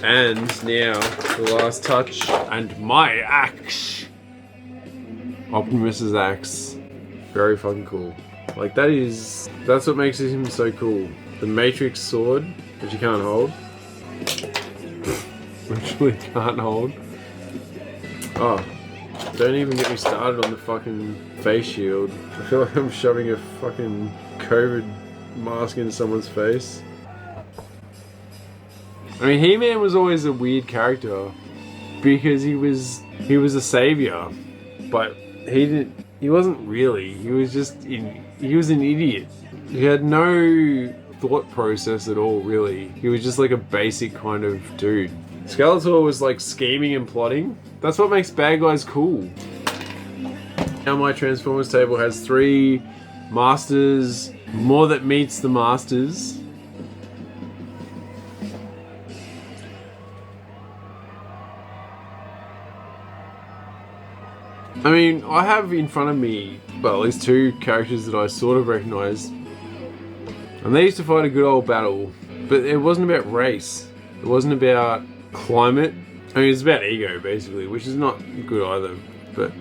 Speaker 1: And now, the last touch. And my axe. Optimus's axe. Very fucking cool. Like that's what makes him so cool. The Matrix sword, which you can't hold. Literally can't hold. Oh. Don't even get me started on the fucking face shield. I feel like I'm shoving a fucking COVID mask into someone's face. I mean, He-Man was always a weird character because he was a savior, but he wasn't really. He was just he was an idiot. He had no thought process at all, really. He was just like a basic kind of dude. Skeletor was like scheming and plotting. That's what makes bad guys cool. Now my Transformers table has 3 masters, more that meets the masters. I mean, I have in front of me, well, at least 2 characters that I sort of recognize. And they used to fight a good old battle, but it wasn't about race. It wasn't about climate. I mean, it's about ego, basically, which is not good either. But